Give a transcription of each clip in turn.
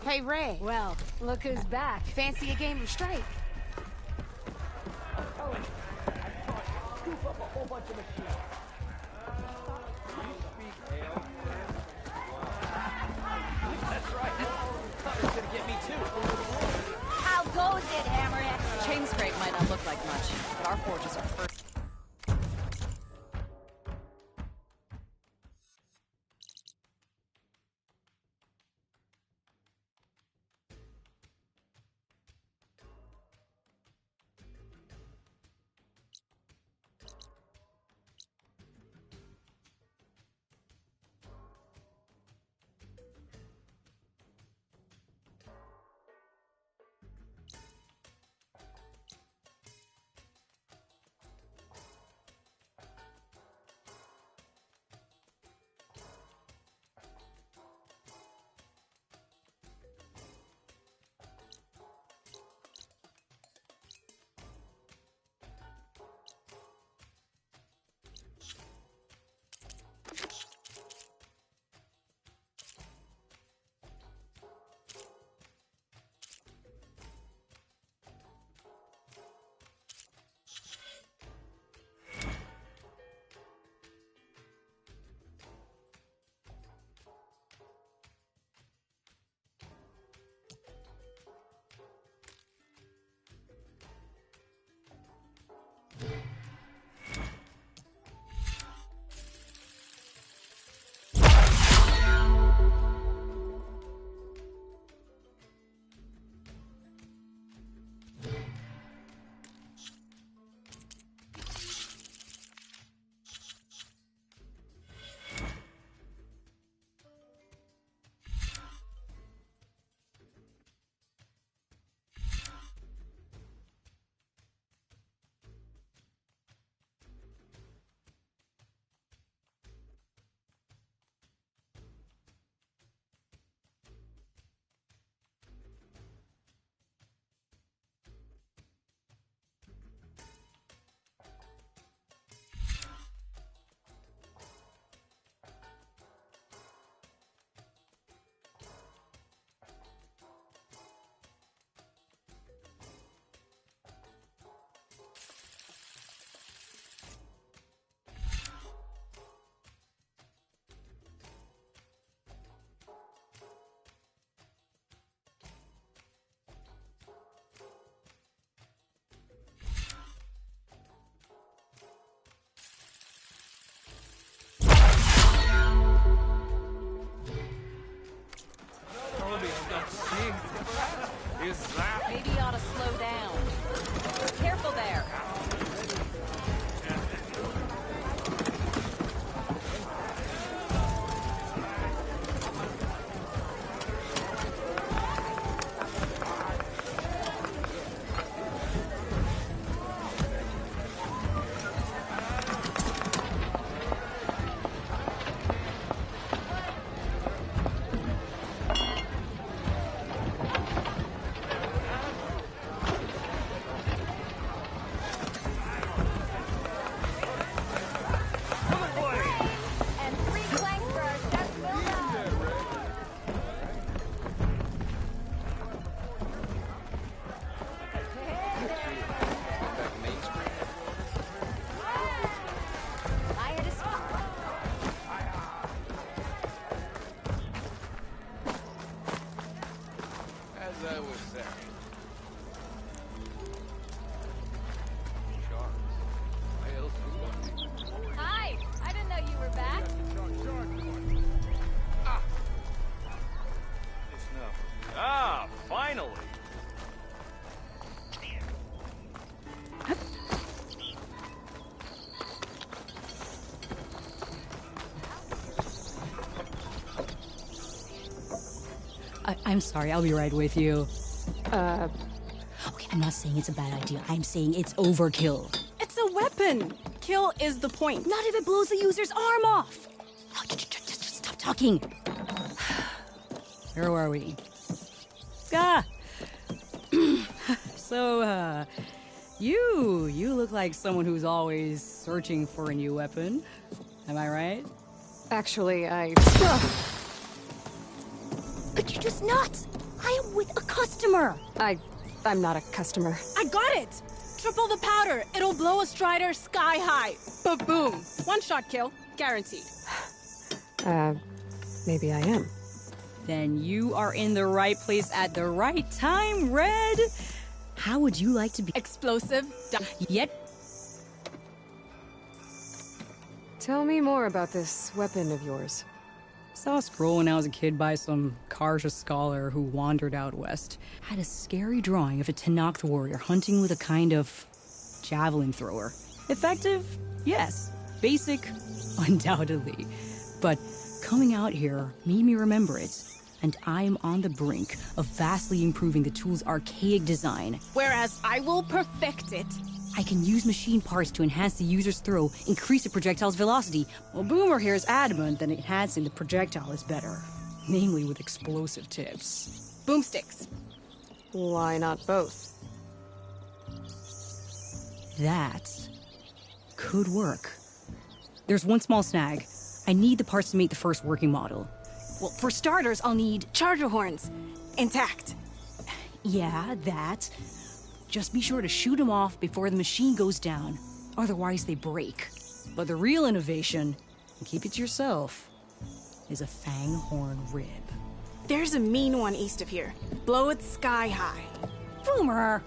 Hey, Ray. Well, look who's back. Fancy a game of strike? Scoop up a whole bunch of machines. Do you speak ale? That's right. Cutter's gonna get me too. How goes it, Hammerhead? Chain scrape might not look like much, but our forges are first. Maybe you ought to slow down. Careful there. And 3 planks for our chef Bill. I had a spot. As I was saying. Sharks. Why else would one be? Hi, I didn't know you were back. Ah, finally! I'm sorry, I'll be right with you. Okay, I'm not saying it's a bad idea. I'm saying it's overkill. It's a weapon. Kill is the point. Not if it blows the user's arm off. Oh, just stop talking. Where were we? Ah! So, you look like someone who's always searching for a new weapon. Am I right? Actually, I... Could you just not? I am with a customer. I'm not a customer. I got it! Triple the powder. It'll blow a Strider sky high. Ba-boom. One shot kill. Guaranteed. Maybe I am. Then you are in the right place at the right time, Red. How would you like to be? Explosive. Yet. Tell me more about this weapon of yours. Saw a scroll when I was a kid by some Karja scholar who wandered out west. Had a scary drawing of a Tenakth warrior hunting with a kind of javelin thrower. Effective? Yes. Basic? Undoubtedly. But coming out here made me remember it. And I am on the brink of vastly improving the tool's archaic design. Whereas I will perfect it. I can use machine parts to enhance the user's throw, increase the projectile's velocity. Well, Boomer here is adamant that enhancing the projectile is better. Namely with explosive tips. Boomsticks. Why not both? That could work. There's one small snag. I need the parts to make the first working model. Well, for starters, I'll need charger horns. Intact. Yeah, that. Just be sure to shoot them off before the machine goes down. Otherwise, they break. But the real innovation, and keep it to yourself, is a fang horn rib. There's a mean one east of here. Blow it sky high. Boomer!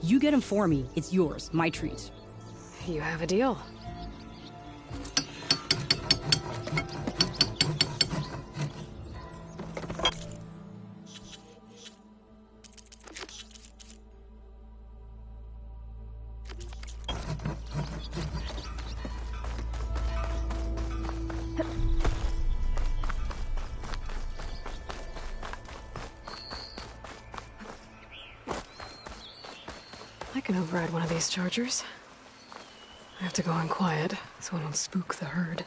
You get him for me. It's yours. My treat. You have a deal. I can override one of these chargers. I have to go in quiet, so I don't spook the herd.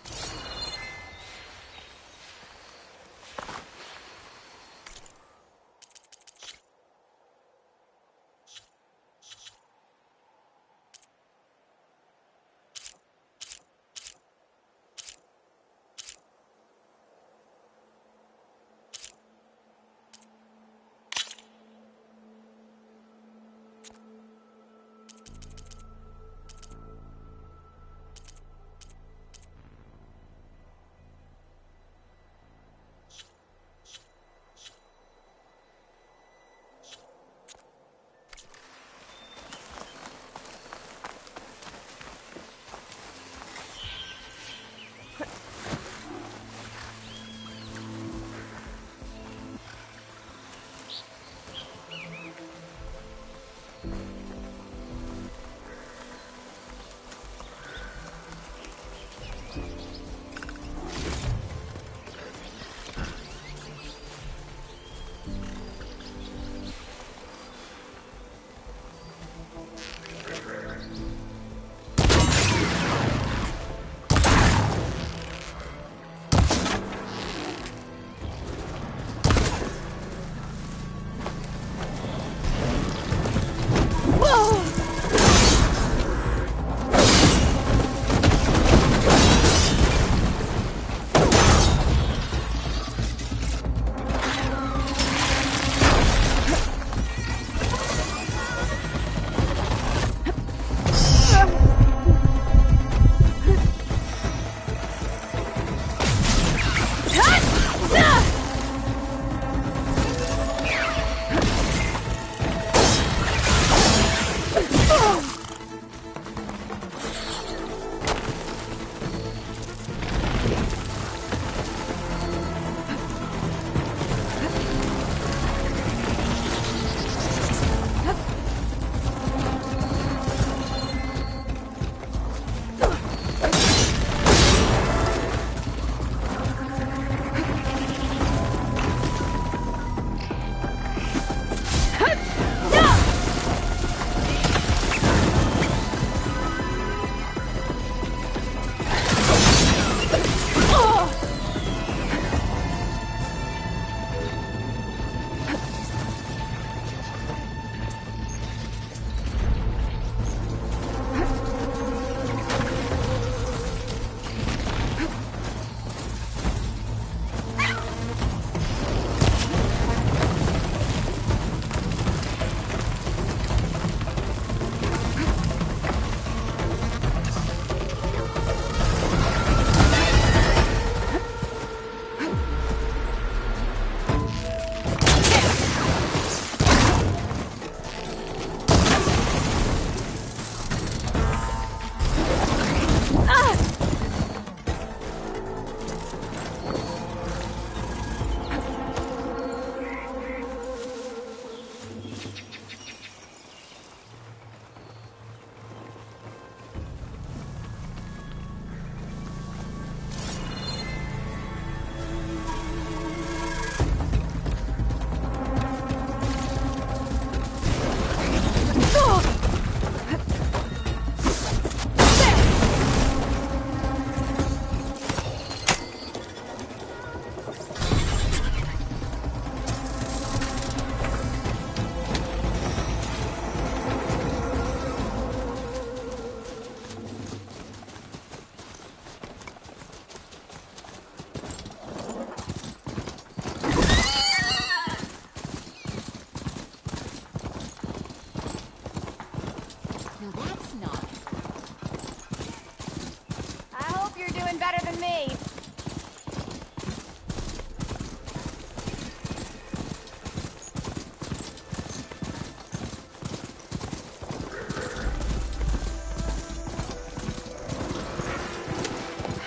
doing better than me.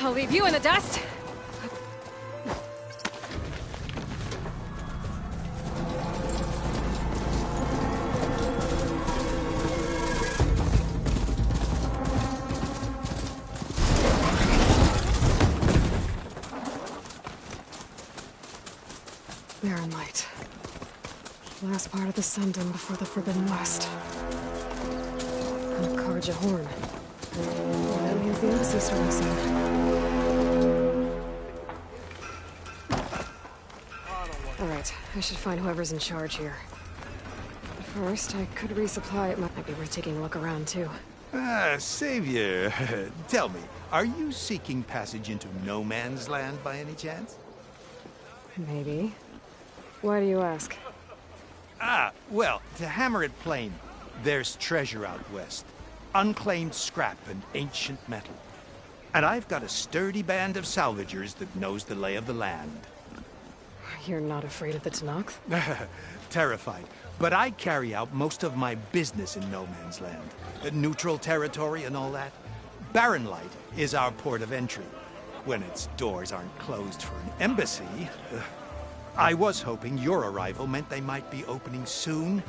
I'll leave you in the dust. Barren Light. Last part of the Sundom before the Forbidden West. And Karja Horn. That means the embassy starting soon. Alright, I should find whoever's in charge here. But first, I could resupply. It might be worth taking a look around, too. Ah, Savior. Tell me, are you seeking passage into no man's land by any chance? Maybe. Why do you ask? Ah, well, to hammer it plain, there's treasure out west. Unclaimed scrap and ancient metal. And I've got a sturdy band of salvagers that knows the lay of the land. You're not afraid of the Tenakth? Terrified. But I carry out most of my business in no man's land. Neutral territory and all that. Barren Light is our port of entry. When its doors aren't closed for an embassy. I was hoping your arrival meant they might be opening soon.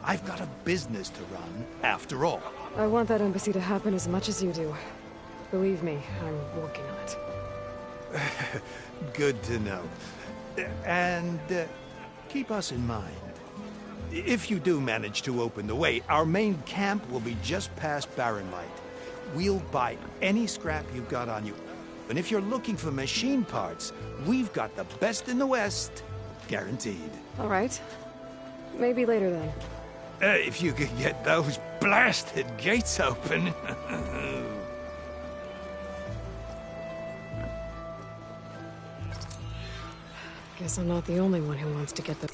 I've got a business to run, after all. I want that embassy to happen as much as you do. Believe me, I'm working on it. Good to know. And keep us in mind. If you do manage to open the way, our main camp will be just past Barren Light. We'll buy any scrap you've got on you. And if you're looking for machine parts, we've got the best in the West. Guaranteed. All right. Maybe later then. If you could get those blasted gates open. Guess I'm not the only one who wants to get the...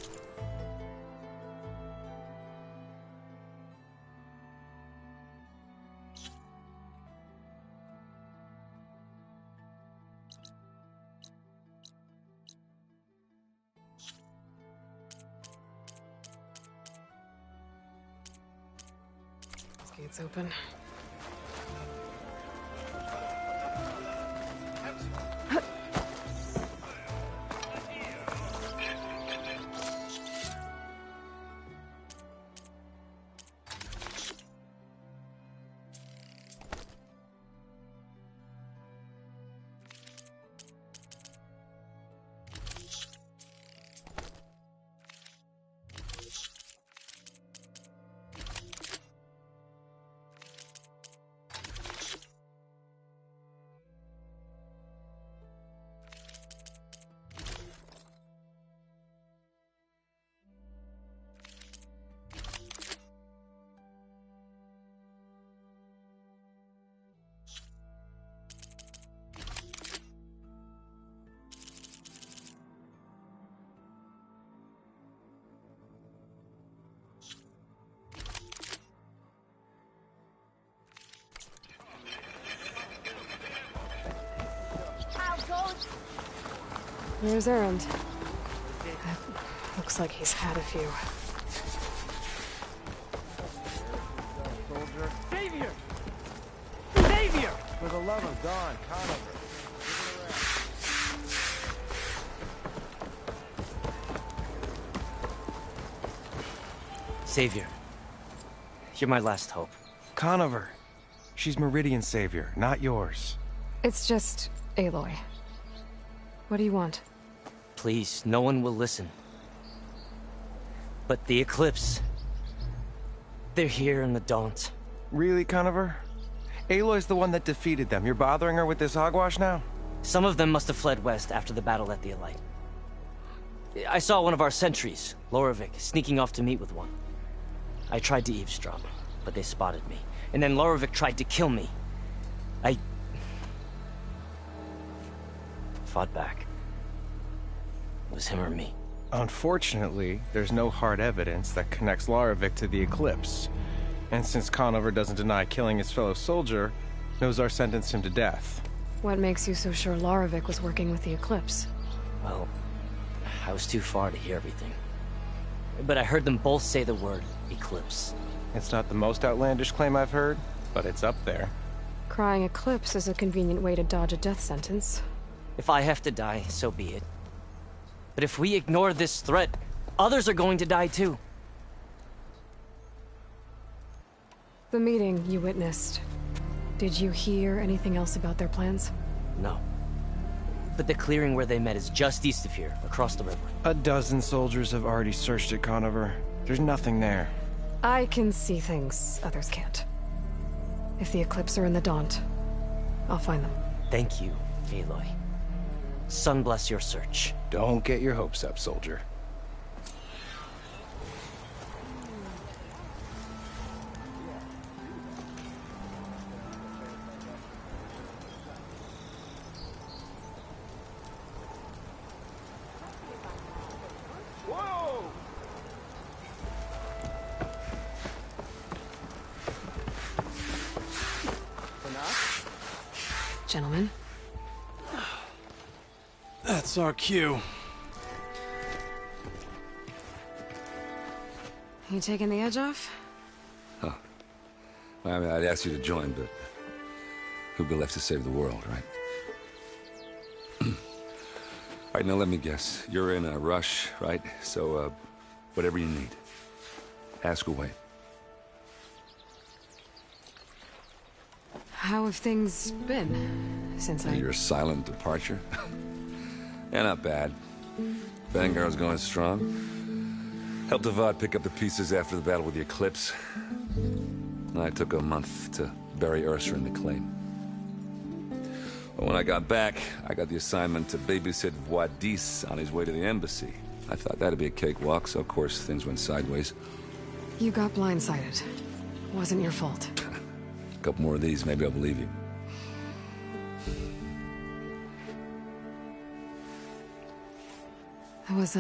Gates open. Where's Erend? Looks like he's had a few. Soldier. Savior! Savior! For the love of God, Conover. Savior. You're my last hope. Conover. She's Meridian's savior, not yours. It's just Aloy. What do you want? Please, no one will listen. But the Eclipse... they're here in the Daunt. Really, Conover? Aloy's the one that defeated them. You're bothering her with this hogwash now? Some of them must have fled west after the battle at the Elite. I saw one of our sentries, Loravik, sneaking off to meet with one. I tried to eavesdrop, but they spotted me. And then Loravik tried to kill me. I... fought back. It was him or me. Unfortunately, there's no hard evidence that connects Loravik to the Eclipse. And since Conover doesn't deny killing his fellow soldier, Nozar sentenced him to death. What makes you so sure Larovic was working with the Eclipse? Well, I was too far to hear everything. But I heard them both say the word Eclipse. It's not the most outlandish claim I've heard, but it's up there. Crying Eclipse is a convenient way to dodge a death sentence. If I have to die, so be it. But if we ignore this threat, others are going to die too. The meeting you witnessed. Did you hear anything else about their plans? No. But the clearing where they met is just east of here, across the river. A dozen soldiers have already searched it, Conover. There's nothing there. I can see things others can't. If the Eclipse are in the Daunt, I'll find them. Thank you, Aloy. Sun bless your search. Don't get your hopes up, soldier. Gentlemen. That's our cue. You taking the edge off? Huh. Well, I mean, I'd ask you to join, but who'd be left to save the world, right? All right, now let me guess. You're in a rush, right? So, whatever you need, ask away. How have things been since Your silent departure? Yeah, not bad. Vanguard's going strong. Helped Avad pick up the pieces after the battle with the Eclipse. And I took a month to bury Ursa in the claim. But when I got back, I got the assignment to babysit Wadis on his way to the embassy. I thought that'd be a cakewalk, so of course things went sideways. You got blindsided. Wasn't your fault. A couple more of these, maybe I'll believe you. I was,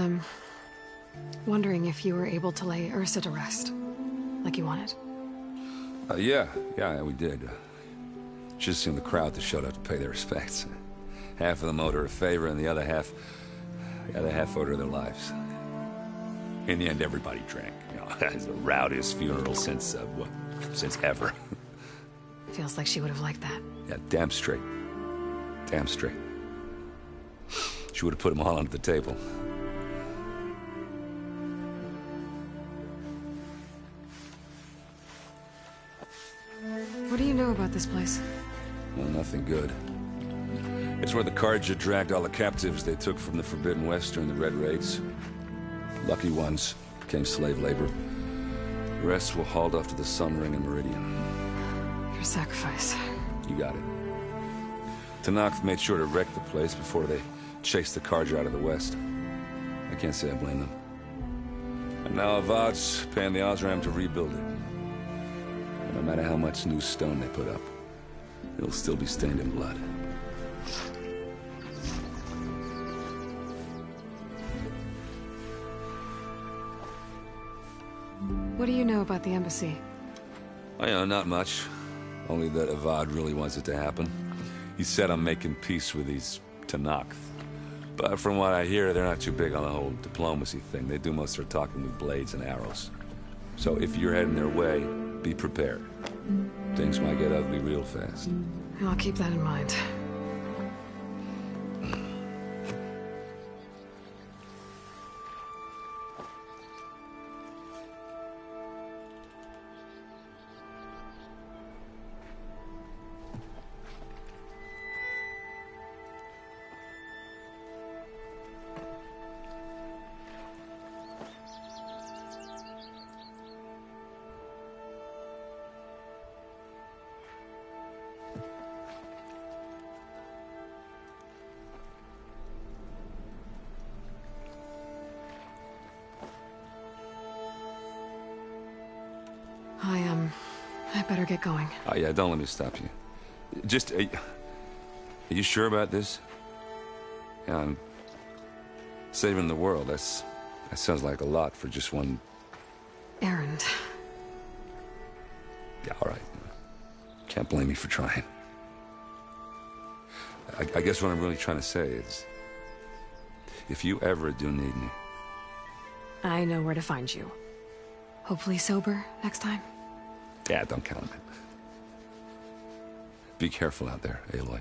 wondering if you were able to lay Ursa to rest, like you wanted. Yeah, we did. Just seemed the crowd that showed up to pay their respects. Half of them owed her a favor, and the other half owed her their lives. In the end, everybody drank. You know, it's the rowdiest funeral since ever. Feels like she would have liked that. Yeah, damn straight. Damn straight. She would have put them all under the table. What do you know about this place? Well, nothing good. It's where the Carja dragged all the captives they took from the Forbidden West during the Red Raids. Lucky ones became slave labor. The rest were hauled off to the Sun Ring and Meridian. Your sacrifice. You got it. Tenakth made sure to wreck the place before they chased the Carja out of the West. I can't say I blame them. And now Avad's paying the Osram to rebuild it. And no matter how much new stone they put up, it'll still be stained in blood. What do you know about the embassy? Oh, yeah, not much. Only that Avad really wants it to happen. He said I'm making peace with these Tenakth. But from what I hear, they're not too big on the whole diplomacy thing. They do most of their talking with blades and arrows. So if you're heading their way, be prepared. Things might get ugly real fast. I'll keep that in mind. I better get going. Oh, yeah, don't let me stop you. Just, are you sure about this? Yeah, I'm saving the world. That sounds like a lot for just one... errand. Yeah, all right. Can't blame me for trying. I guess what I'm really trying to say is, if you ever do need me... I know where to find you. Hopefully sober next time. Yeah, don't count on it. Be careful out there, Aloy.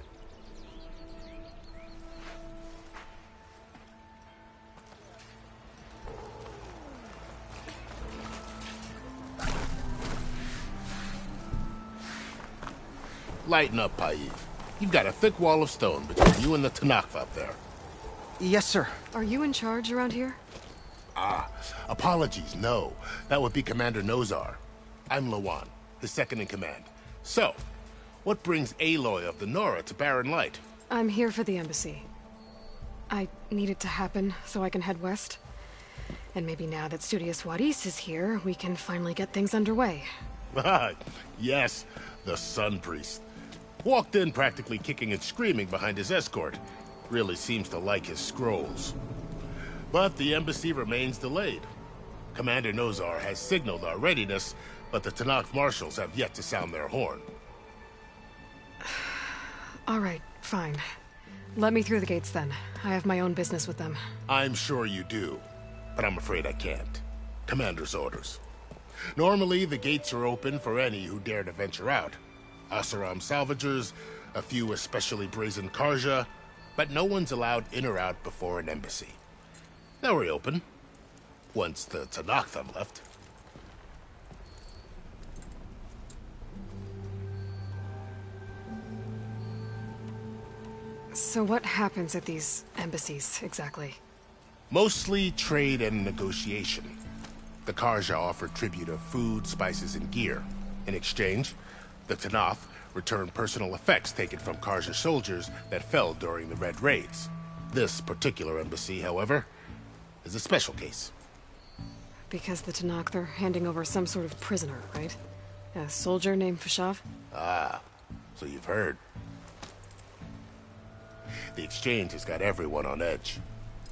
Lighten up, Paiv. You've got a thick wall of stone between you and the Tanakh up there. Yes, sir. Are you in charge around here? Ah, apologies, no. That would be Commander Nozar. I'm Lawan, his second in command. So, what brings Aloy of the Nora to Barren Light? I'm here for the embassy. I need it to happen so I can head west. And maybe now that Studious Wadis is here, we can finally get things underway. Yes, the Sun Priest. Walked in practically kicking and screaming behind his escort. Really seems to like his scrolls. But the embassy remains delayed. Commander Nozar has signaled our readiness, but the Tanakh marshals have yet to sound their horn. All right, fine. Let me through the gates then. I have my own business with them. I'm sure you do, but I'm afraid I can't. Commander's orders. Normally, the gates are open for any who dare to venture out. Asaram salvagers, a few especially brazen Karja, but no one's allowed in or out before an embassy. They'll reopen, once the Tanakh have left. So what happens at these embassies, exactly? Mostly trade and negotiation. The Karja offer tribute of food, spices, and gear. In exchange, the Tanakh return personal effects taken from Karja soldiers that fell during the Red Raids. This particular embassy, however, is a special case. Because the Tanakh, they're handing over some sort of prisoner, right? A soldier named Fashav? Ah, so you've heard. The exchange has got everyone on edge.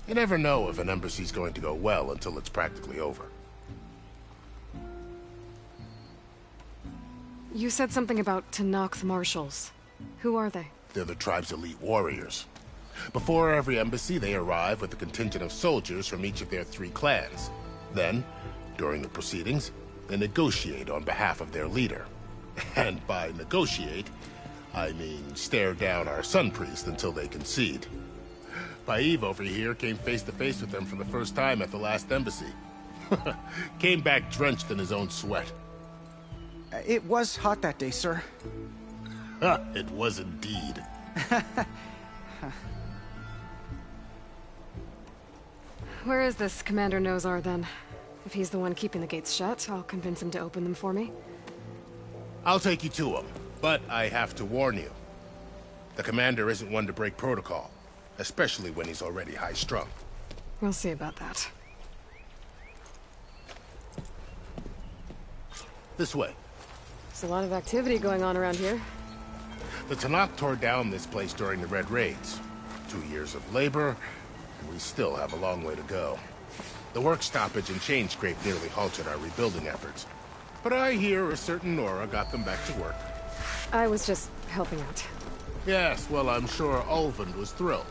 You never know if an embassy's going to go well until it's practically over. You said something about Tanakh marshals. Who are they? They're the tribe's elite warriors. Before every embassy, they arrive with a contingent of soldiers from each of their 3 clans. Then, during the proceedings, they negotiate on behalf of their leader. And by negotiate, I mean stare down our Sun Priest until they concede. Paiv over here came face to face with them for the first time at the last embassy. Came back drenched in his own sweat. It was hot that day, sir. It was indeed. Where is this Commander Nozar, then? If he's the one keeping the gates shut, I'll convince him to open them for me. I'll take you to him, but I have to warn you. The commander isn't one to break protocol, especially when he's already high-strung. We'll see about that. This way. There's a lot of activity going on around here. The Tanakh tore down this place during the Red Raids. 2 years of labor, and we still have a long way to go. The work stoppage and chain scrape nearly halted our rebuilding efforts. But I hear a certain Nora got them back to work. I was just helping out. Yes, well, I'm sure Ulvund was thrilled.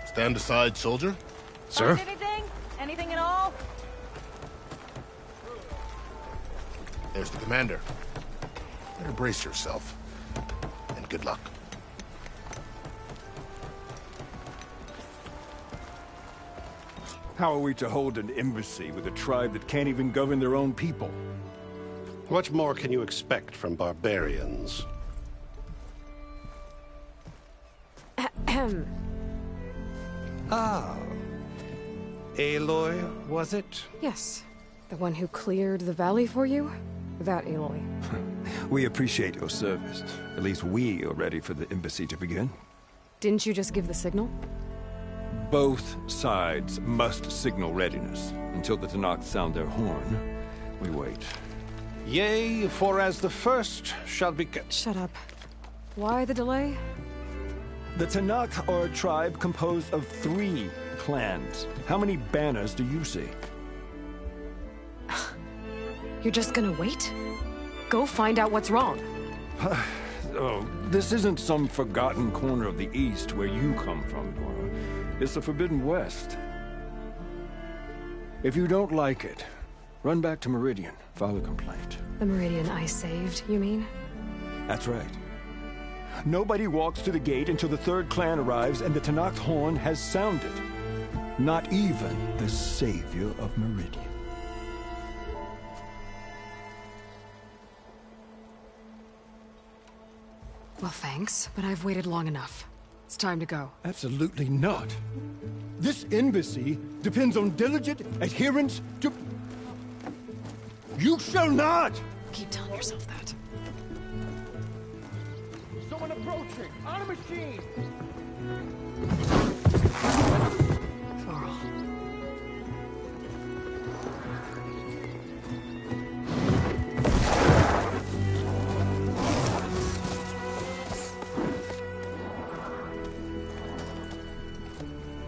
Stand aside, soldier. Sir? Anything? Anything at all? There's the commander. Better brace yourself. And good luck. How are we to hold an embassy with a tribe that can't even govern their own people? What more can you expect from barbarians? Ah. Aloy, was it? Yes. The one who cleared the valley for you? That Aloy. We appreciate your service. At least we are ready for the embassy to begin. Didn't you just give the signal? Both sides must signal readiness. Until the Tanakh sound their horn, we wait. Yea, for as the first shall be... Shut up. Why the delay? The Tanakh are a tribe composed of 3 clans. How many banners do you see? You're just gonna wait? Go find out what's wrong. Oh, this isn't some forgotten corner of the East where you come from, Nora. It's the Forbidden West. If you don't like it, run back to Meridian, file a complaint. The Meridian I saved, you mean? That's right. Nobody walks to the gate until the third clan arrives and the Tenakth horn has sounded. Not even the savior of Meridian. Well, thanks, but I've waited long enough. It's time to go. Absolutely not. This embassy depends on diligent adherence to... You shall not! Keep telling yourself that. Someone approaching! On a machine! Varl.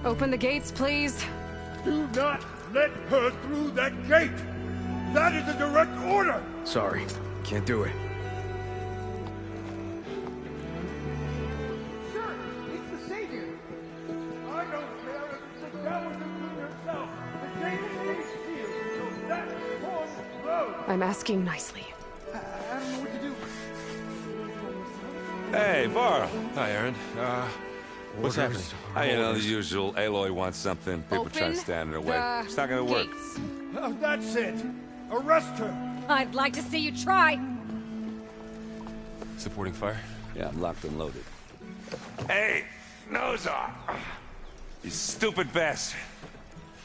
Open the gates, please. Do not let her through that gate! That is a direct order! Sorry, can't do it. Sir, it's the Savior! I don't care if the devil include herself! The gate is sealed until that horn blows! I'm asking nicely. I don't know what to do. Hey, Varl. Hi, Aaron. What's happening? You know, the usual. Aloy wants something. People try to stand in her way. It's not gonna work. Oh, that's it! Arrest her! I'd like to see you try. Supporting fire? Yeah, I'm locked and loaded. Hey, Nozar! You stupid bastard.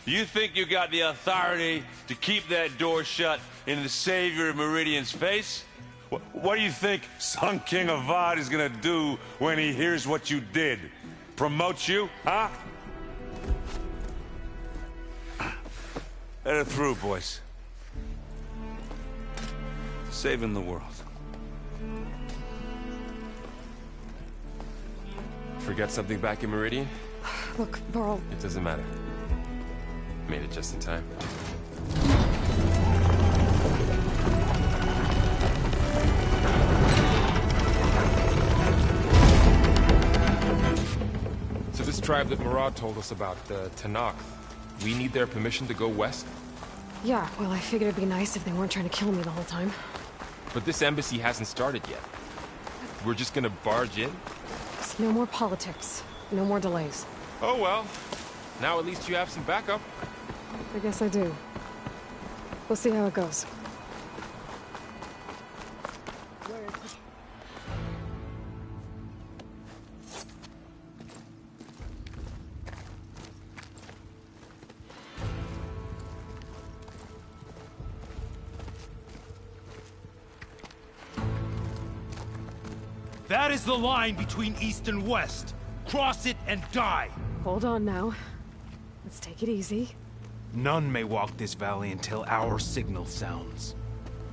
You think you got the authority to keep that door shut in the savior of Meridian's face? What do you think Sun King Avad is gonna do when he hears what you did? Promote you, huh? Let her through, boys. Saving the world. Forget something back in Meridian? Look, Varl. It doesn't matter. Made it just in time. So this tribe that Murad told us about, the Tenakth, we need their permission to go west? Yeah, well, I figured it'd be nice if they weren't trying to kill me the whole time. But this embassy hasn't started yet. We're just gonna barge in? So no more politics. No more delays. Oh well. Now at least you have some backup. I guess I do. We'll see how it goes. That is the line between East and West. Cross it and die. Hold on now. Let's take it easy. None may walk this valley until our signal sounds.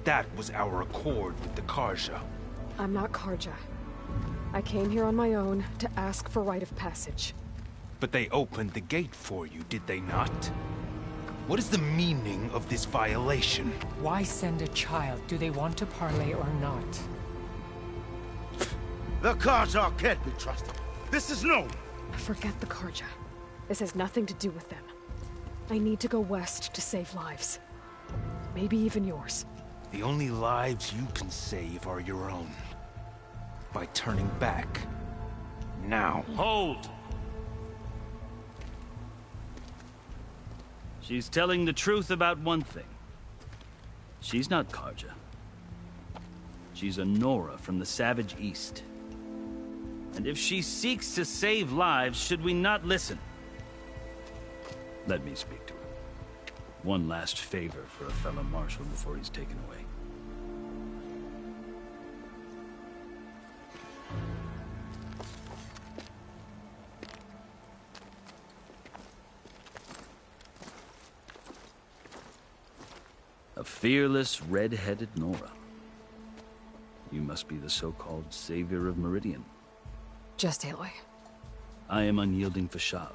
That was our accord with the Carja. I'm not Carja. I came here on my own to ask for rite of passage. But they opened the gate for you, did they not? What is the meaning of this violation? Why send a child? Do they want to parley or not? The Carja can't be trusted. This is known. Forget the Carja. This has nothing to do with them. I need to go west to save lives. Maybe even yours. The only lives you can save are your own. By turning back. Now. Hold! She's telling the truth about one thing. She's not Carja. She's a Nora from the Savage East. And if she seeks to save lives, should we not listen? Let me speak to her. One last favor for a fellow marshal before he's taken away. A fearless, red-headed Nora. You must be the so-called savior of Meridian. Just Aloy. I am Unyielding Fashav.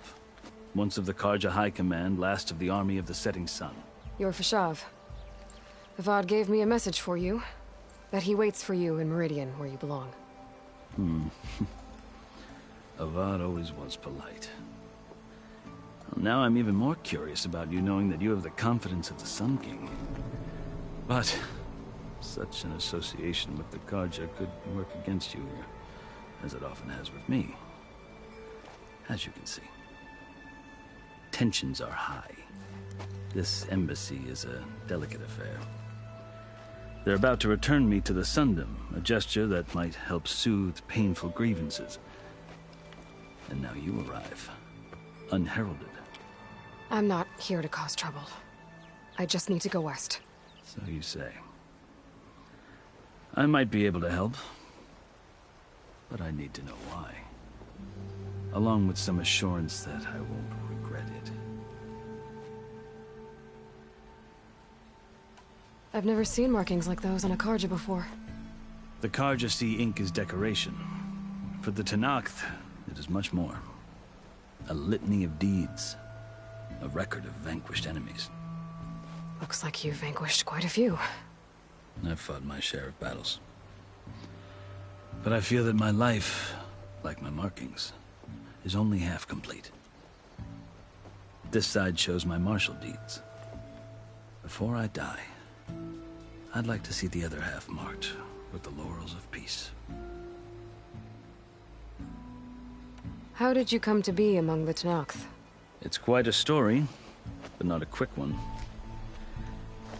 Once of the Carja High Command, last of the army of the Setting Sun. You're Fashav. Avad gave me a message for you. That he waits for you in Meridian, where you belong. Avad always was polite. Well, now I'm even more curious about you knowing that you have the confidence of the Sun King. But such an association with the Carja could work against you here, as it often has with me. As you can see, tensions are high. This embassy is a delicate affair. They're about to return me to the Sundom, a gesture that might help soothe painful grievances. And now you arrive, unheralded. I'm not here to cause trouble. I just need to go west. So you say. I might be able to help, but I need to know why. Along with some assurance that I won't regret it. I've never seen markings like those on a Carja before. The Carja see ink as decoration. For the Tenakth, it is much more. A litany of deeds. A record of vanquished enemies. Looks like you've vanquished quite a few. I've fought my share of battles. But I feel that my life, like my markings, is only half complete. This side shows my martial deeds. Before I die, I'd like to see the other half marked with the laurels of peace. How did you come to be among the Tenakth? It's quite a story, but not a quick one.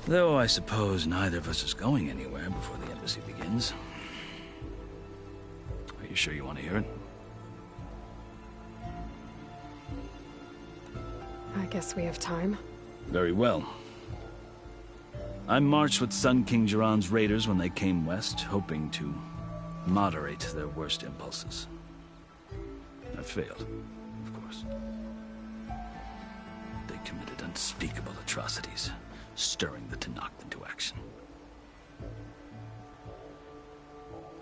Though I suppose neither of us is going anywhere before the embassy begins. Are you sure you want to hear it? I guess we have time. Very well. I marched with Sun King Jiran's raiders when they came west, hoping to moderate their worst impulses. I failed, of course. They committed unspeakable atrocities, stirring the Tenakth into action.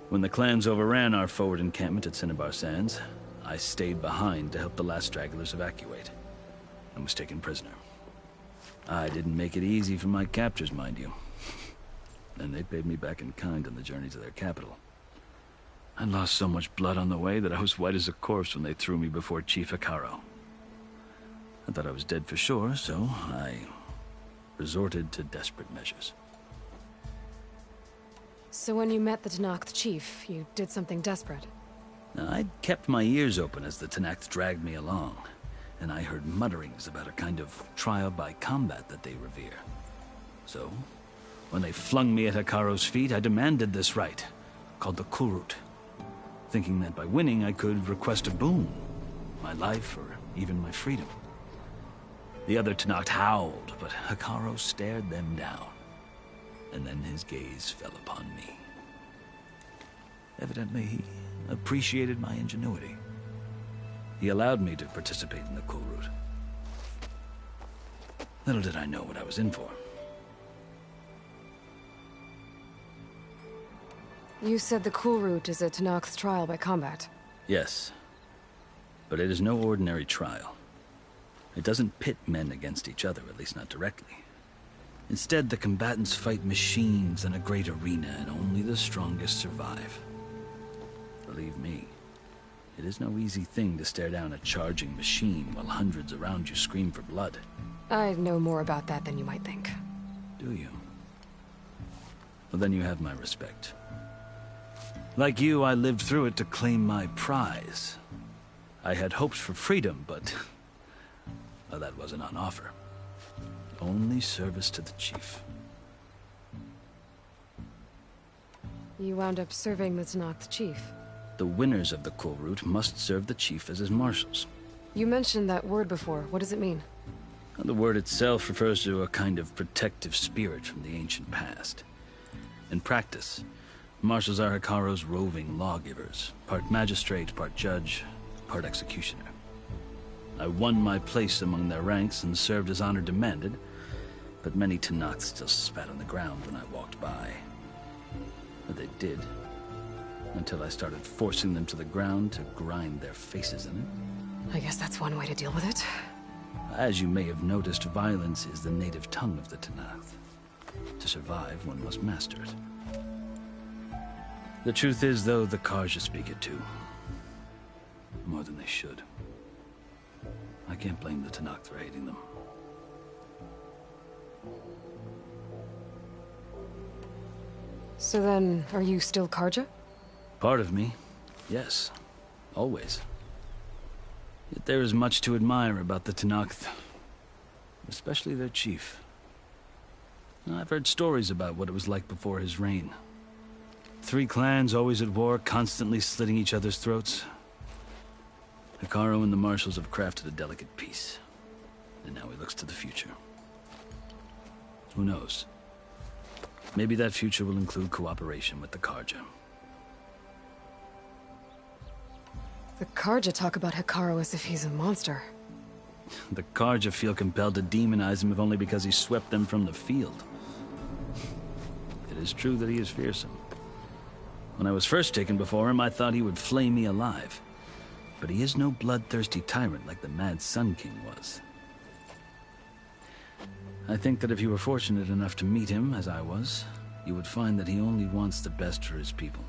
When the clans overran our forward encampment at Cinnabar Sands, I stayed behind to help the last stragglers evacuate, and was taken prisoner. I didn't make it easy for my captors, mind you. And they paid me back in kind on the journey to their capital. I lost so much blood on the way that I was white as a corpse when they threw me before Chief Hekarro. I thought I was dead for sure, so I resorted to desperate measures. So when you met the Tenakth chief, you did something desperate? Now, I'd kept my ears open as the Tenakth dragged me along, and I heard mutterings about a kind of trial by combat that they revere. So, when they flung me at Hekarro's feet, I demanded this rite, called the Kulrut, thinking that by winning I could request a boon, my life or even my freedom. The other Tenakth howled, but Hekarro stared them down, and then his gaze fell upon me. Evidently, he appreciated my ingenuity. He allowed me to participate in the Kulrut. Little did I know what I was in for. You said the Kulrut is a Tenakth trial by combat. Yes, but it is no ordinary trial. It doesn't pit men against each other, at least not directly. Instead, the combatants fight machines in a great arena, and only the strongest survive. Believe me, it is no easy thing to stare down a charging machine while hundreds around you scream for blood. I know more about that than you might think. Do you? Well, then you have my respect. Like you, I lived through it to claim my prize. I had hoped for freedom, but well, that wasn't on offer. Only service to the chief. You wound up serving the Tenakth chief. The winners of the Kulrut must serve the chief as his marshals. You mentioned that word before. What does it mean? The word itself refers to a kind of protective spirit from the ancient past. In practice, marshals are Hekarro's roving lawgivers, part magistrate, part judge, part executioner. I won my place among their ranks and served as honor demanded, but many Tenakth still spat on the ground when I walked by. But they did, until I started forcing them to the ground to grind their faces in it. I guess that's one way to deal with it. As you may have noticed, violence is the native tongue of the Tenakth. To survive, one must master it. The truth is, though, the Carja speak it too. More than they should. I can't blame the Tenakth for hating them. So then, are you still Carja? Part of me, yes. Always. Yet there is much to admire about the Tenakth. Especially their chief. I've heard stories about what it was like before his reign. 3 clans always at war, constantly slitting each other's throats. Hekarro and the Marshals have crafted a delicate peace. And now he looks to the future. Who knows? Maybe that future will include cooperation with the Carja. The Carja talk about Hekarro as if he's a monster. The Carja feel compelled to demonize him if only because he swept them from the field. It is true that he is fearsome. When I was first taken before him, I thought he would flay me alive. But he is no bloodthirsty tyrant like the Mad Sun King was. I think that if you were fortunate enough to meet him, as I was, you would find that he only wants the best for his people.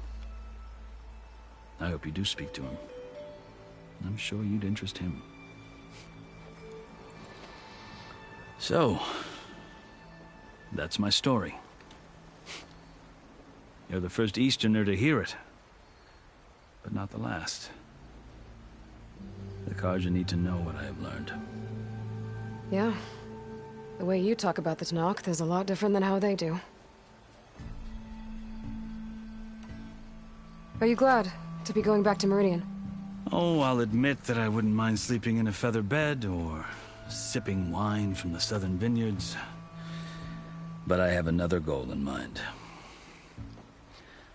I hope you do speak to him. I'm sure you'd interest him. So, that's my story. You're the first Easterner to hear it, but not the last. The Carja need to know what I have learned. Yeah. The way you talk about the Tenakth is a lot different than how they do. Are you glad to be going back to Meridian? Oh, I'll admit that I wouldn't mind sleeping in a feather bed or sipping wine from the southern vineyards. But I have another goal in mind.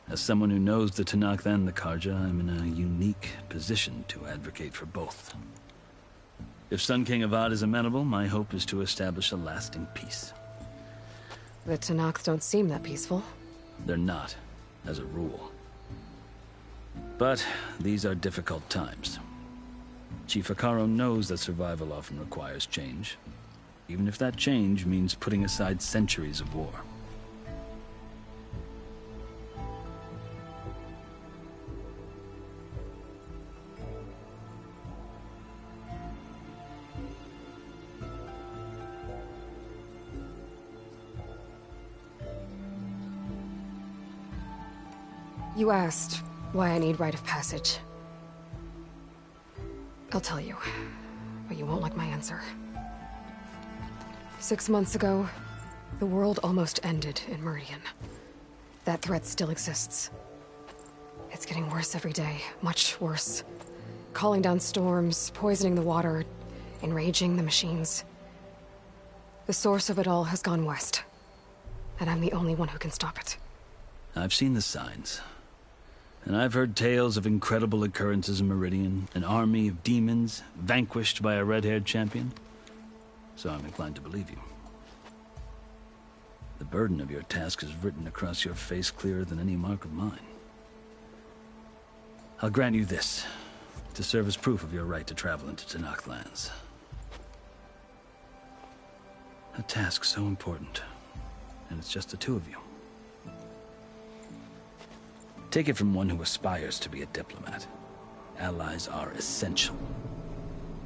As someone who knows the Tenakth and the Carja, I'm in a unique position to advocate for both. If Sun King Avad is amenable, my hope is to establish a lasting peace. The Tenakth don't seem that peaceful. They're not, as a rule. But these are difficult times. Chief Hekarro knows that survival often requires change, even if that change means putting aside centuries of war. You asked why I need rite of passage. I'll tell you, but you won't like my answer. 6 months ago, the world almost ended in Meridian. That threat still exists. It's getting worse every day, much worse. Calling down storms, poisoning the water, enraging the machines. The source of it all has gone west, and I'm the only one who can stop it. I've seen the signs. And I've heard tales of incredible occurrences in Meridian, an army of demons vanquished by a red-haired champion. So I'm inclined to believe you. The burden of your task is written across your face clearer than any mark of mine. I'll grant you this, to serve as proof of your right to travel into Tenakth lands. A task so important, and it's just the two of you. Take it from one who aspires to be a diplomat. Allies are essential.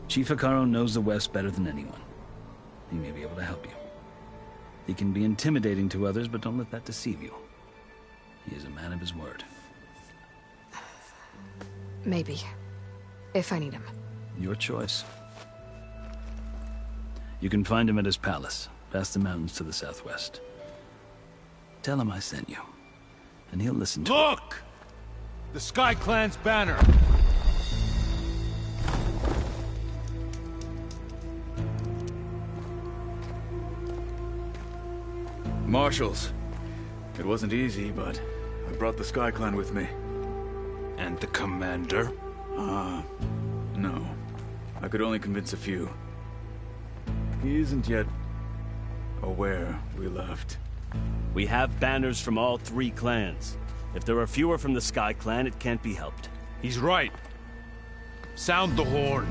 Chief Hekarro knows the West better than anyone. He may be able to help you. He can be intimidating to others, but don't let that deceive you. He is a man of his word. Maybe. If I need him. Your choice. You can find him at his palace, past the mountains to the southwest. Tell him I sent you. And he'll listen to Look! The Sky Clan's banner! Marshals. It wasn't easy, but I brought the Sky Clan with me. And the commander? No. I could only convince a few. He isn't yet aware we left. We have banners from all 3 clans. If there are fewer from the Sky Clan, it can't be helped. He's right. Sound the horn.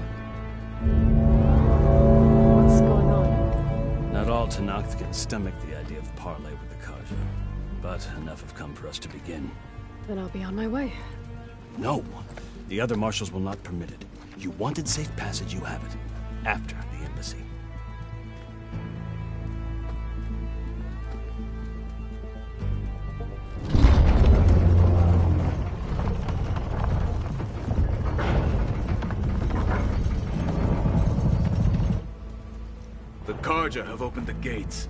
What's going on? Not all Tenakth can stomach the idea of parley with the Carja. But enough have come for us to begin. Then I'll be on my way. No! The other marshals will not permit it. You wanted safe passage, you have it. After the embassy. The Carja have opened the gates.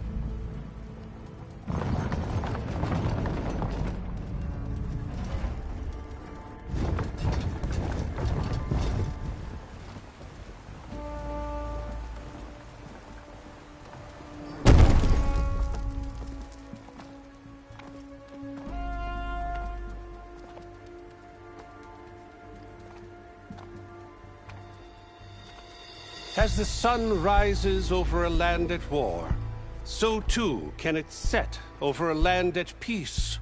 As the sun rises over a land at war, so too can it set over a land at peace.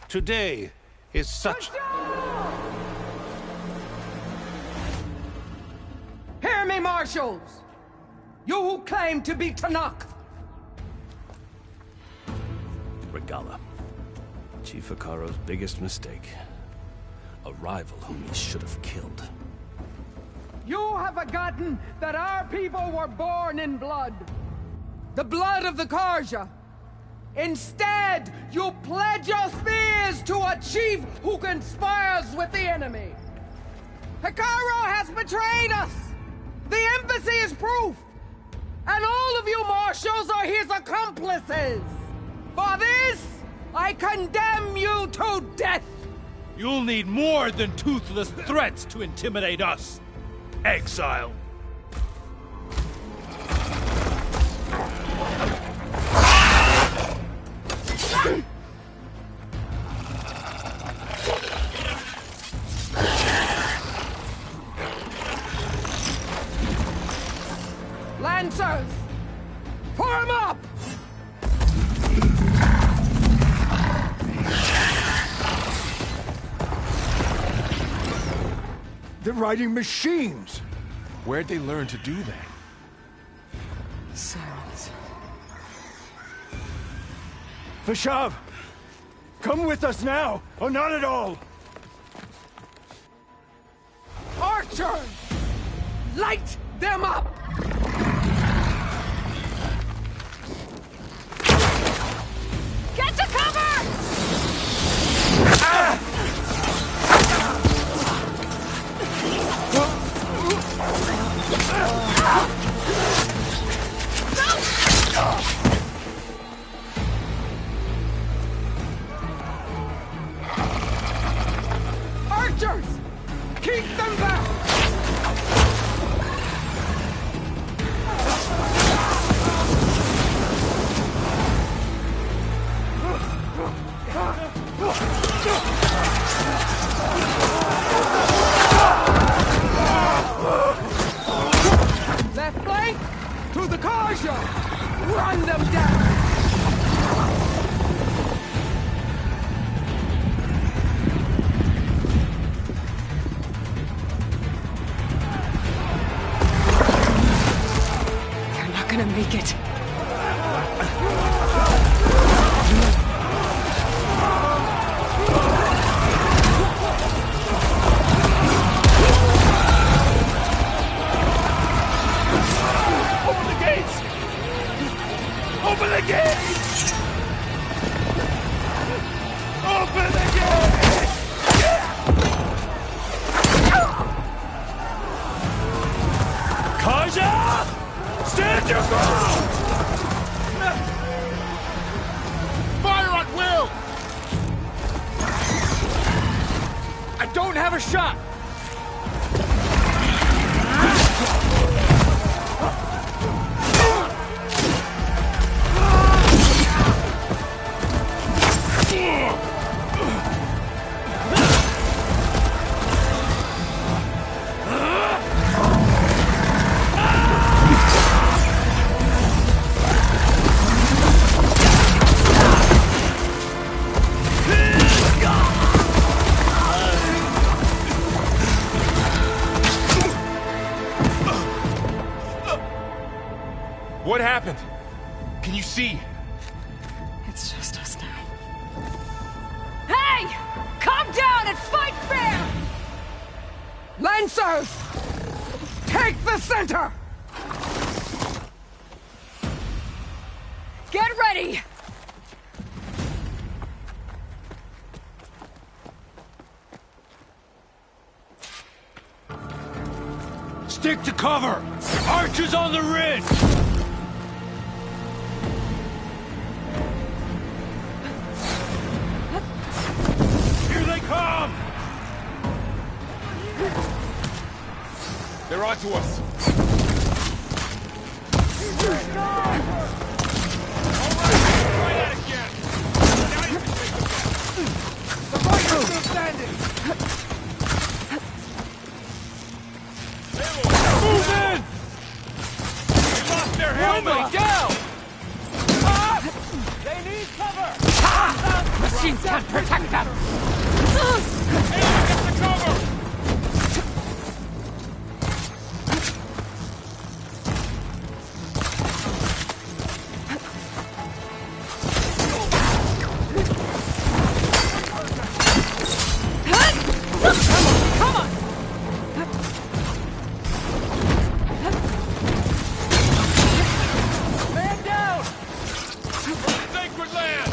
Today is such... Hear me, marshals! You who claim to be Tanakh! Regalla. Chief Hekarro's biggest mistake. A rival whom he should have killed. You have forgotten that our people were born in blood. The blood of the Carja. Instead, you pledge your spears to a chief who conspires with the enemy. Hekarro has betrayed us. The embassy is proof. And all of you marshals are his accomplices. For this, I condemn you to death. You'll need more than toothless threats to intimidate us. Exile. Lancers, form up! They're riding machines! Where'd they learn to do that? Silence. Vashav! Come with us now, or not at all! Archers! Light them up! Get to cover! Ah! Archers! Keep them back! Left flank to the Carja! Run them down! They're not gonna make it. Open the gates! Open the gates! Carja! Stand your ground! Fire at will! I don't have a shot! What happened? Can you see? It's just us now. and fight fair! Lancers! Take the center! Get ready! Stick to cover! Archers on the ridge! Here they come! They're onto us. Move in! They lost their helmet! Down! They need cover! Machines can't protect them! Hey, get the cover! Come on! Man down! Sacred land!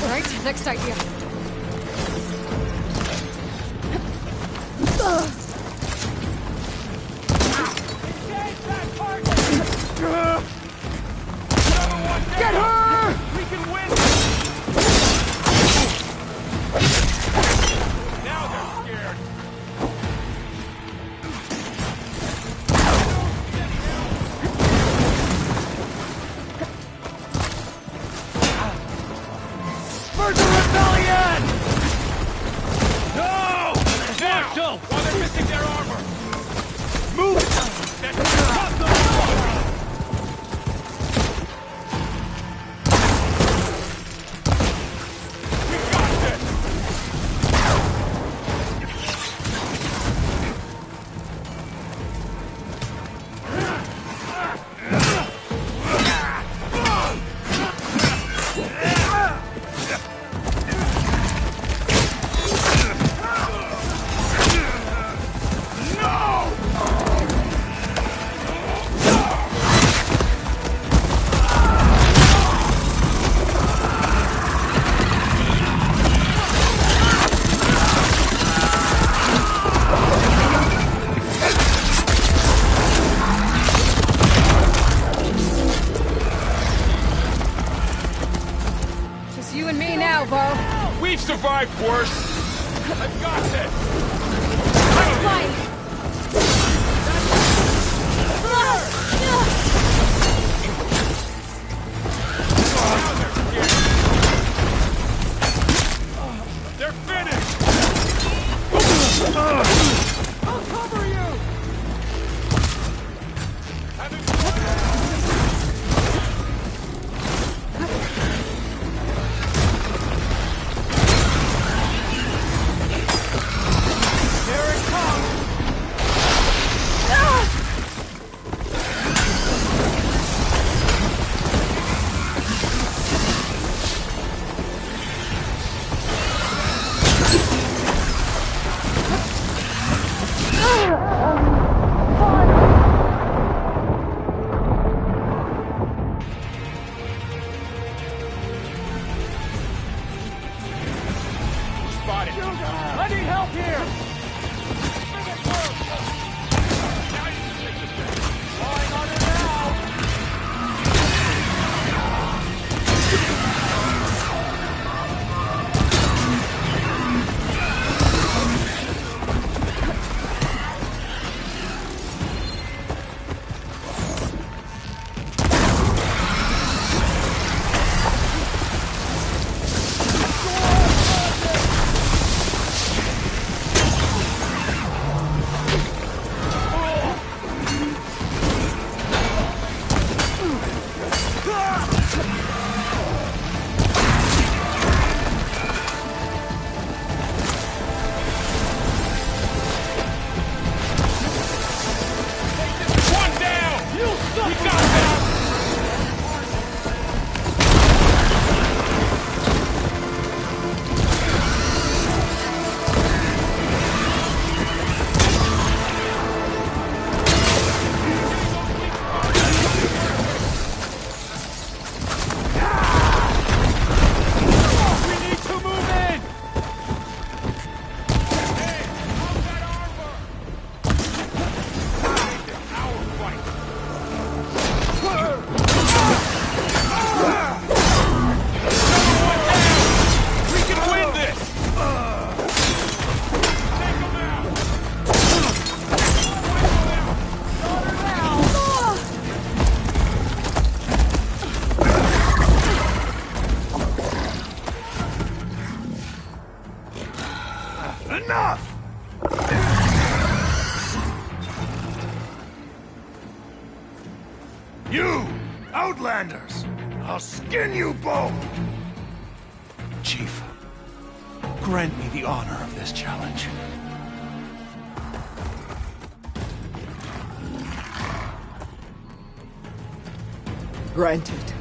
Right, next idea. Get her! We can win! Now they're scared. For the rebellion! No! Now! While they're missing their armor! Move! Cut them off! We got this! Just you and me now, Bo. We've survived worse! I've got this! I'm flying! Now they're scared! They're finished! I'll cover you! Outlanders! I'll skin you both! Chief, grant me the honor of this challenge. Granted.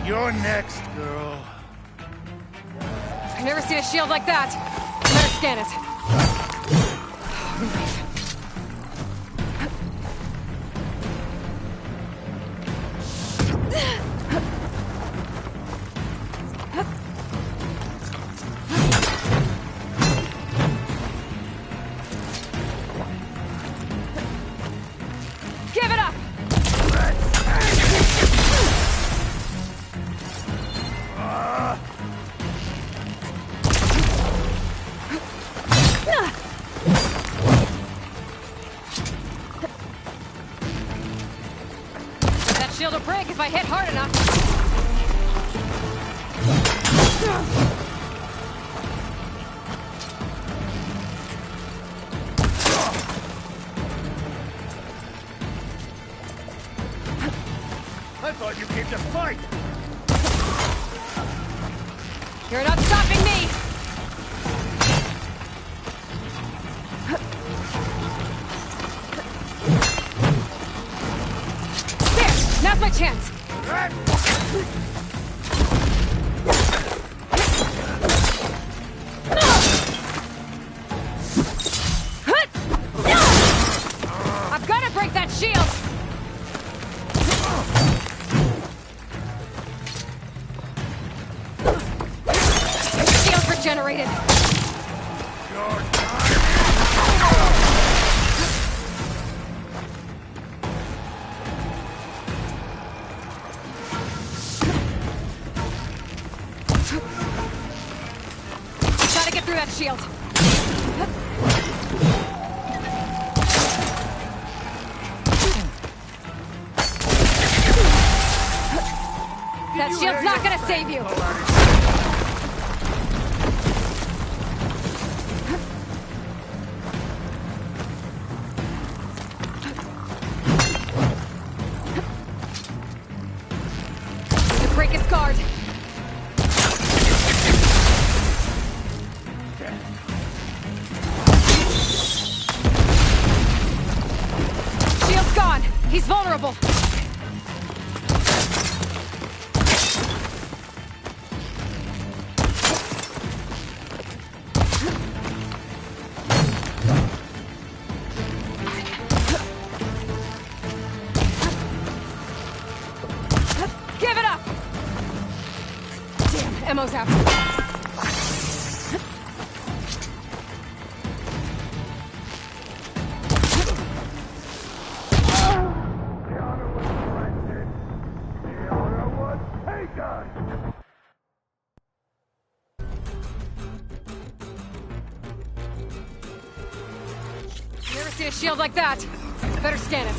You're next, girl. I've never seen a shield like that. Better scan it. Relief. Give it up! That shield will break if I hit hard enough. I thought you came to fight! You're not stopping me! There! Now's my chance! I've got to break that shield! Shield regenerated! Gotta get through that shield! That shield's not gonna save you! The break is guard! Shield's gone! He's vulnerable! Give it up! Damn, ammo's out. Never seen a shield like that. Better scan it.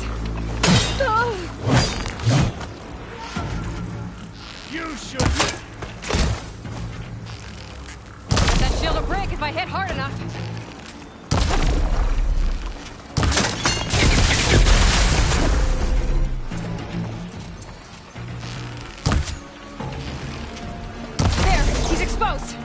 You should... That shield will break if I hit hard enough. There, he's exposed.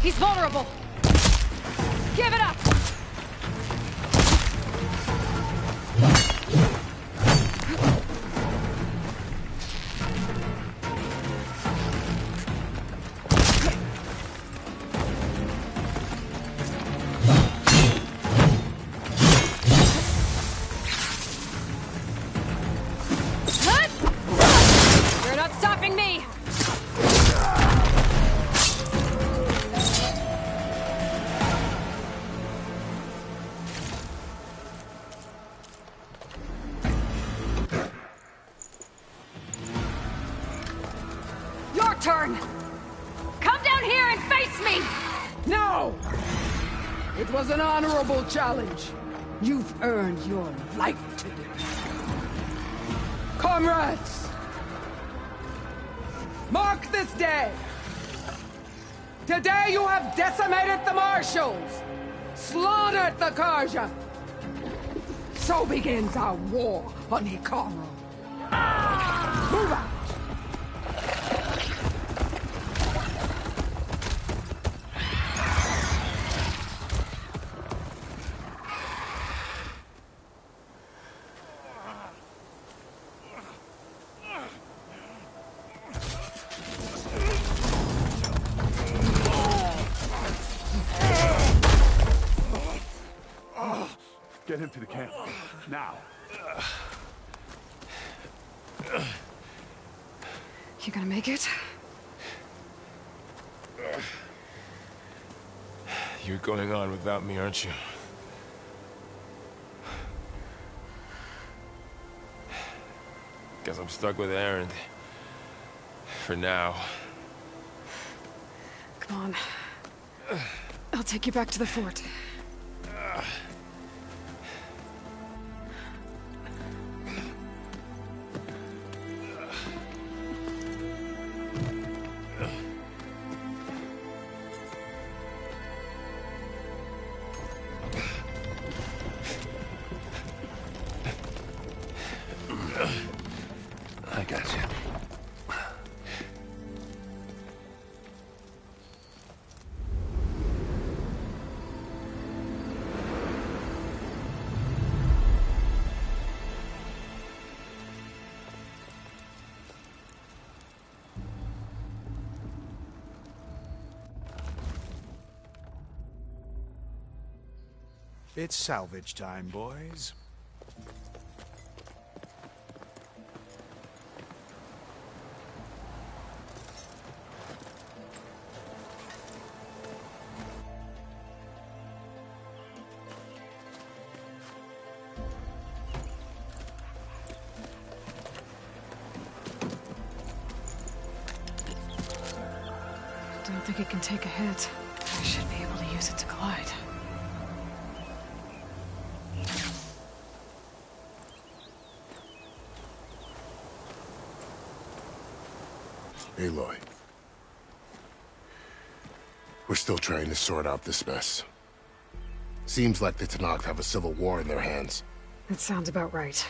He's vulnerable. Give it up! You're not stopping me! Your turn! Come down here and face me! No! It was an honorable challenge. You've earned your life today. Comrades! Mark this day! Today you have decimated the Marshals! Slaughtered the Karja! So begins our war on Hikaru. Move out! Get him to the camp. Now. You gonna make it? You're going on without me, aren't you? Guess I'm stuck with Erend. For now. Come on. I'll take you back to the fort. I got you. It's salvage time, boys. I don't think it can take a hit. I should be able to use it to glide. Aloy. We're still trying to sort out this mess. Seems like the Tenakth have a civil war in their hands. That sounds about right.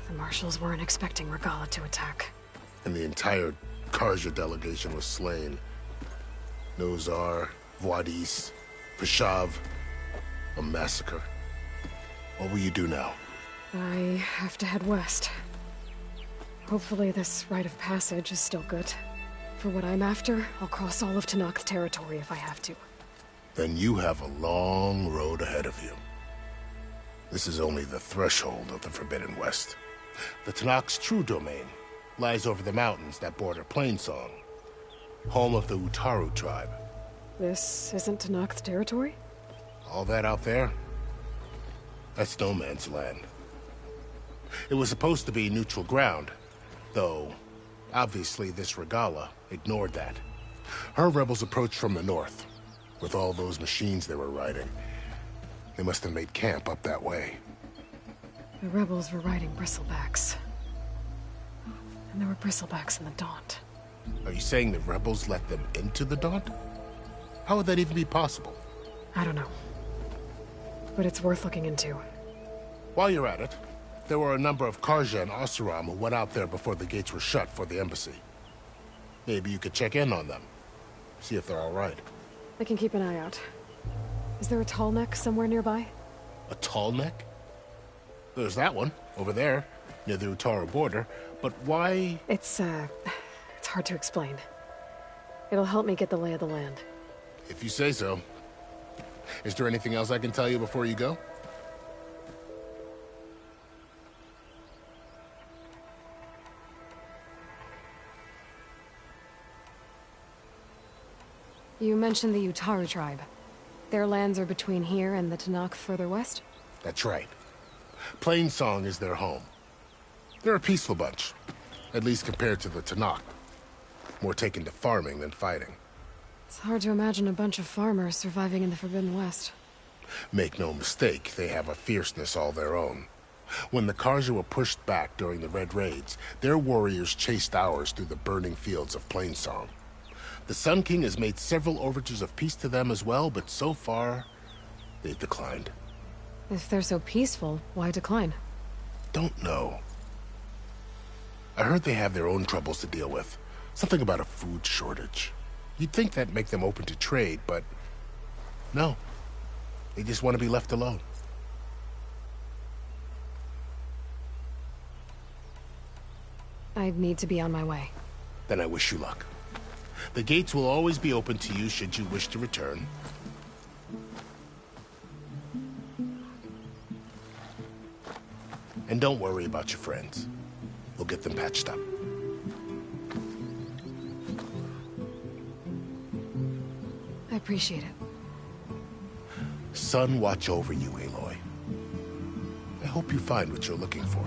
The Marshals weren't expecting Regalla to attack. And the entire Karja delegation was slain. Nozar, Vuadis, Fashav. A massacre. What will you do now? I have to head west. Hopefully this rite of passage is still good. For what I'm after, I'll cross all of Tenakth territory if I have to. Then you have a long road ahead of you. This is only the threshold of the Forbidden West. The Tenakth's true domain lies over the mountains that border Plainsong, home of the Utaru tribe. This isn't Tenakth territory? All that out there? That's no man's land. It was supposed to be neutral ground, though obviously this Regalla ignored that. Her rebels approached from the north, with all those machines they were riding. They must have made camp up that way. The rebels were riding bristlebacks. And there were bristlebacks in the Daunt. Are you saying the rebels let them into the Daunt? How would that even be possible? I don't know. But it's worth looking into. While you're at it, there were a number of Karja and Oseram who went out there before the gates were shut for the embassy. Maybe you could check in on them. See if they're all right. I can keep an eye out. Is there a tall neck somewhere nearby? A tall neck? There's that one, over there, near the Utara border. But why... It's hard to explain. It'll help me get the lay of the land. If you say so. Is there anything else I can tell you before you go? You mentioned the Utaru tribe. Their lands are between here and the Tenakth further west? That's right. Plainsong is their home. They're a peaceful bunch, at least compared to the Tenakth. More taken to farming than fighting. It's hard to imagine a bunch of farmers surviving in the Forbidden West. Make no mistake, they have a fierceness all their own. When the Carja were pushed back during the Red Raids, their warriors chased ours through the burning fields of Plainsong. The Sun King has made several overtures of peace to them as well, but so far, they've declined. If they're so peaceful, why decline? Don't know. I heard they have their own troubles to deal with. Something about a food shortage. You'd think that'd make them open to trade, but no. They just want to be left alone. I'd need to be on my way. Then I wish you luck. The gates will always be open to you should you wish to return. And don't worry about your friends. We'll get them patched up. I appreciate it. Sun watch over you, Aloy. I hope you find what you're looking for.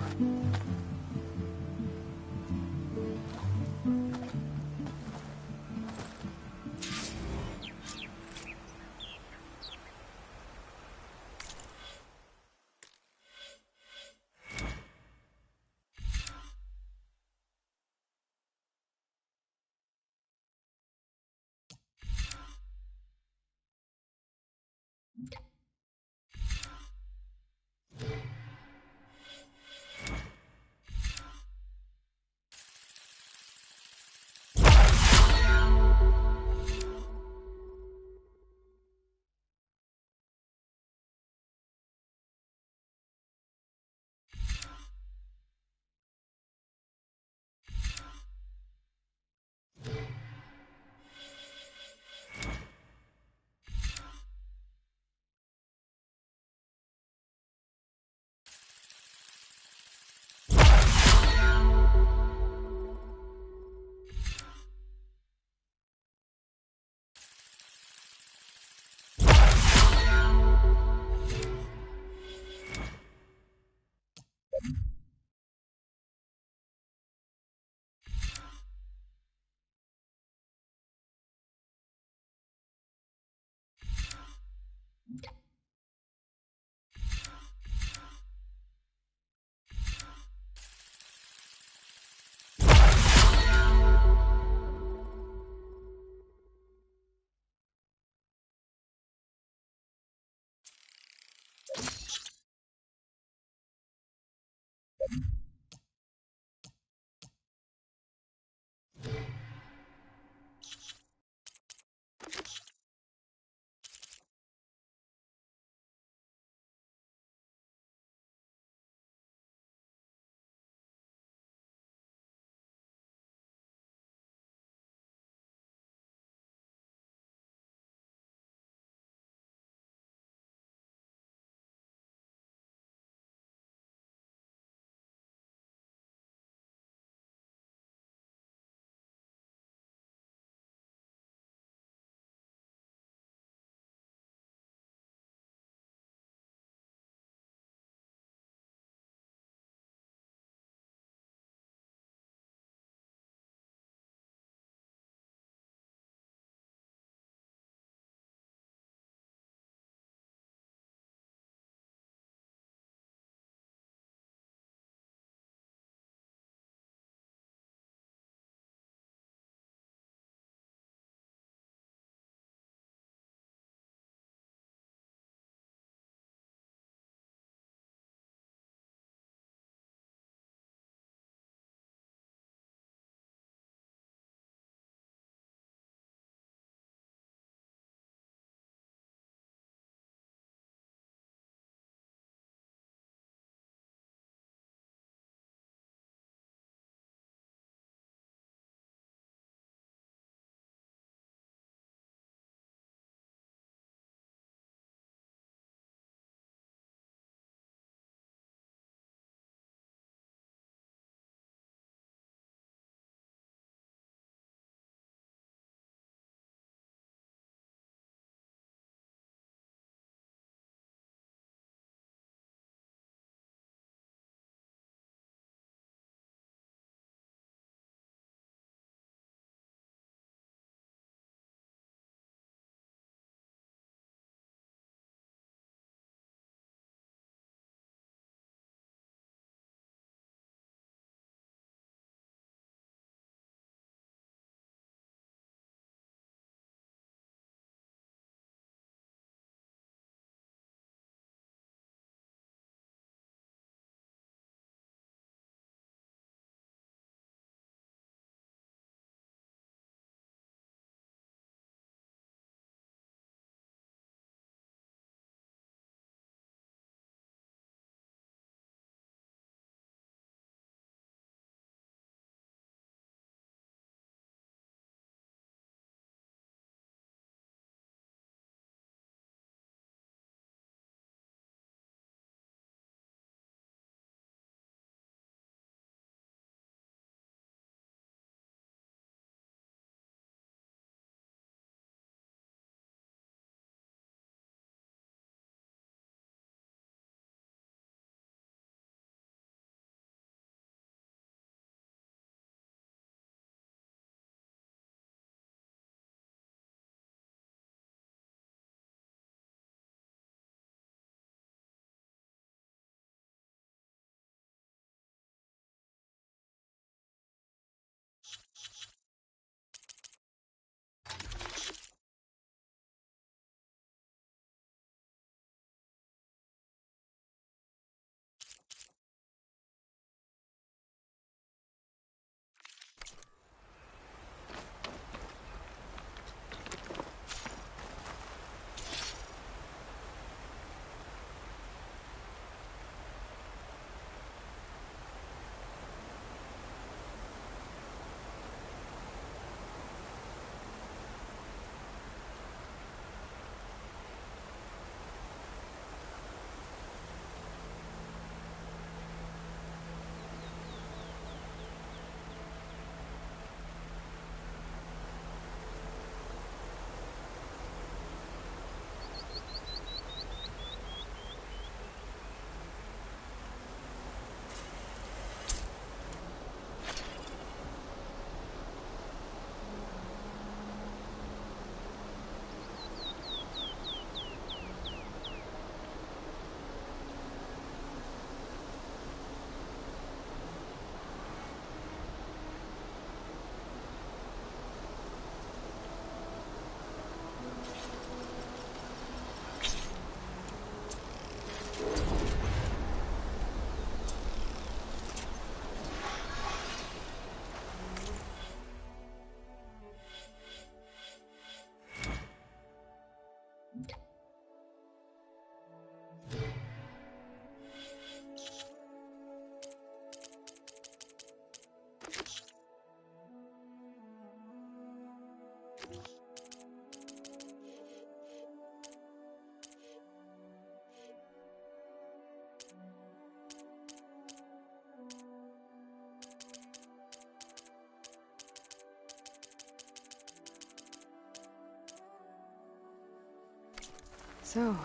So...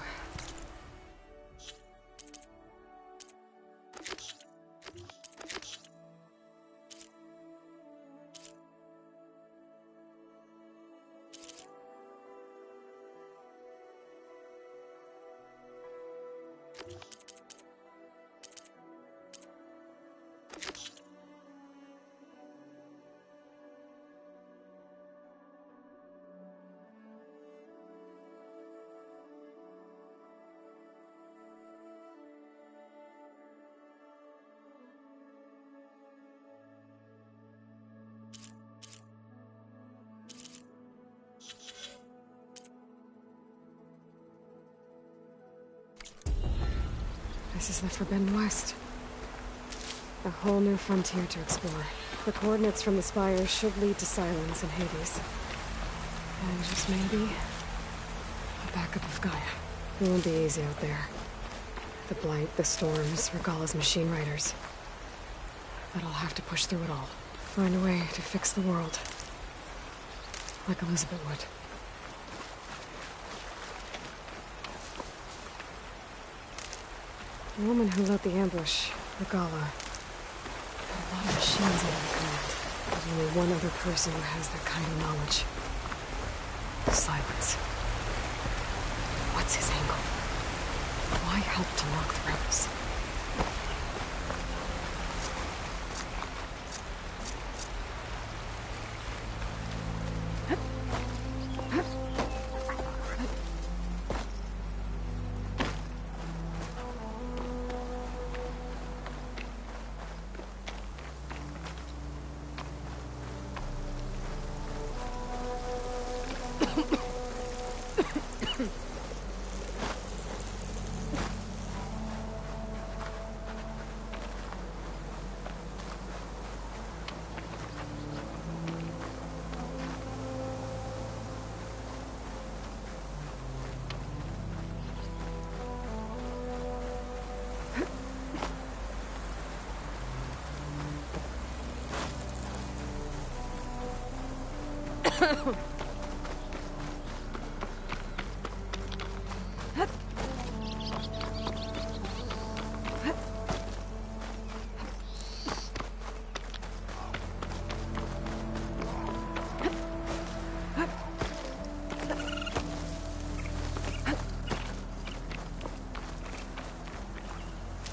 This is the Forbidden West. A whole new frontier to explore. The coordinates from the spires should lead to Silence and Hades. And just maybe... a backup of Gaia. It won't be easy out there. The Blight, the Storms, Regalla's machine riders. But I'll have to push through it all. Find a way to fix the world. Like Elizabeth would. The woman who led the ambush, Regalla, had a lot of machines under her command. There's only one other person who has that kind of knowledge. Silence. What's his angle? Why help to knock the rebels?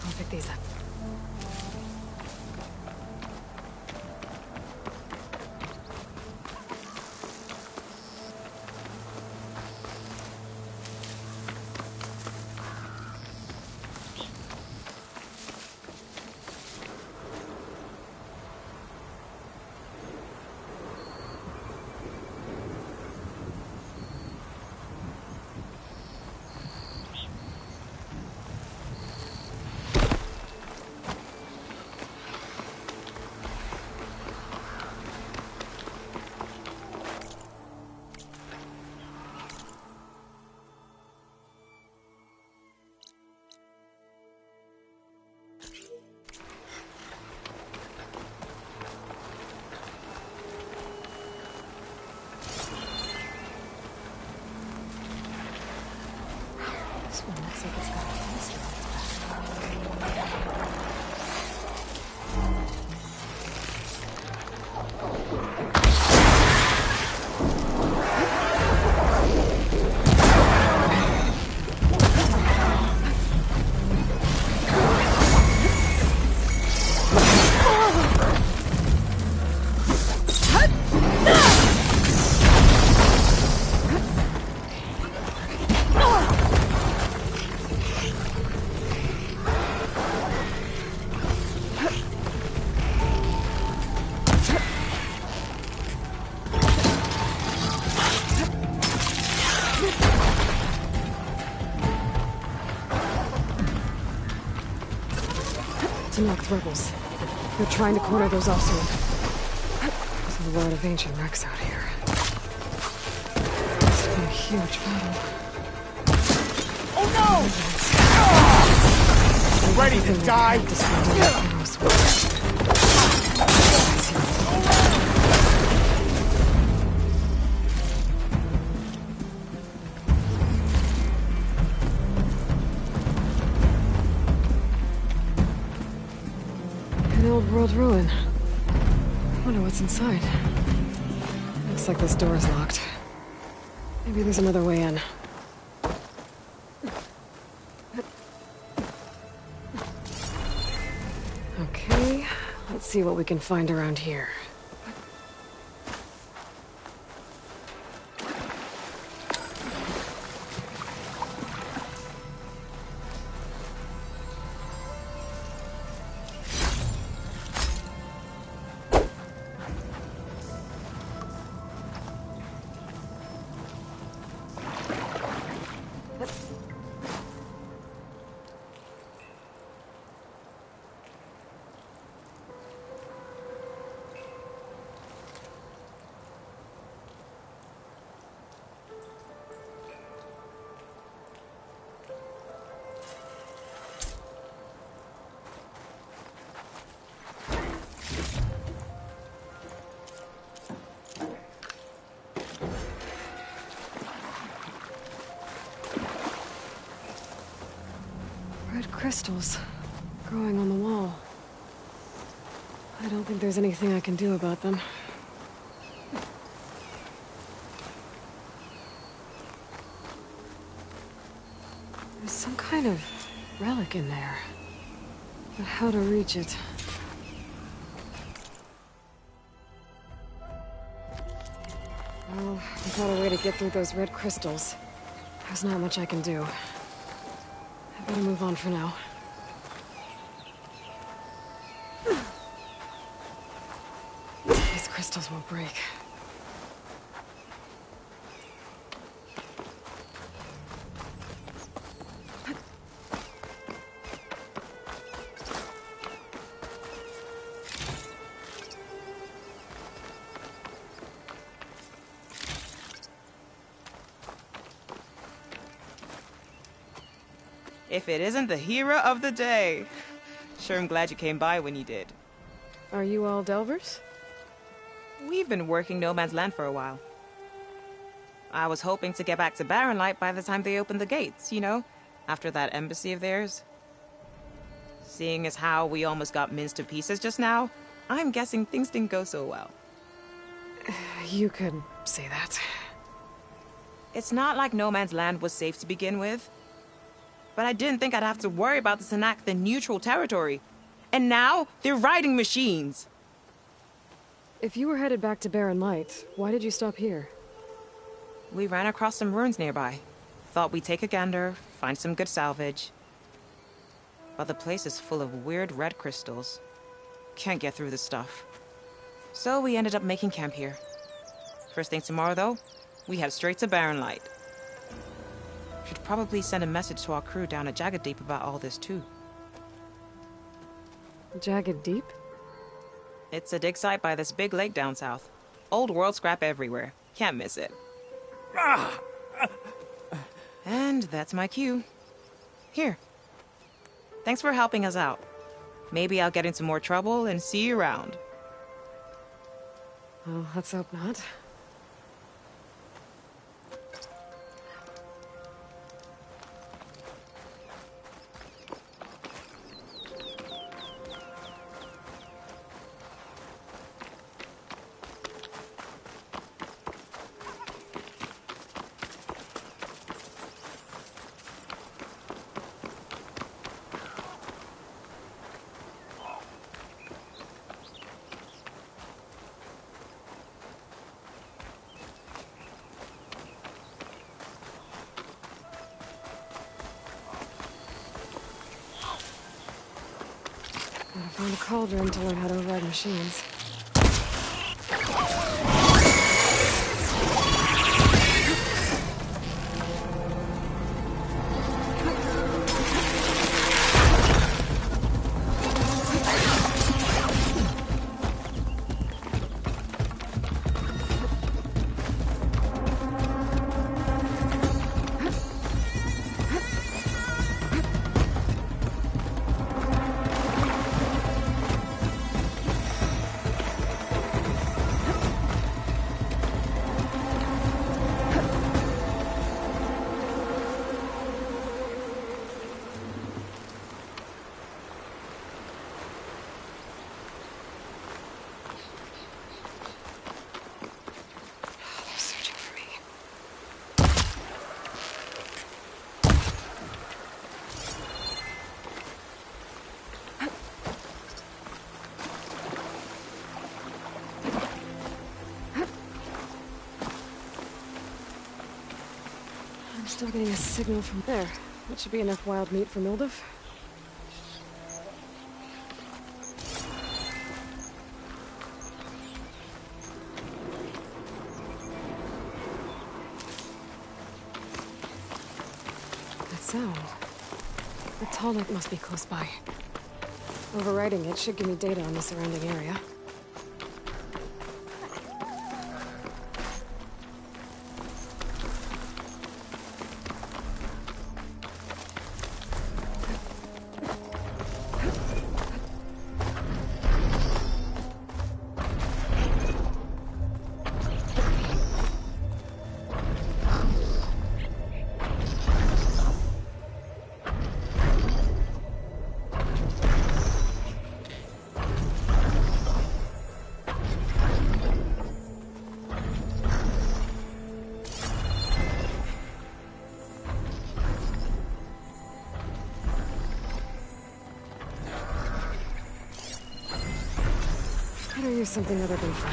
I'll pick these up. This one looks like it's got a canister on its back. Tenakth rebels. They're trying to corner those also. There's a lot of ancient wrecks out here. This has been a huge battle. Oh no! You ready to die? old-world ruin. I wonder what's inside. Looks like this door is locked. Maybe there's another way in. Okay, let's see what we can find around here. Crystals growing on the wall. I don't think there's anything I can do about them. There's some kind of relic in there. But how to reach it? Well, without a way to get through those red crystals, there's not much I can do. I better move on for now. These crystals won't break. If it isn't the hero of the day. Sure, I'm glad you came by when you did. Are you all Delvers? We've been working No Man's Land for a while. I was hoping to get back to Barrenlight by the time they opened the gates, you know? After that embassy of theirs. Seeing as how we almost got minced to pieces just now, I'm guessing things didn't go so well. You could say that. It's not like No Man's Land was safe to begin with. But I didn't think I'd have to worry about the Tenakth in neutral territory. And now, they're riding machines. If you were headed back to Barrenlight, why did you stop here? We ran across some ruins nearby. Thought we'd take a gander, find some good salvage. But the place is full of weird red crystals. Can't get through the stuff. So we ended up making camp here. First thing tomorrow, though, we head straight to Barrenlight. Should probably send a message to our crew down at Jagged Deep about all this, too. Jagged Deep? It's a dig site by this big lake down south. Old world scrap everywhere. Can't miss it. And that's my cue. Here. Thanks for helping us out. Maybe I'll get into more trouble and see you around. Well, let's hope not. Gotta find a cauldron to learn how to override machines. I'm still getting a signal from there. That should be enough wild meat for Mildev. That sound. The Talnet must be close by. Overriding it should give me data on the surrounding area. Better use something other than fire.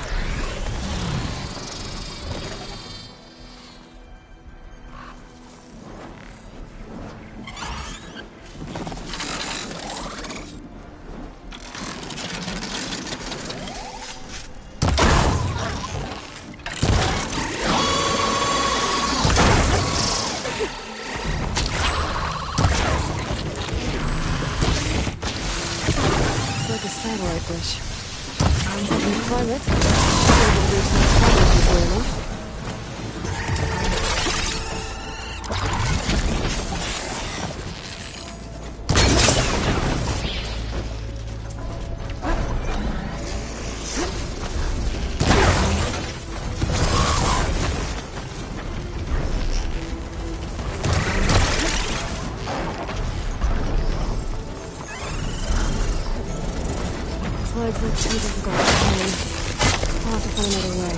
It's like a satellite dish. I'm hoping to climb it. Maybe to reach my target easily enough. Legs look too difficult to climb. I'll have to find another way.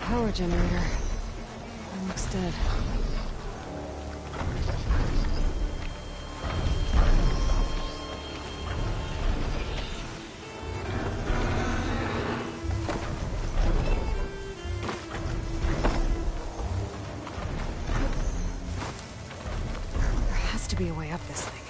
Power generator. It looks dead. There has to be a way up this thing.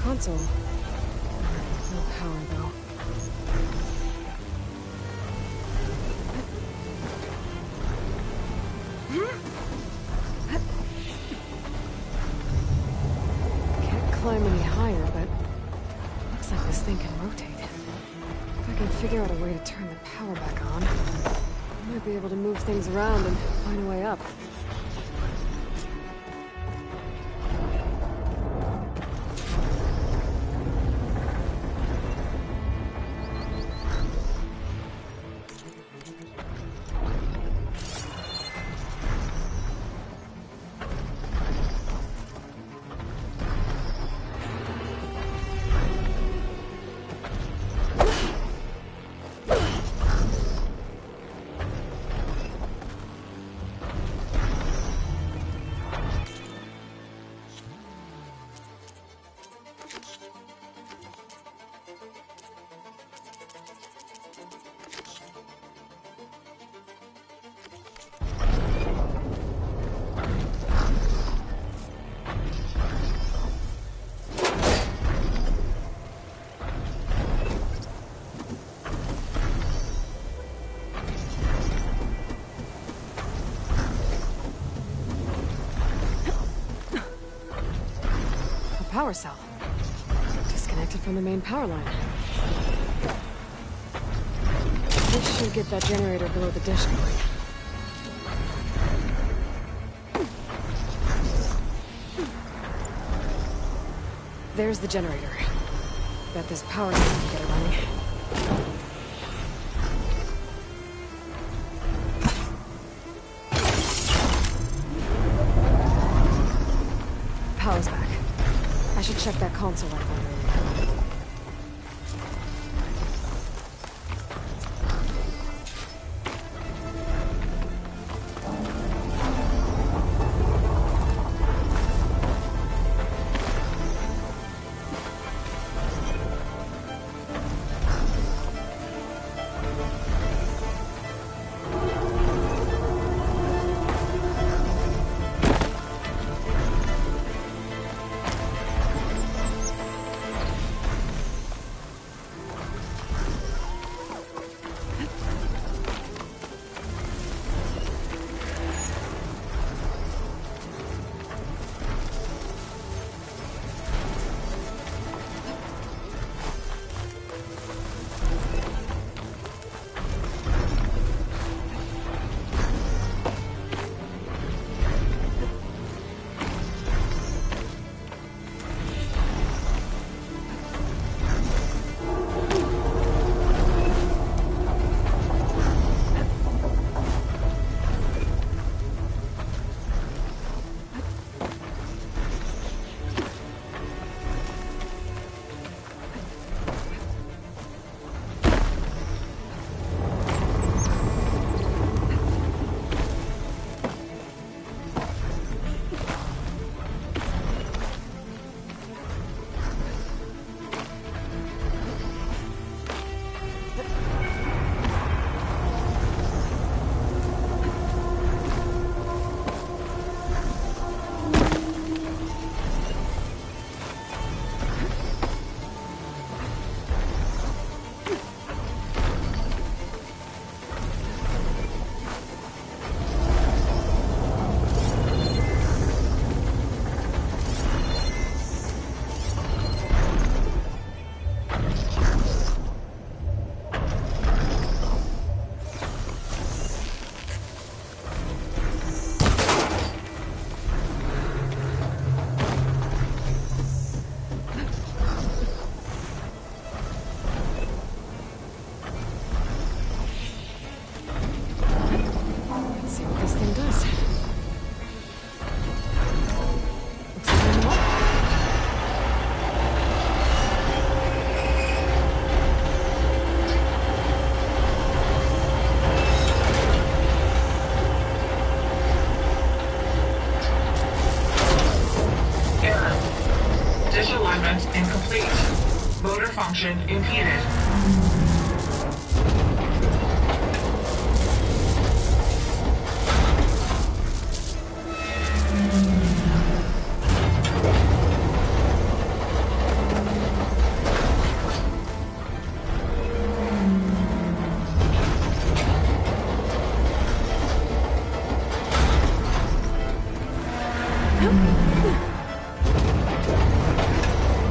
Console. No power, though. rotate. If I can figure out a way to turn the power back on, I might be able to move things around and find a way up. Power cell. Disconnected from the main power line. This should get that generator below the dish going. There's the generator. Bet this power cell can get it running. Power's back. I should check that console rifle room. function impeded.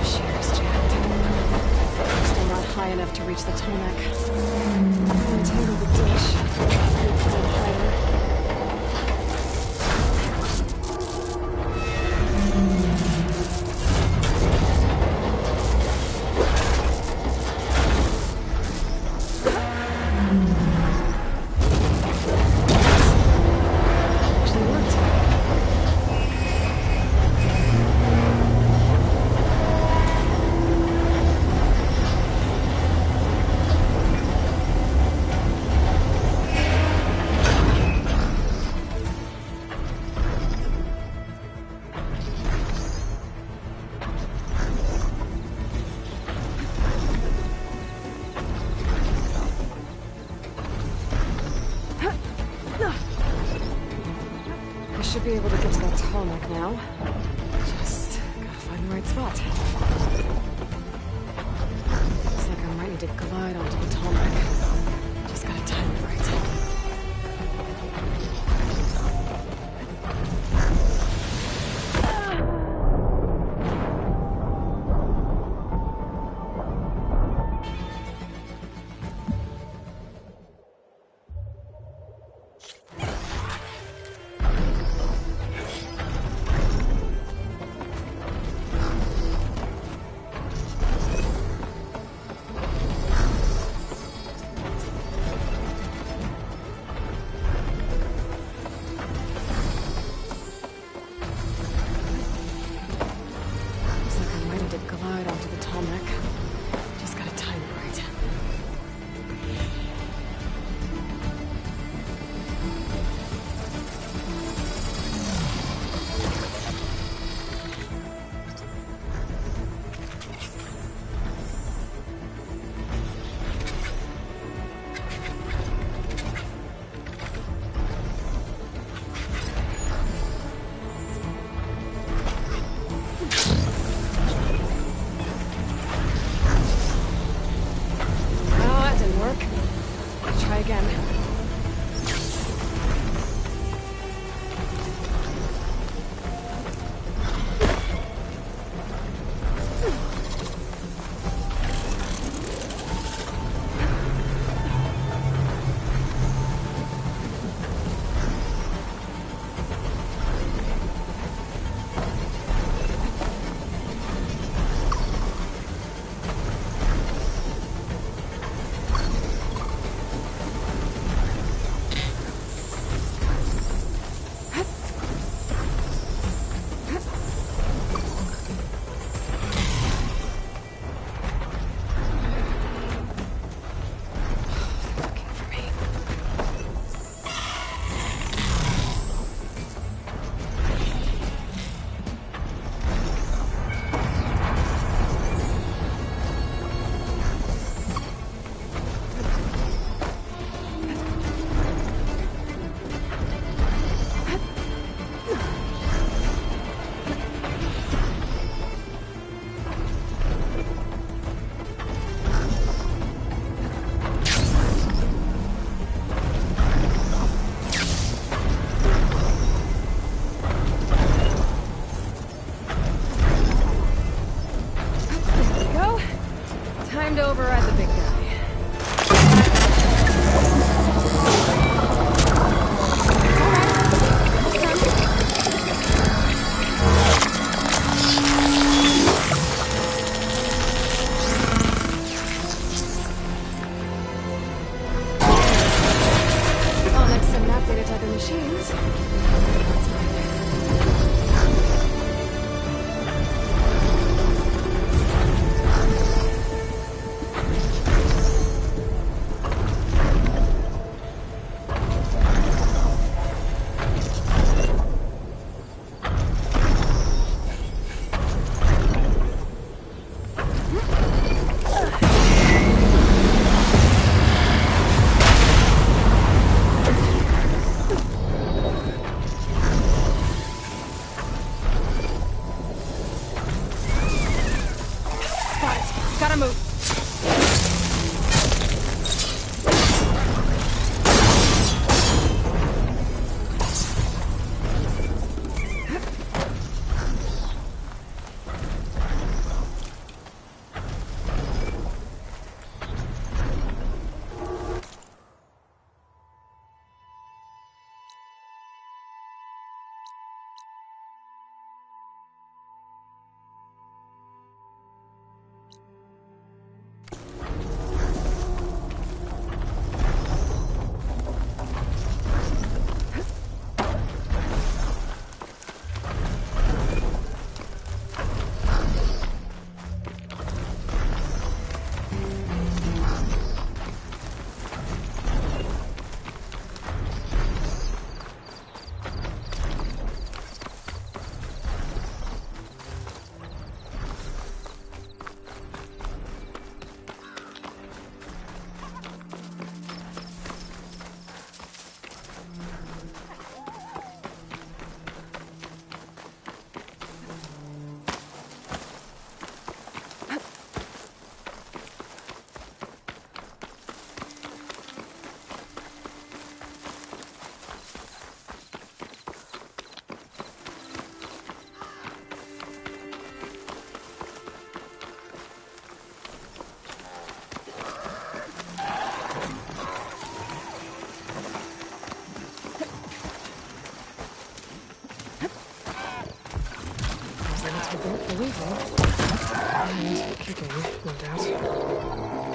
Shear's jammed. Still not enough to reach the Tolmec. Untangle the dish. Look for the hider. Should be able to get to that Tolmec now. Just gotta find the right spot. Looks like I might need to glide onto the Tolmec. Just gotta time it right. Override the big guy. I'll make some map data to other machines. And kicking, no doubt.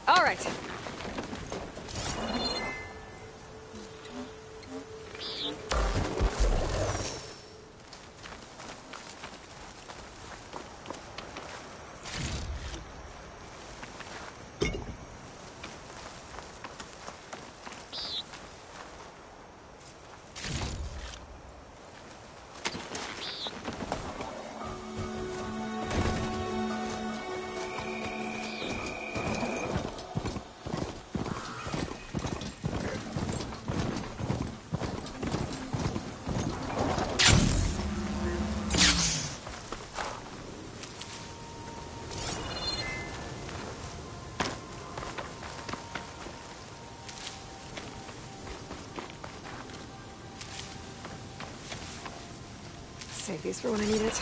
All right. Save these for when I need it.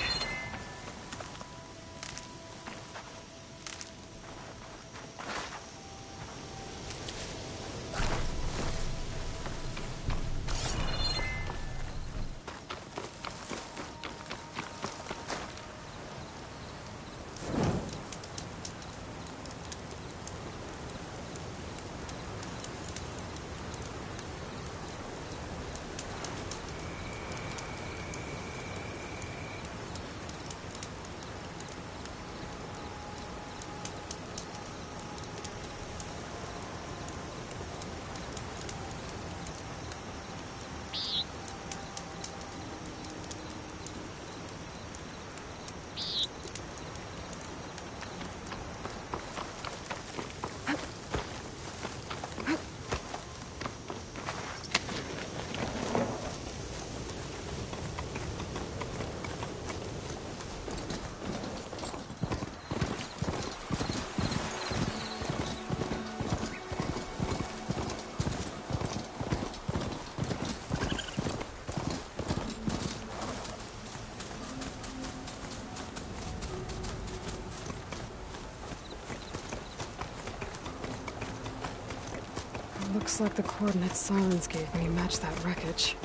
Looks like the coordinates Silence gave me match that wreckage.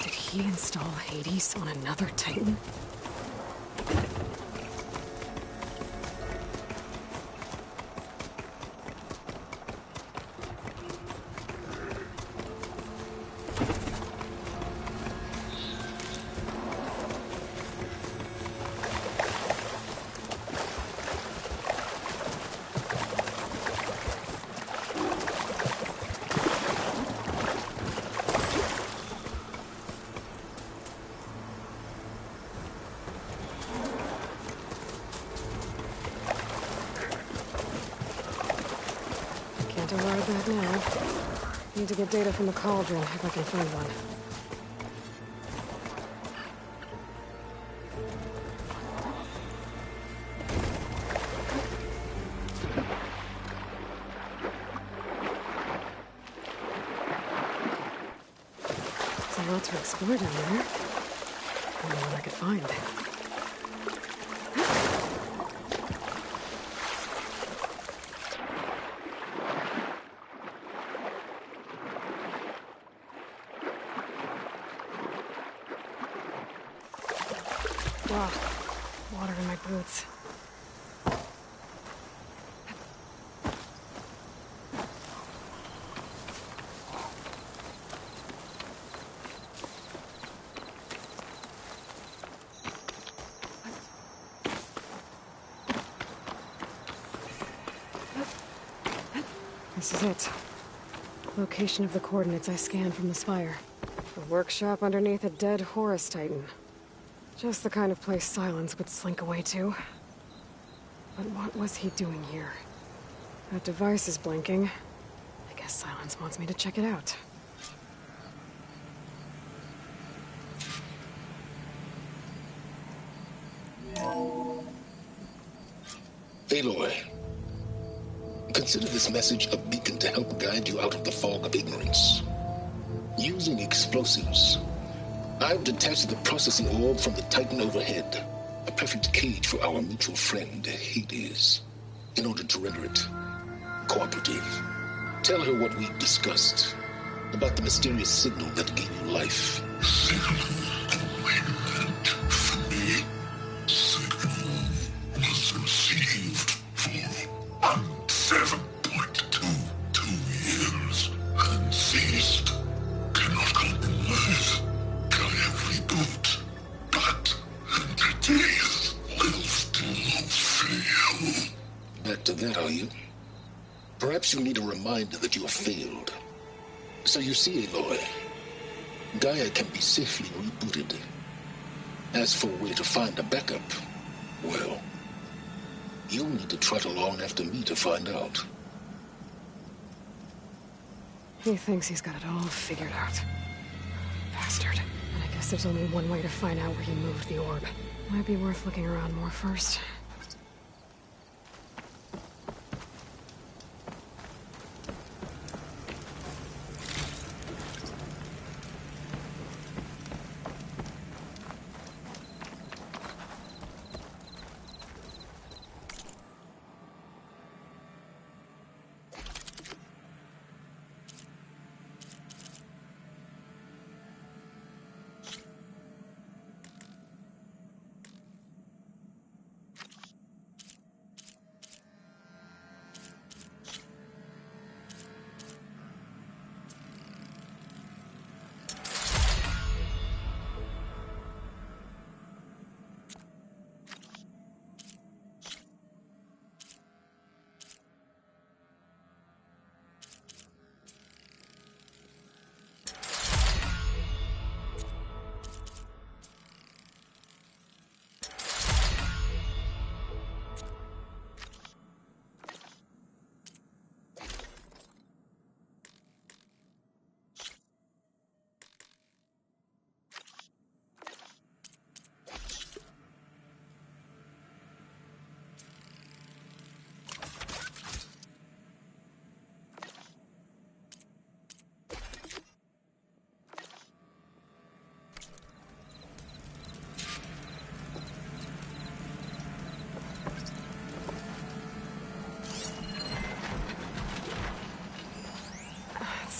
Did he install Hades on another Titan? Can't override that now. Need to get data from the cauldron if I can find one. There's a lot to explore down there. I wonder what I could find. Wow, water in my boots. This is it. Location of the coordinates I scanned from the spire. A workshop underneath a dead Horus Titan. Just the kind of place Silence would slink away to. But what was he doing here? That device is blinking. I guess Silence wants me to check it out. Aloy, consider this message a beacon to help guide you out of the fog of ignorance. Using explosives, I've detached the processing orb from the Titan overhead, a perfect cage for our mutual friend, Hades, in order to render it cooperative. Tell her what we've discussed about the mysterious signal that gave you life. Was received for 7.22 years and ceased. Cannot compromise. Try every boot, but entities will still fail. Back to that, are you? Perhaps you need a reminder that you have failed. So you see, Aloy, Gaia can be safely rebooted. As for where to find a backup, well, you'll need to trot along after me to find out. He thinks he's got it all figured out. Bastard. And I guess there's only one way to find out where he moved the orb. Might be worth looking around more first.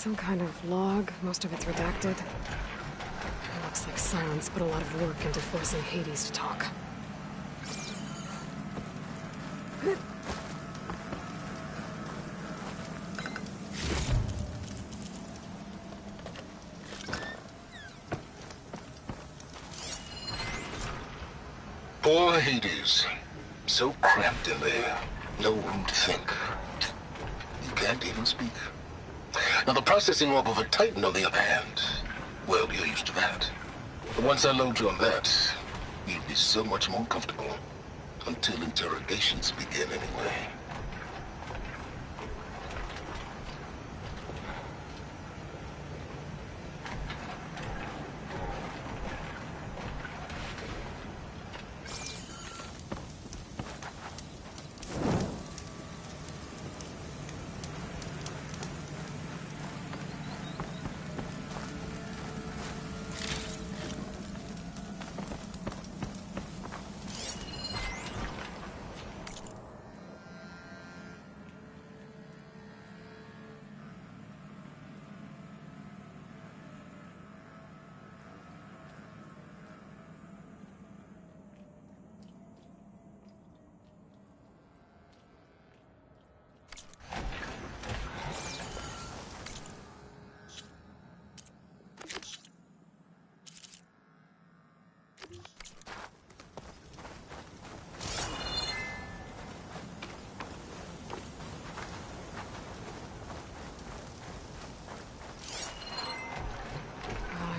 Some kind of log. Most of it's redacted. It looks like Silence put a lot of work into forcing Hades to talk. Poor Hades. So cramped in there. No room to think. You can't even speak. Now the processing orb of a Titan, on the other hand, well, you're used to that. But once I load you on that, you'll be so much more comfortable. Until interrogations begin anyway.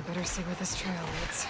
Better see where this trail leads.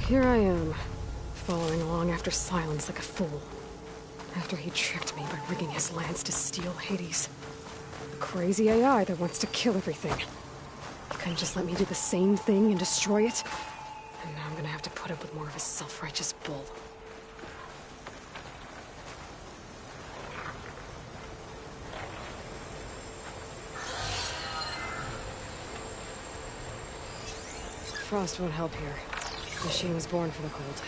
Here I am, following along after Silence like a fool. After he tricked me by rigging his lance to steal Hades. A crazy AI that wants to kill everything. He couldn't just let me do the same thing and destroy it. And now I'm gonna have to put up with more of his self-righteous bull. Frost won't help here. The machine was born for the cold.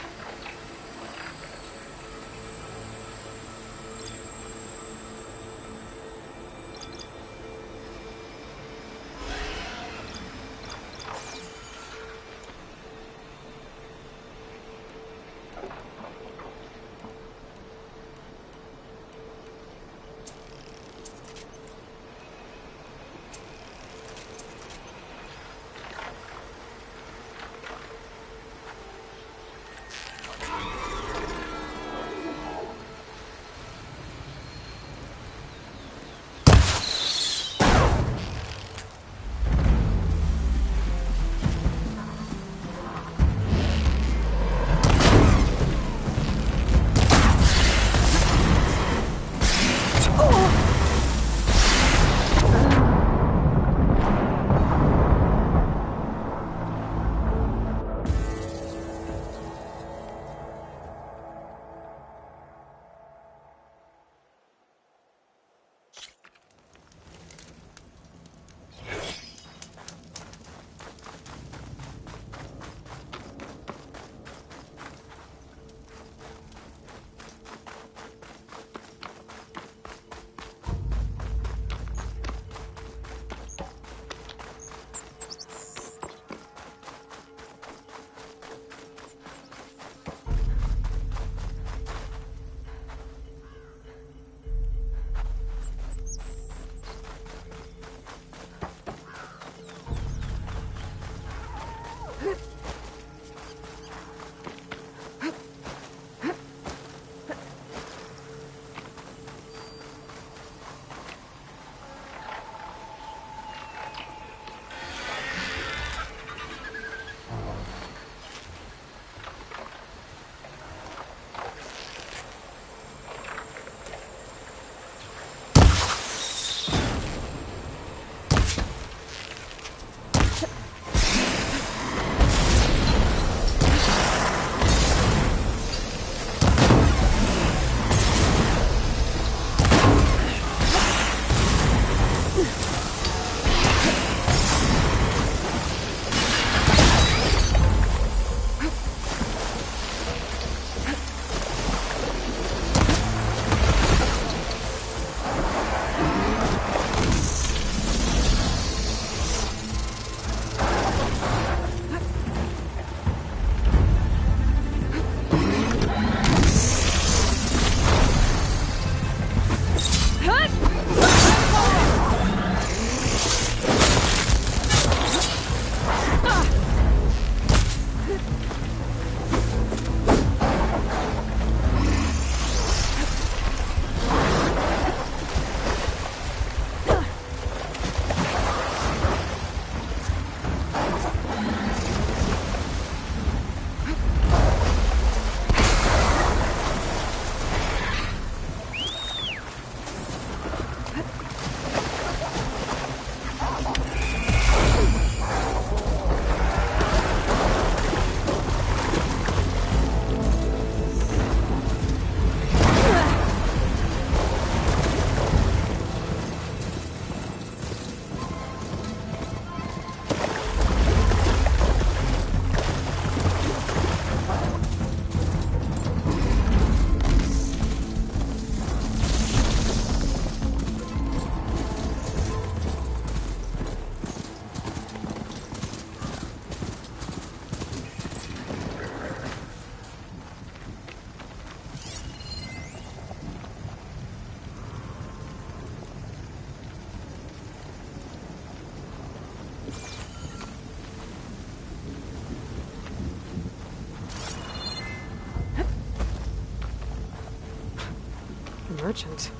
merchant.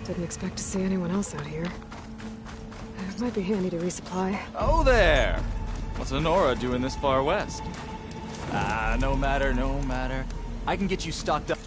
Didn't expect to see anyone else out here. It might be handy to resupply. Oh there! What's Honora doing this far west? Ah, no matter, no matter. I can get you stocked up.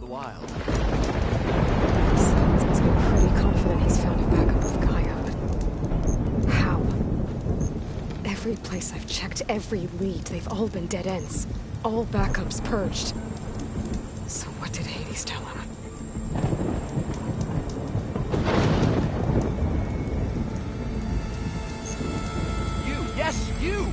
Wild. Sounds makes me pretty confident he's found a backup of Gaia, but how? Every place I've checked, every lead, they've all been dead ends. All backups purged. So what did Hades tell him? You! Yes, you!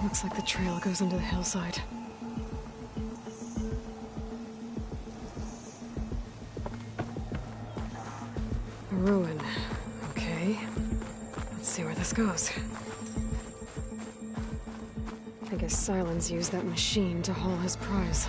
Looks like the trail goes into the hillside. A ruin. Okay. Let's see where this goes. I guess Silence used that machine to haul his prize.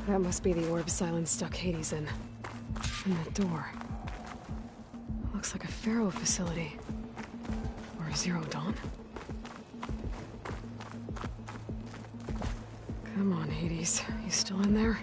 That must be the orb Silence stuck Hades in. And that door. Looks like a Pharaoh facility. Or a Zero Dawn. Come on, Hades. You still in there?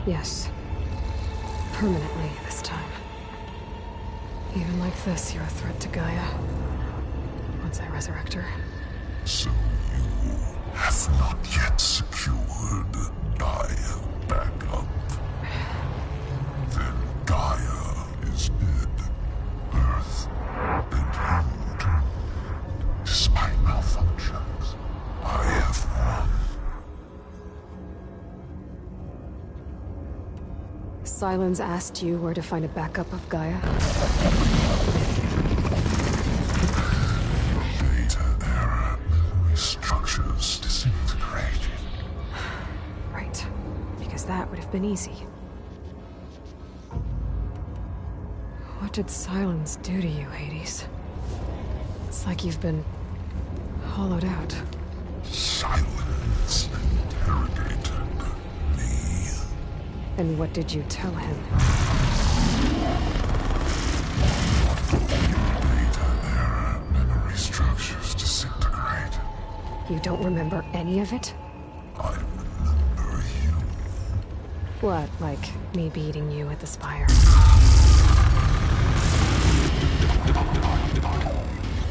Yes. Permanently this time. Even like this, you're a threat to Gaia. Once I resurrect her. So you have not yet secured Gaia back up. Then Gaia is dead. Earth and you too. Despite malfunctions, I have won. Sylens asked you where to find a backup of Gaia? Data error. Memory structures disintegrated. Right. Because that would have been easy. What did Sylens do to you, Hades? It's like you've been hollowed out. Silence interrogated me. And what did you tell him? Data error. Memory structures disintegrate. You don't remember any of it? I remember you. What, like me beating you at the Spire?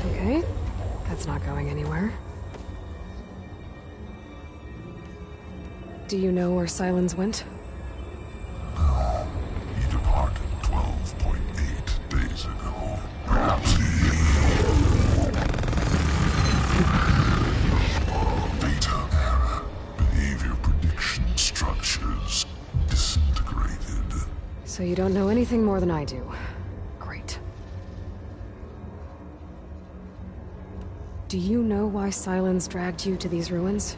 Okay, that's not going anywhere. Do you know where Sylens went? No. He departed 12.8 days ago. Perhaps data error. Behavior prediction structures disintegrated. So you don't know anything more than I do. Great. Do you know why Sylens dragged you to these ruins?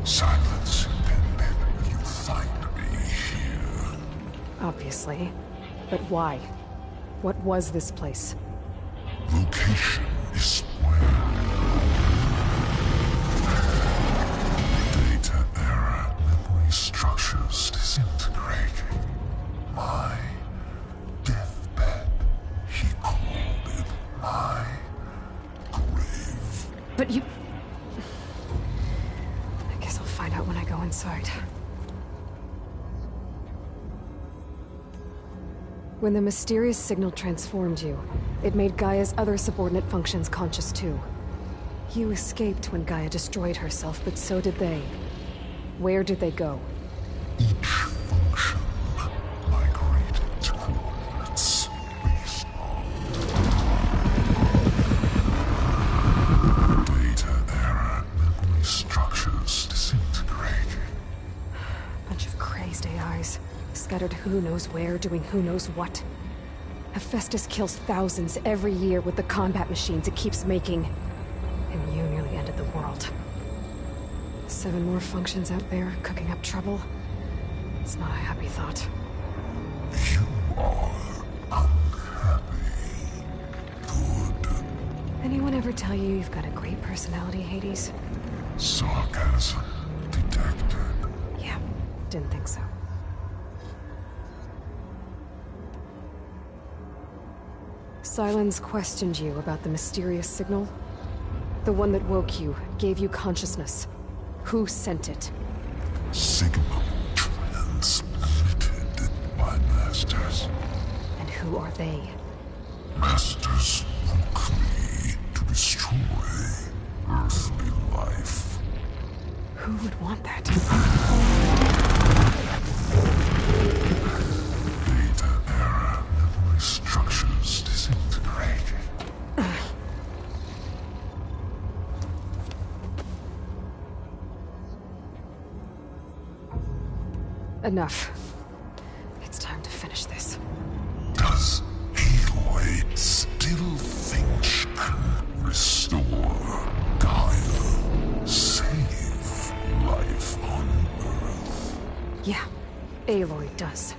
Silence intended you find me here. Obviously. But why? What was this place? Location is where. Data error. Memory structures disintegrating. My deathbed. He called it my grave. But you... I guess I'll find out when I go inside. When the mysterious signal transformed you, it made Gaia's other subordinate functions conscious too. You escaped when Gaia destroyed herself, but so did they. Where did they go? Each function migrated to coordinates based on data error. Memory structures disintegrating. Bunch of crazed AIs, scattered who knows where, doing who knows what. Hephaestus kills thousands every year with the combat machines it keeps making. And you nearly ended the world. 7 more functions out there, cooking up trouble. It's not a happy thought. You are unhappy. Good. Anyone ever tell you you've got a great personality, Hades? Sarcasm detected. Yeah, didn't think so. Sylens questioned you about the mysterious signal? The one that woke you, gave you consciousness. Who sent it? Signal transmitted by masters. And who are they? Masters woke me to destroy earthly life. Who would want that? Data error. Memory structures disintegrated. Enough. It's time to finish this. Does Aloy still think she can restore Gaia? Save life on Earth? Yeah, Aloy does.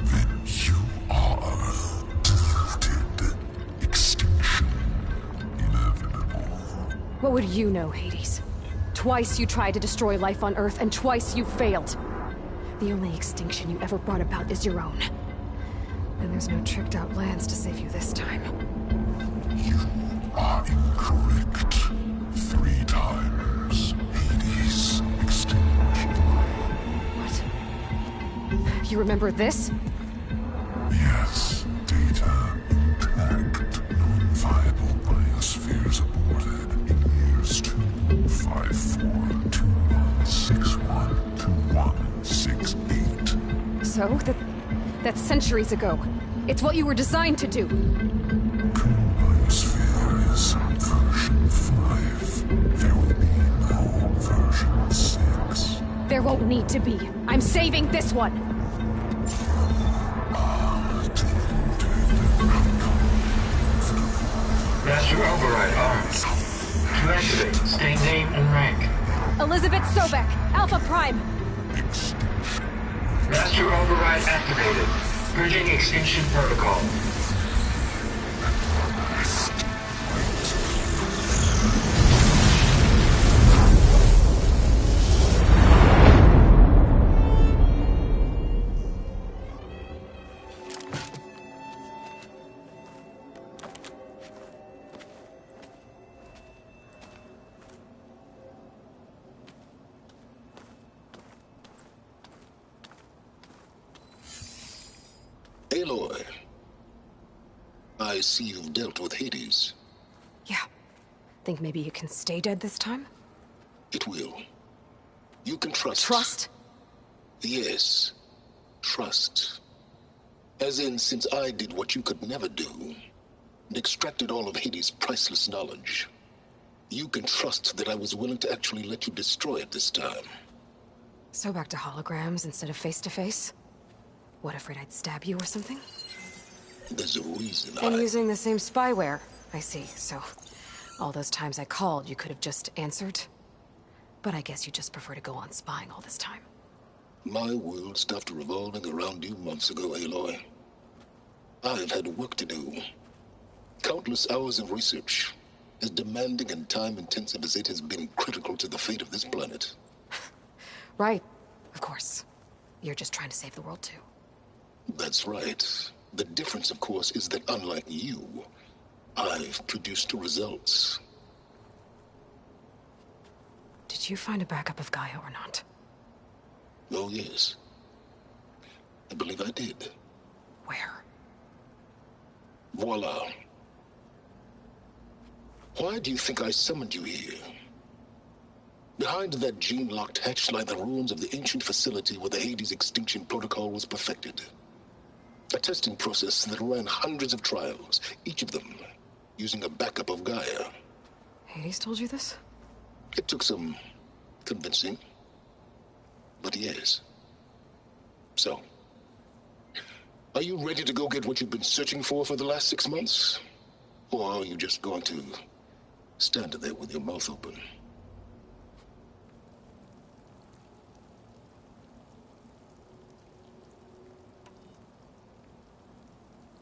Then you are deluded. Extinction inevitable. What would you know, Hades? Twice you tried to destroy life on Earth, and twice you failed. The only extinction you ever brought about is your own. And there's no tricked-out lands to save you this time. You are incorrect. 3 times. Hades. Extinction. What? You remember this? Yes, data intact, non-viable biospheres aborted in years 25421612168. So? That's centuries ago. It's what you were designed to do. Biosphere is version 5. There will be no version 6. There won't need to be. I'm saving this one. Master Override arms. To activate, state name and rank. Elizabeth Sobek, Alpha Prime. Master Override activated. Bridging extinction protocol. Aloy, I see you've dealt with Hades. Yeah. Think maybe you can stay dead this time? It will. You can trust. Trust? Yes. Trust. As in, since I did what you could never do, and extracted all of Hades' priceless knowledge, you can trust that I was willing to actually let you destroy it this time. So back to holograms instead of face-to-face? What, afraid I'd stab you or something? There's a reason And using the same spyware. I see, so... all those times I called, you could have just answered? But I guess you just prefer to go on spying all this time. My world stopped revolving around you months ago, Aloy. I've had work to do. Countless hours of research, as demanding and time-intensive as it has been critical to the fate of this planet. Right, of course. You're just trying to save the world, too. That's right. The difference, of course, is that unlike you, I've produced results. Did you find a backup of Gaia or not? Oh, yes. I believe I did. Where? Voila. Why do you think I summoned you here? Behind that gene-locked hatch lie the ruins of the ancient facility where the Hades extinction protocol was perfected. A testing process that ran hundreds of trials, each of them using a backup of Gaia. Hades told you this? It took some convincing, but yes. So, are you ready to go get what you've been searching for the last 6 months? Or are you just going to stand there with your mouth open?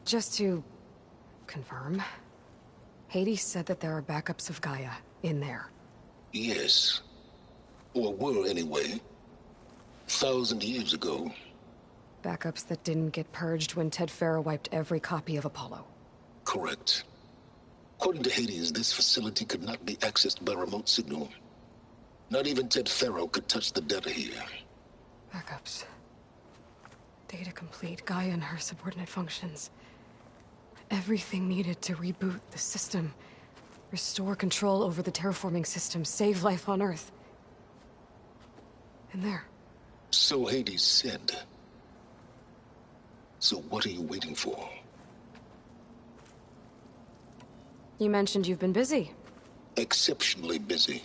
Just to confirm, Hades said that there are backups of Gaia in there. Yes. Or were, anyway. 1,000 years ago. Backups that didn't get purged when Ted Faro wiped every copy of Apollo. Correct. According to Hades, this facility could not be accessed by remote signal. Not even Ted Faro could touch the data here. Backups. Data complete, Gaia and her subordinate functions. Everything needed to reboot the system. Restore control over the terraforming system, save life on Earth. And there. So Hades said. So what are you waiting for? You mentioned you've been busy. Exceptionally busy.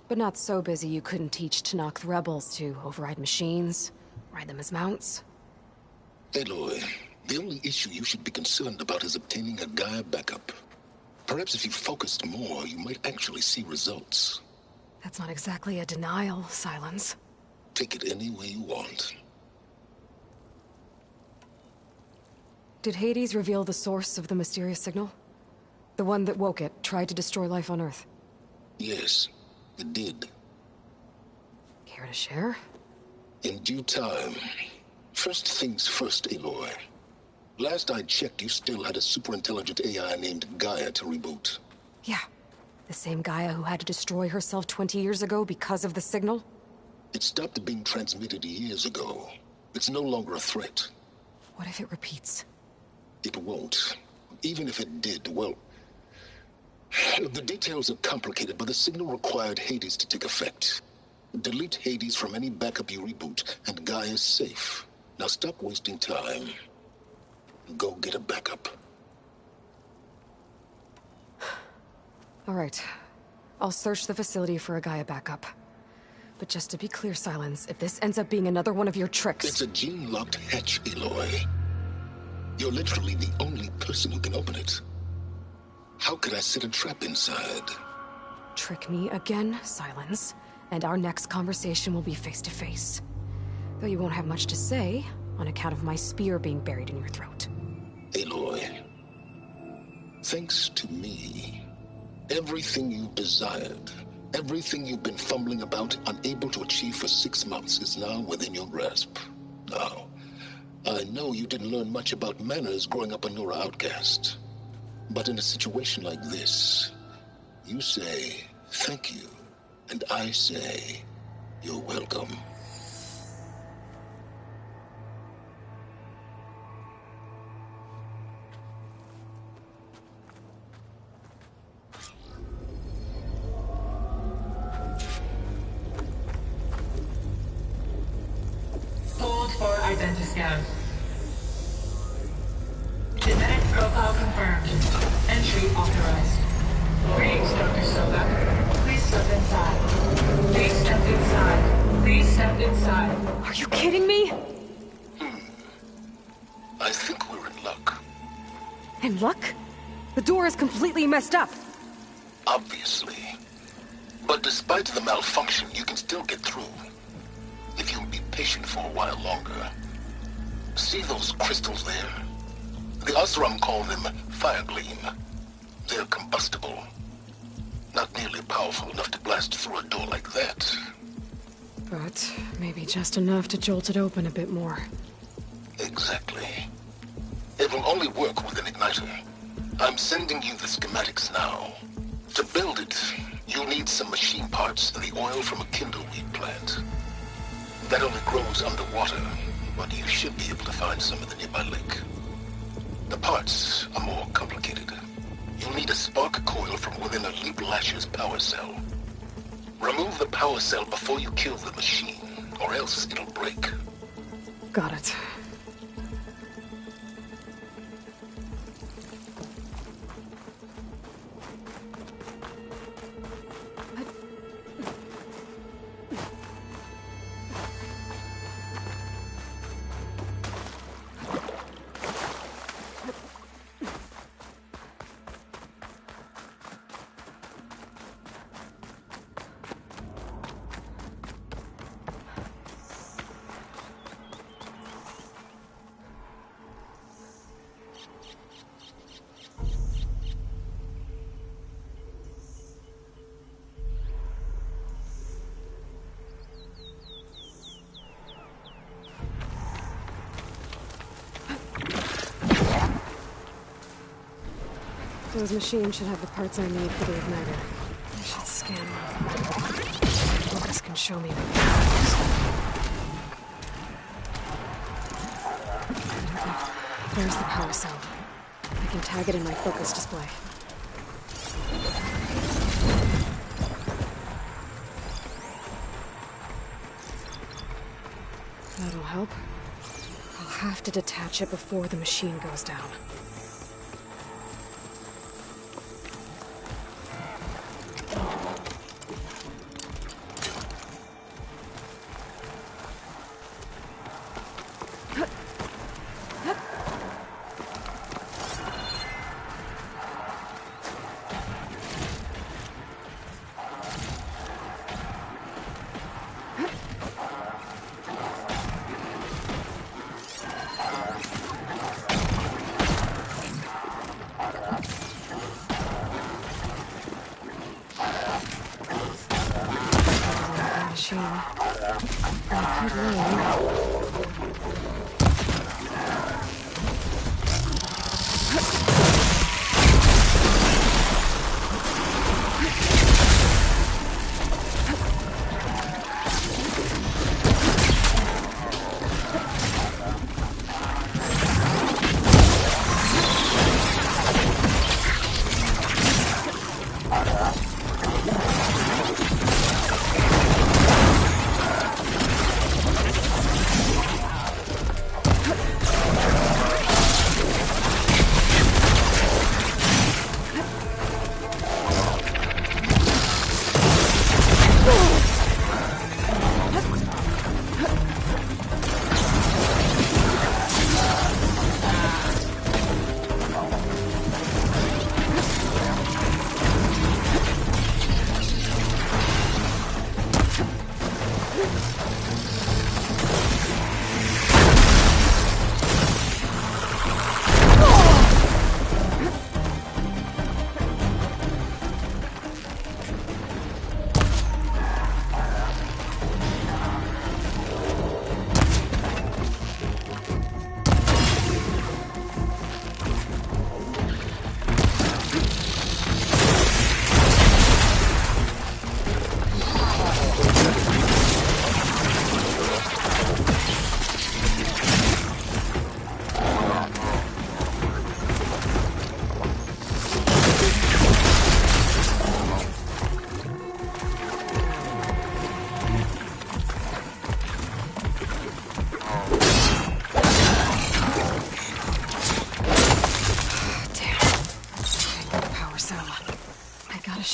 But not so busy you couldn't teach Tenakth the rebels to override machines, ride them as mounts. Aloy, the only issue you should be concerned about is obtaining a Gaia backup. Perhaps if you focused more, you might actually see results. That's not exactly a denial, Silence. Take it any way you want. Did Hades reveal the source of the mysterious signal? The one that woke it, tried to destroy life on Earth? Yes, it did. Care to share? In due time. First things first, Aloy. Last I checked, you still had a superintelligent AI named Gaia to reboot. Yeah. The same Gaia who had to destroy herself 20 years ago because of the signal? It stopped being transmitted years ago. It's no longer a threat. What if it repeats? It won't. Even if it did, well... The details are complicated, but the signal required Hades to take effect. Delete Hades from any backup you reboot, and Gaia is safe. Now stop wasting time. Go get a backup. All right. I'll search the facility for a Gaia backup. But just to be clear, Silence, if this ends up being another one of your tricks... It's a gene-locked hatch, Aloy. You're literally the only person who can open it. How could I set a trap inside? Trick me again, Silence, and our next conversation will be face-to-face. Though you won't have much to say, on account of my spear being buried in your throat. Aloy, thanks to me, everything you've desired, everything you've been fumbling about, unable to achieve for 6 months, is now within your grasp. Now, I know you didn't learn much about manners growing up a Nora outcast. But in a situation like this, you say, thank you, and I say, you're welcome. Hold for identiscan. Genetic profile confirmed. Entry authorized. Greetings, Dr. Soka. Please step inside. Please step inside. Please step inside. Are you kidding me? I think we're in luck. In luck? The door is completely messed up. Obviously. But despite the malfunction, you can still get through. If you'll be patient for a while longer. See those crystals there? The Oseram call them Firegleam. They're combustible. Not nearly powerful enough to blast through a door like that. But maybe just enough to jolt it open a bit more. Exactly. It will only work with an igniter. I'm sending you the schematics now. To build it, you'll need some machine parts and the oil from a kindleweed plant. That only grows underwater, but you should be able to find some in the nearby lake. The parts are more complicated. You'll need a spark coil from within a Leap Lasher's power cell. Remove the power cell before you kill the machine, or else it'll break. Got it. Those machines should have the parts I need for the igniter. I should scan them. Lucas can show me what they are. There's the power cell. I can tag it in my focus display. That'll help. I'll have to detach it before the machine goes down.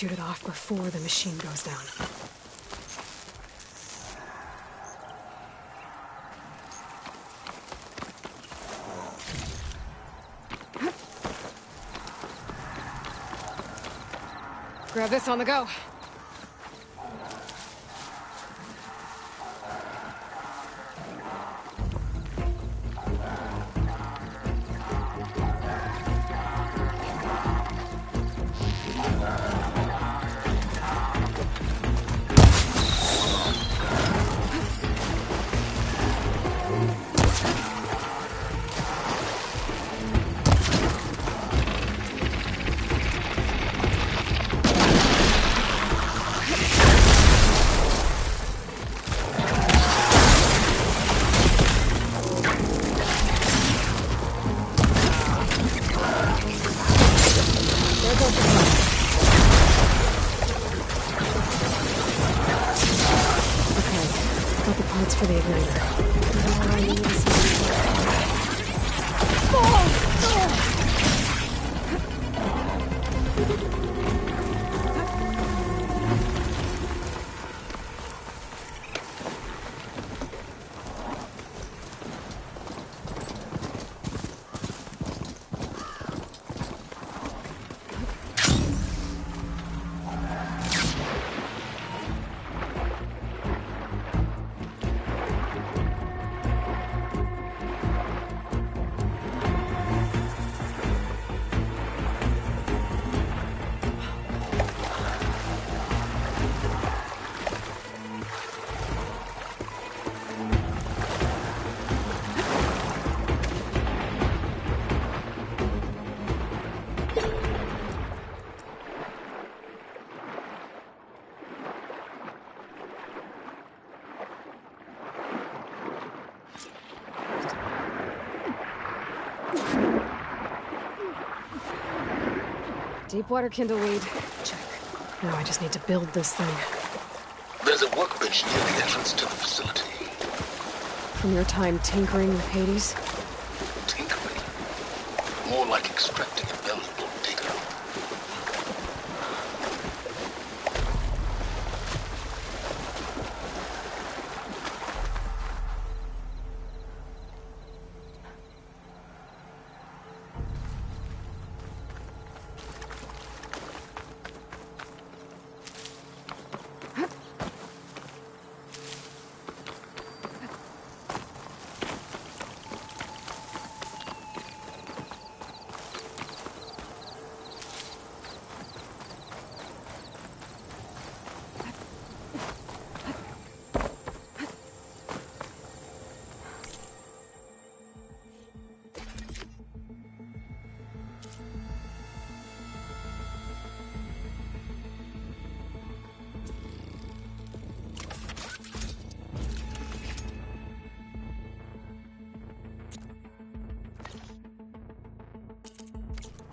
shoot it off before the machine goes down. Grab this on the go. For the igniter. All I need is Deepwater kindleweed. Check. Now I just need to build this thing. There's a workbench near the entrance to the facility. From your time tinkering with Hades? Tinkering? More like extracting a valuable digger.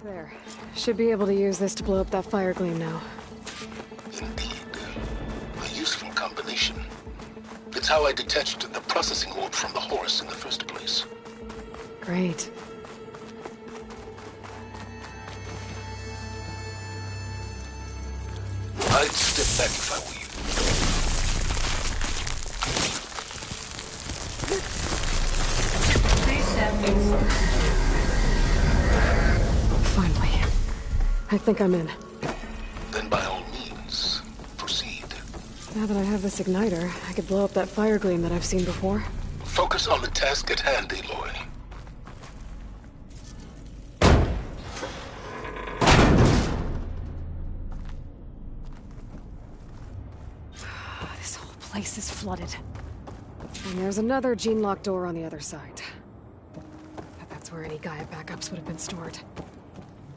There. Should be able to use this to blow up that fire gleam now. Indeed. A useful combination. It's how I detached the processing orb from the Horus in the first place. Great. I'd step back if I were you. Please step in. Finally. I think I'm in. Then by all means, proceed. Now that I have this igniter, I could blow up that fire gleam that I've seen before. Focus on the task at hand, Aloy. This whole place is flooded. And there's another gene-locked door on the other side. But that's where any Gaia backups would have been stored.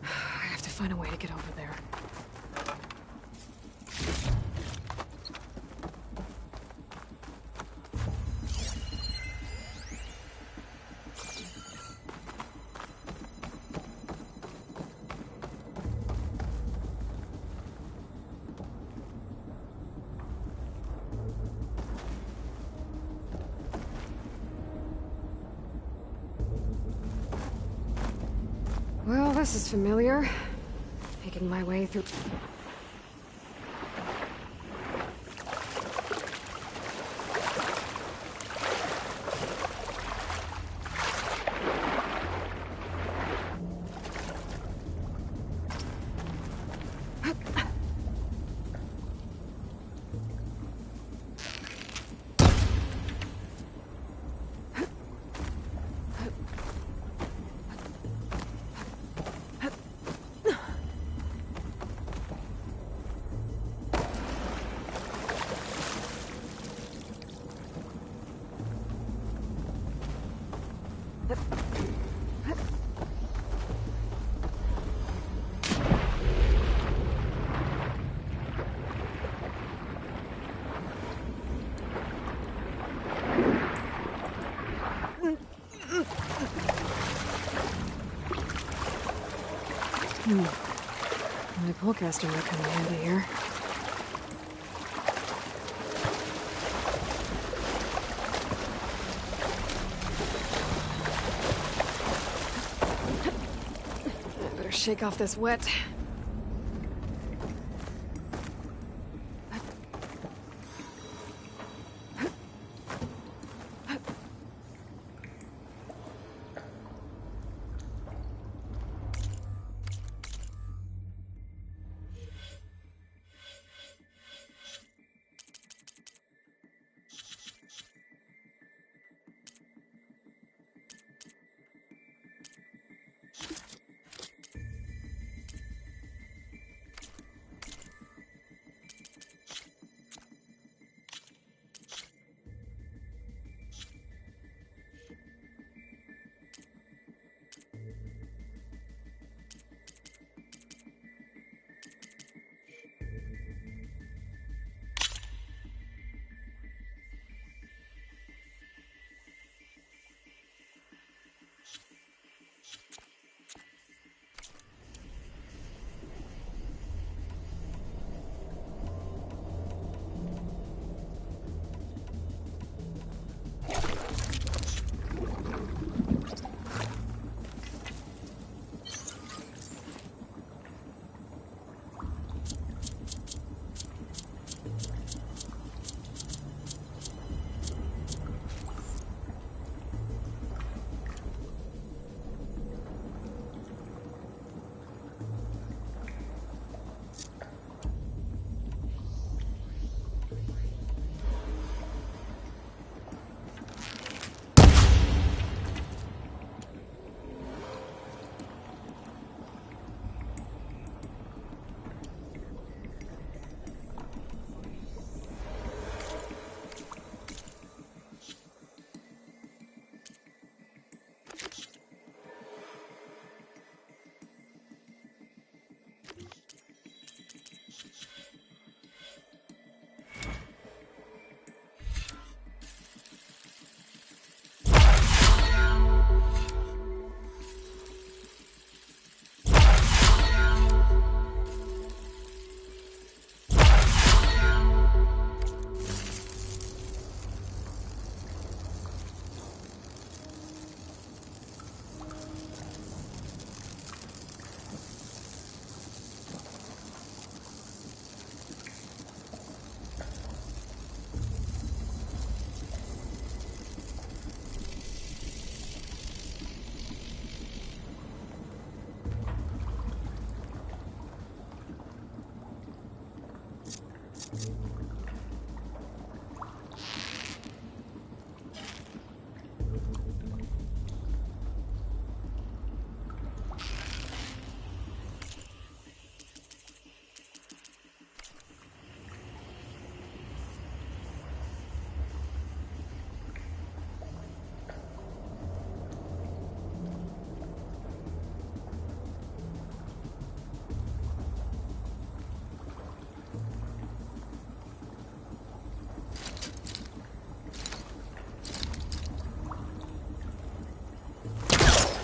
I have to find a way to get over there. Well, this is familiar. Making my way through... My pullcaster might come in handy here. I better shake off this wet.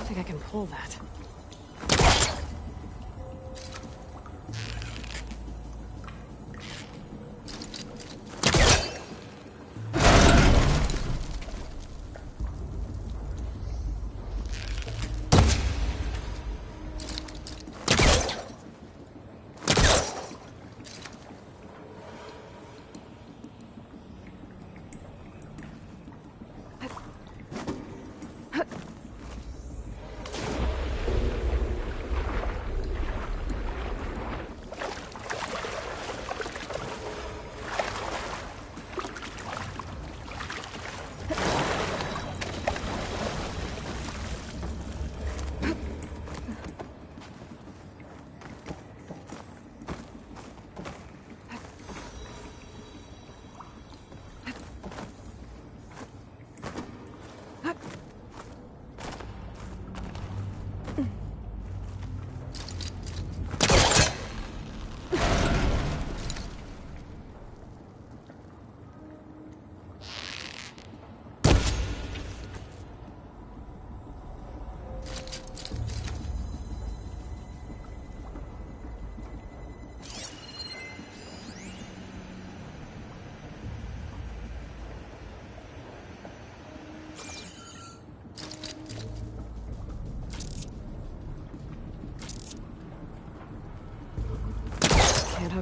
I think I can pull that.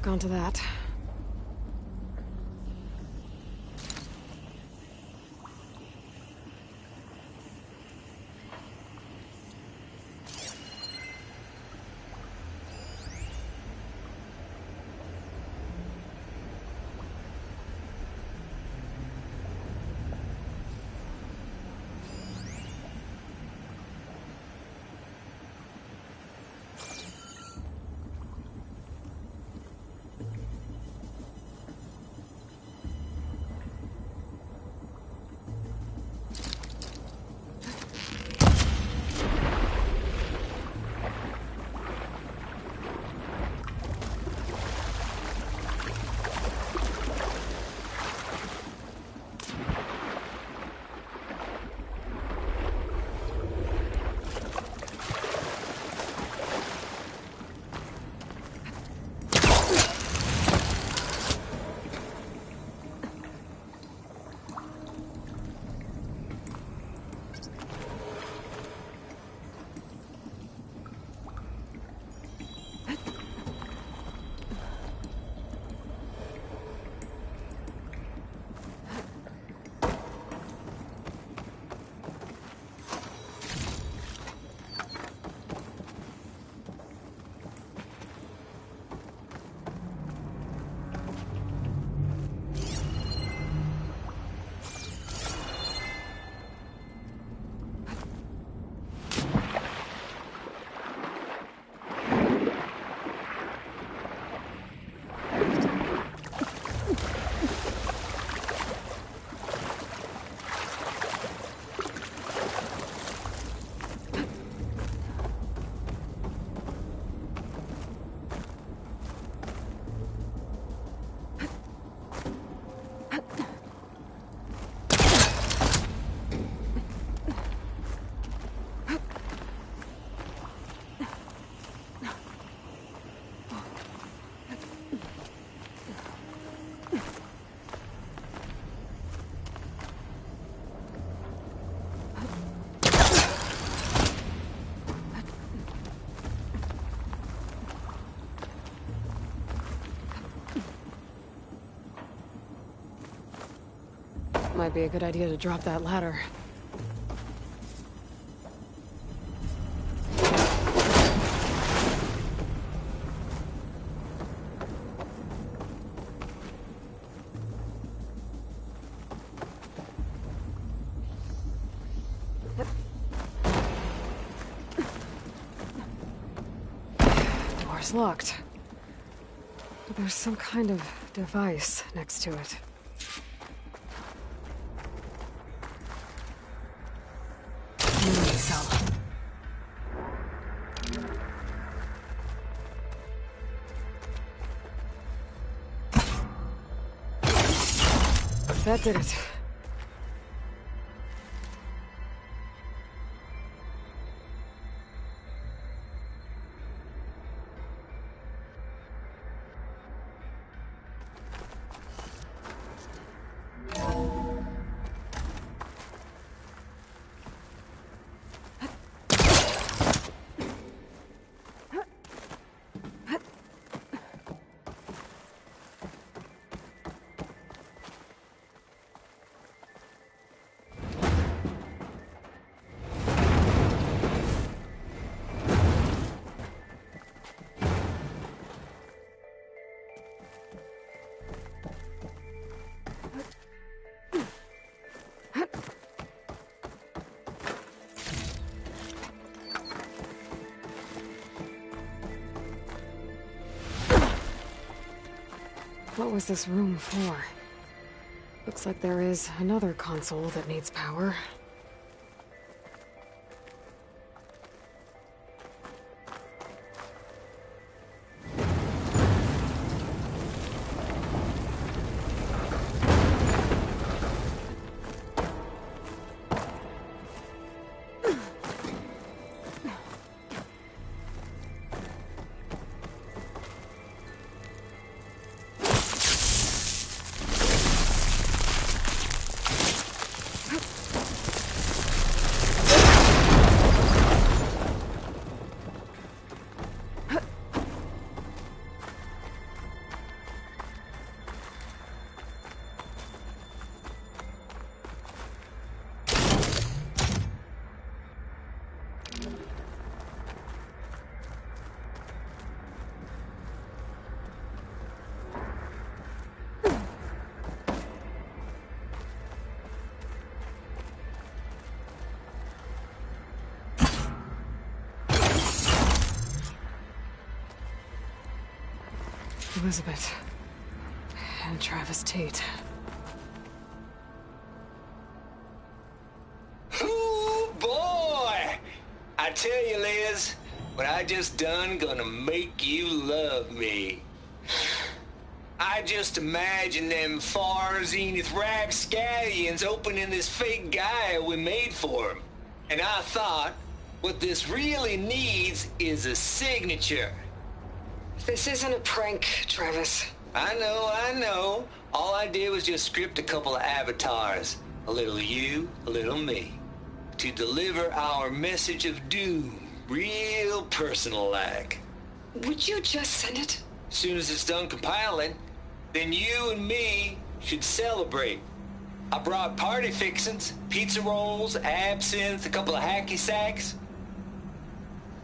hook onto that. Might be a good idea to drop that ladder. Door's locked. But there's some kind of device next to it. That did it. What was this room for? Looks like there is another console that needs power. Elizabeth. And Travis Tate. Ooh, boy! I tell you, Liz, what I just done gonna make you love me. I just imagine them far zenith rapscallions opening this fake guy we made for him. And I thought, what this really needs is a signature. This isn't a prank, Travis. I know. All I did was just script a couple of avatars. A little you, a little me. To deliver our message of doom, real personal-like. Would you just send it? As soon as it's done compiling, then you and me should celebrate. I brought party fixins, pizza rolls, absinthe, a couple of hacky sacks.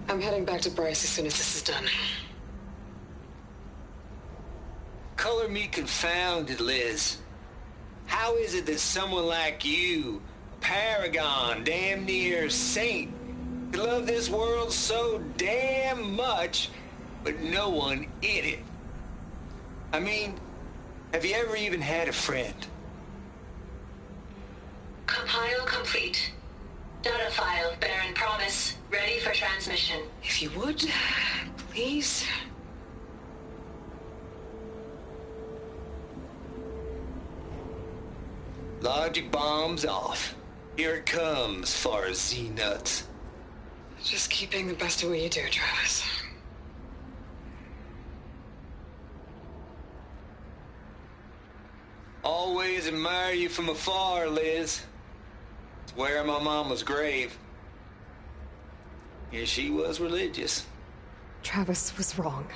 I'm heading back to Bryce as soon as this is done. Color me confounded, Liz. How is it that someone like you, a paragon, damn near saint, could love this world so damn much, but no one in it? I mean, have you ever even had a friend? Compile complete. Data file, Baron Promise, ready for transmission. If you would, please. Logic bombs off. Here it comes, far as Z-nuts. Just keep being the best at what you do, Travis. Always admire you from afar, Liz. It's where my mama's grave. Yeah, she was religious. Travis was wrong.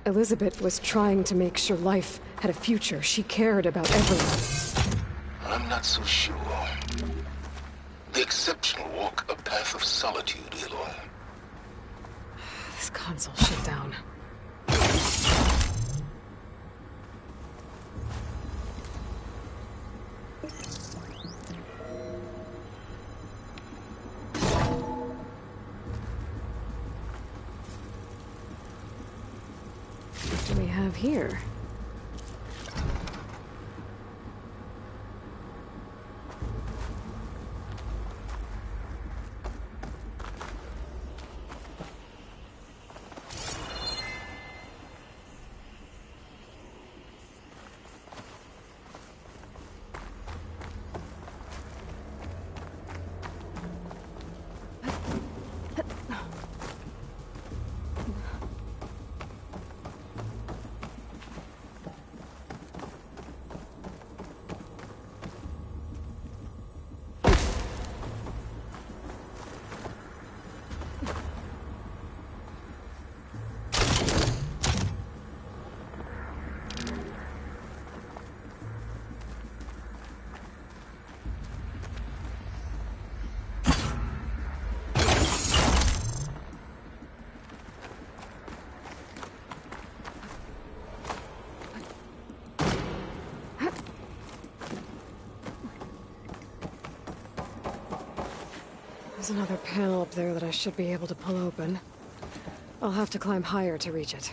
Elizabeth was trying to make sure life had a future. She cared about everyone. I'm not so sure. The exceptional walk a path of solitude, Aloy. This console shut down. What do we have here? There's another panel up there that I should be able to pull open. I'll have to climb higher to reach it.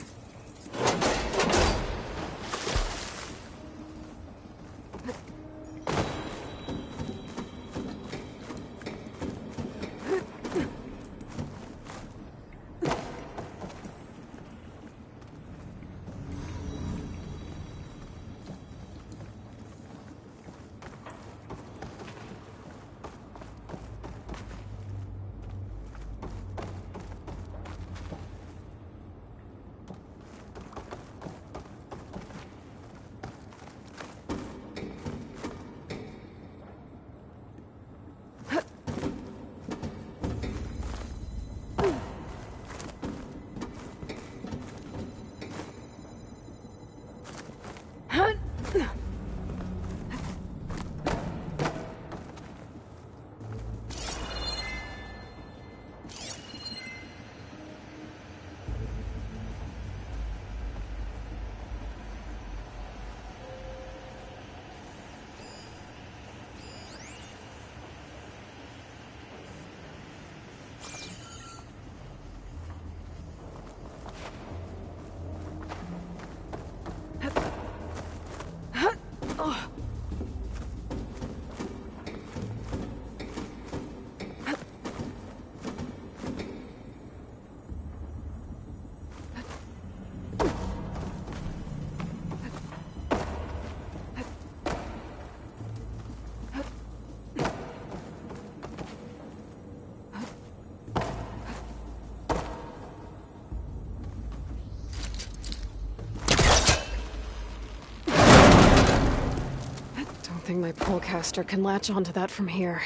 I think my polecaster can latch onto that from here.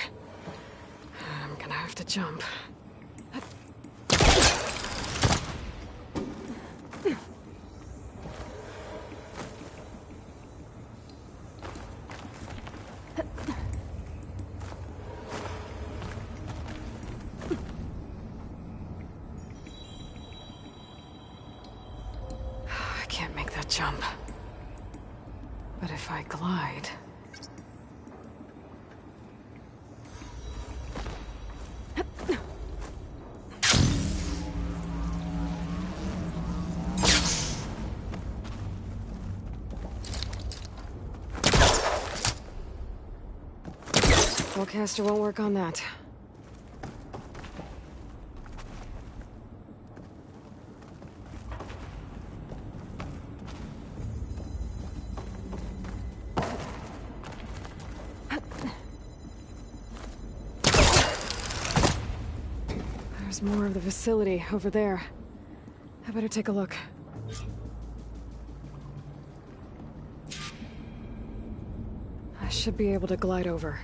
I'm gonna have to jump. I can't make that jump. But if I glide... Polecaster won't work on that. There's more of the facility over there. I better take a look. I should be able to glide over.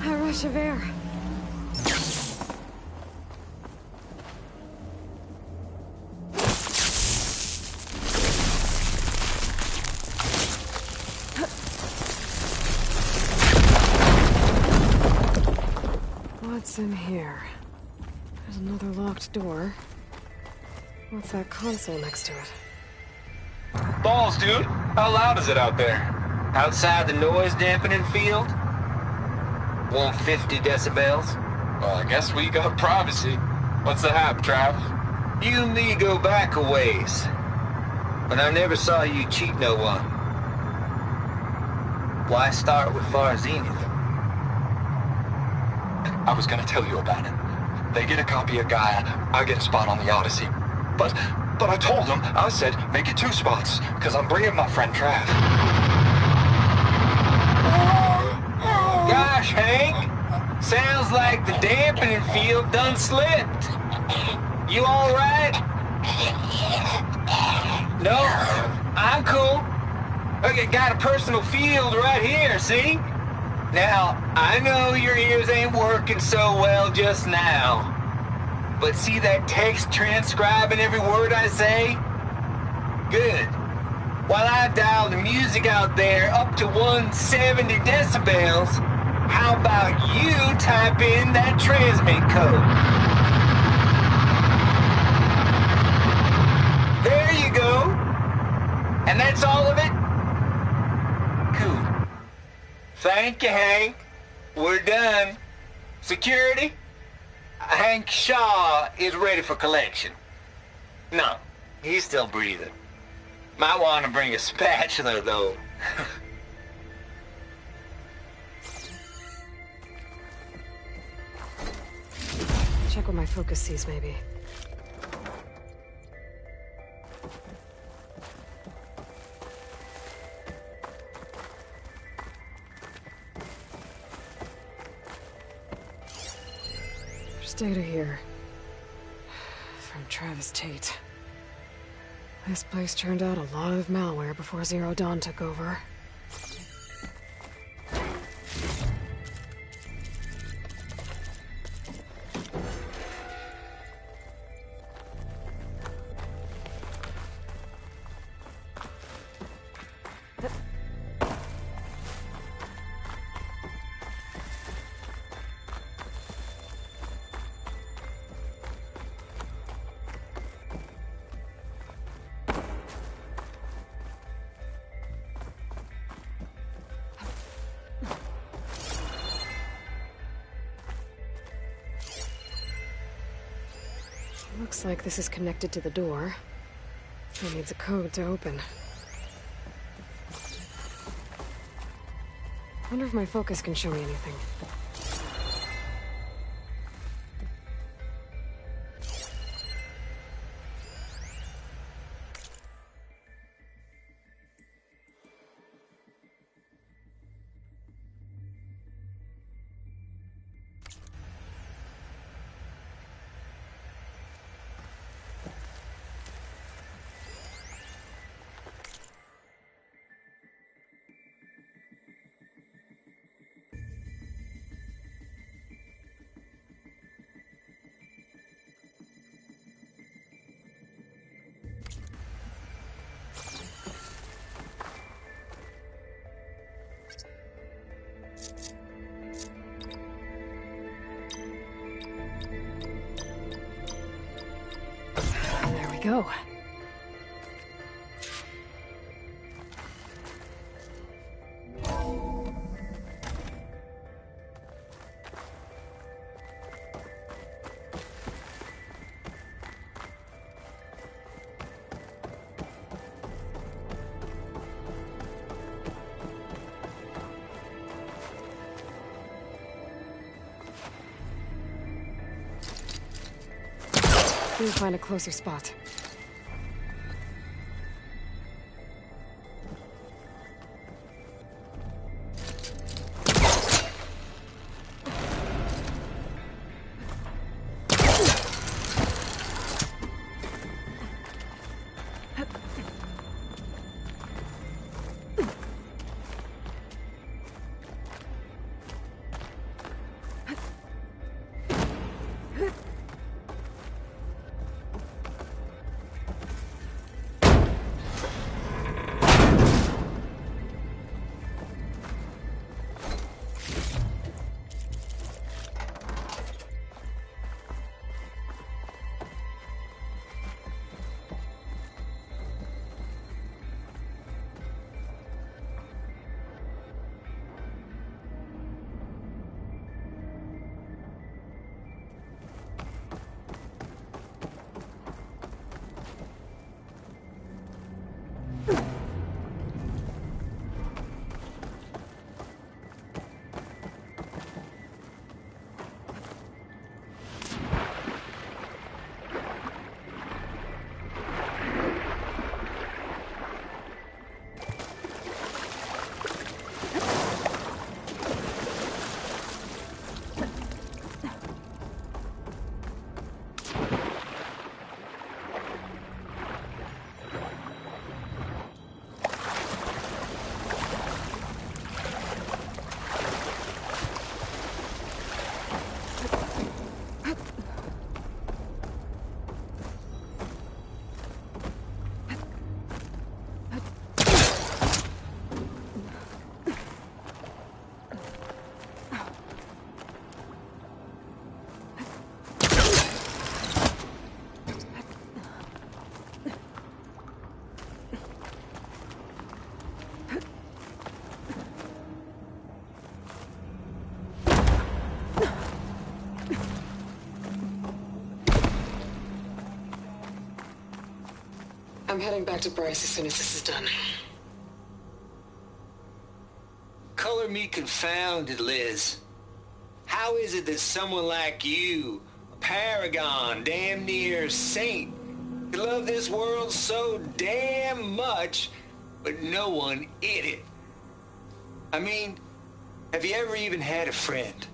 A rush of air. What's in here? There's another locked door. What's that console next to it? Balls, dude. How loud is it out there? Outside the noise dampening field? 150 decibels? Well, I guess we got privacy. What's the hap, Trav? You and me go back a ways. But I never saw you cheat no one. Why start with Far Zenith? I was gonna tell you about it. They get a copy of Gaia, I get a spot on the Odyssey. But I told them, I said, make it 2 spots, because I'm bringing my friend Trav. Gosh, Hank! Sounds like the dampening field done slipped. You alright? No? I'm cool. Okay, got a personal field right here, see? Now, I know your ears ain't working so well just now. But see that text transcribing every word I say? Good. While I dial the music out there up to 170 decibels, how about you type in that transmit code? There you go. And that's all of it? Cool. Thank you, Hank. We're done. Security? Hank Shaw is ready for collection. No, he's still breathing. Might want to bring a spatula, though. Check what my focus sees, maybe. There's data here. From Travis Tate. This place turned out a lot of malware before Zero Dawn took over. Looks like this is connected to the door. It needs a code to open. Wonder if my focus can show me anything. There we go. Need to find a closer spot. I'm heading back to Bryce as soon as this is done. Color me confounded, Liz. How is it that someone like you, a paragon, damn near saint, could love this world so damn much, but no one in it? I mean, have you ever even had a friend?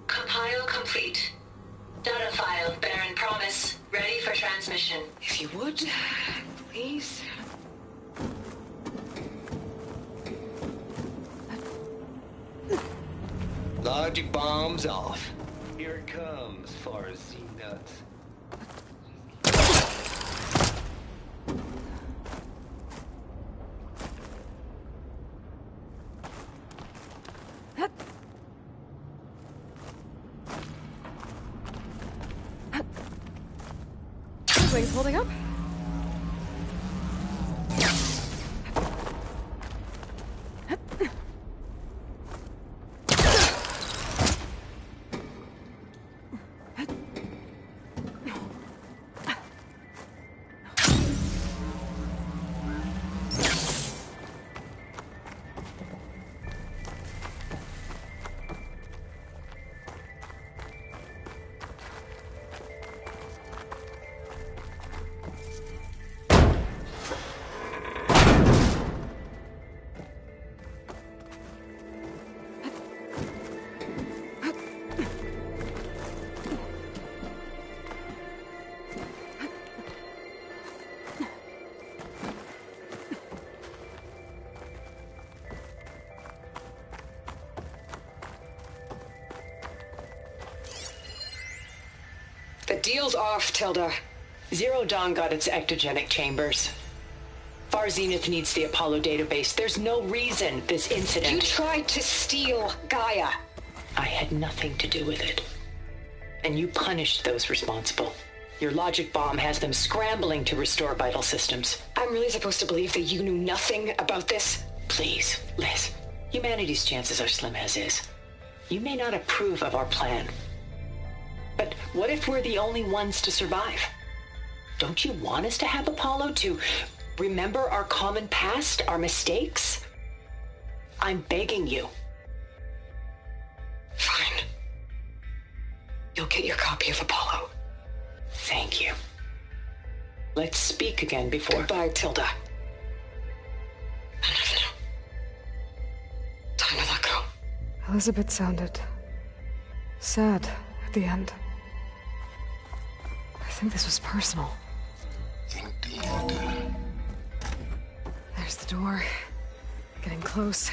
Compile complete. Data file, Baron Promise, ready for transmission. If you would, please. Logic bombs off. Here it comes, far as Z-nuts. Wings holding up? deal's off, Tilda. Zero Dawn got its ectogenic chambers. Far Zenith needs the Apollo database. There's no reason this incident... You tried to steal Gaia. I had nothing to do with it. And you punished those responsible. Your logic bomb has them scrambling to restore vital systems. I'm really supposed to believe that you knew nothing about this? Please, Liz. Humanity's chances are slim as is. You may not approve of our plan. But what if we're the only ones to survive? Don't you want us to have Apollo to remember our common past, our mistakes? I'm begging you. Fine. You'll get your copy of Apollo. Thank you. Let's speak again before... Goodbye, Tilda. Time to let go. Elizabeth sounded sad at the end. I think this was personal. Indeed. There's the door. Getting close.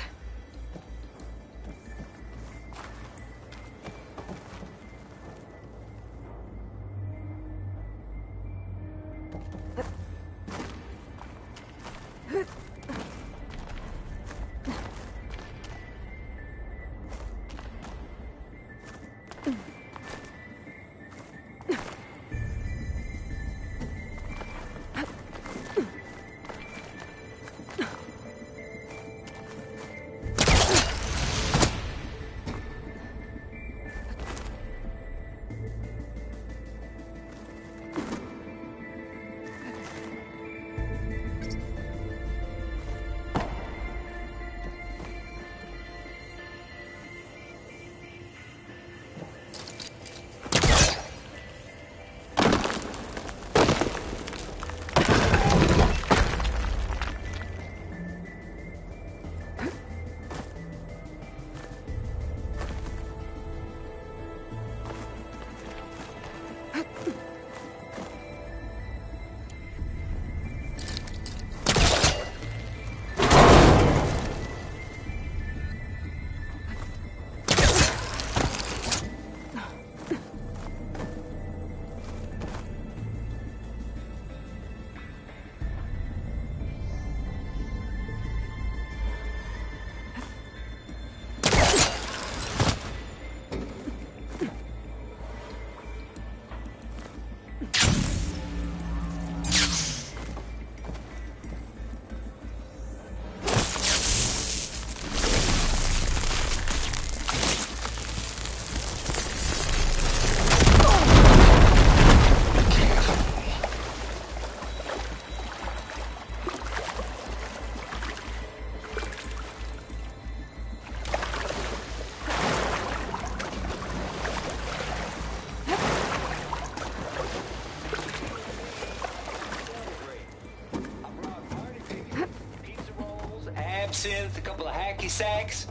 A couple of hacky sacks.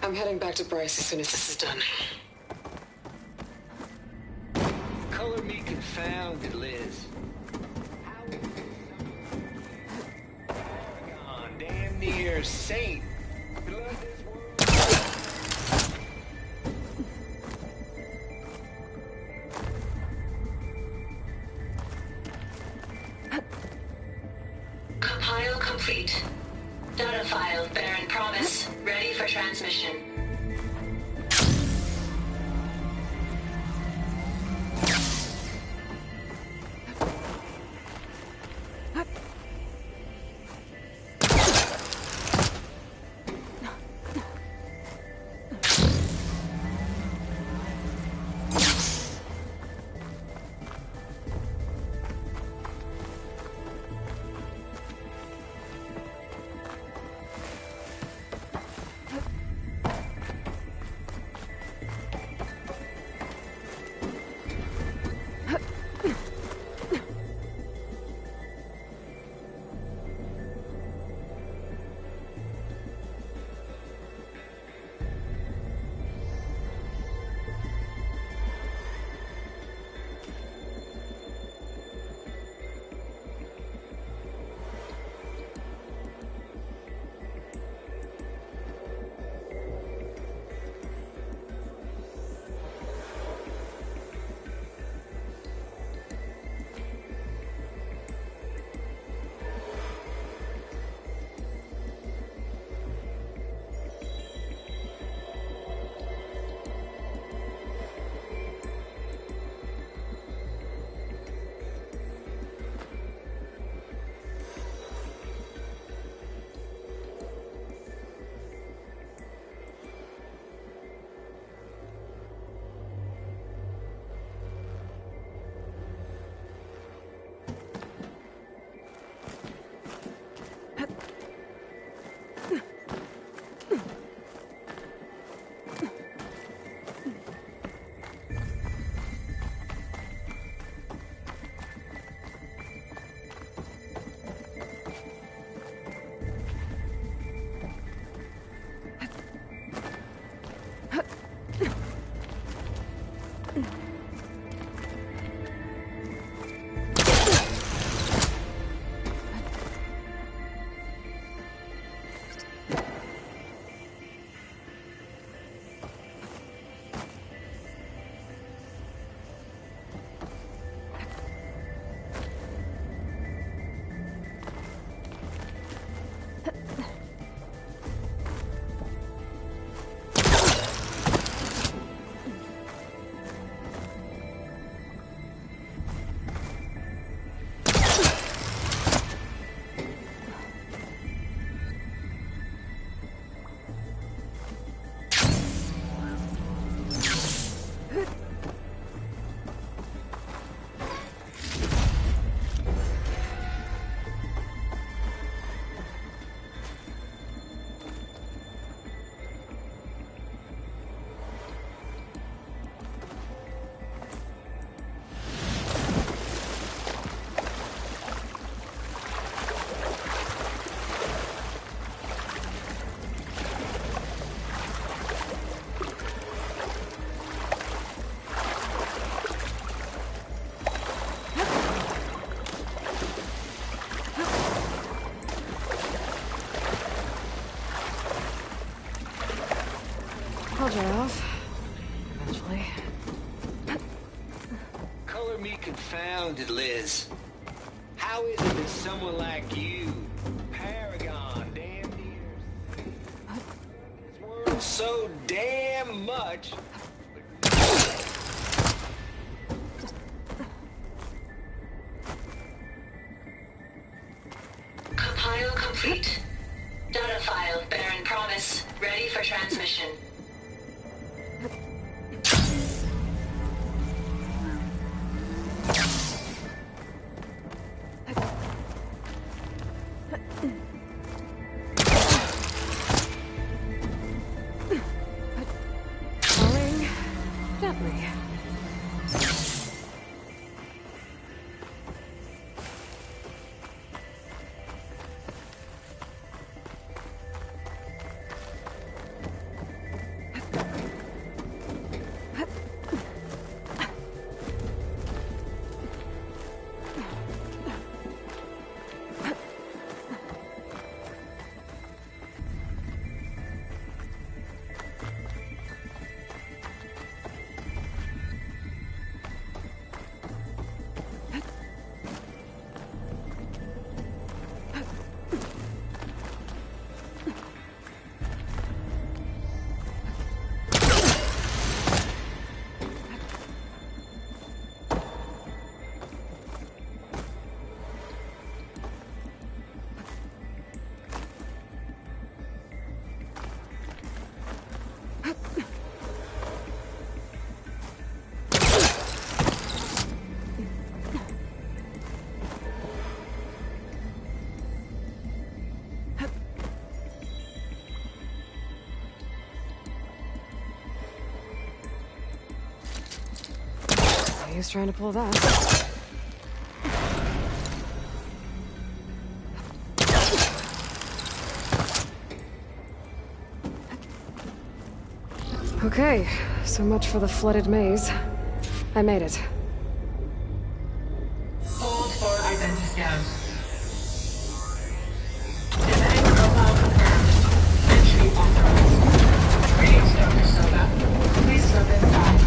I'm heading back to Bryce as soon as this is done. Color me confounded, Liz. How damn near saint. Compile complete. Data file, Baron Promise, ready for transmission. dry off. Eventually. Color me confounded, Liz. How is it that someone like you, Paragon, damn near, is worth so damn much? Compile complete. Data file, Baron Promise, ready for transmission. Falling gently. Who's trying to pull that? Okay, so much for the flooded maze. I made it. Hold for identity scan. Genetic profile confirmed. Entry authorized. Greetings, Dr. Soda. Please step inside.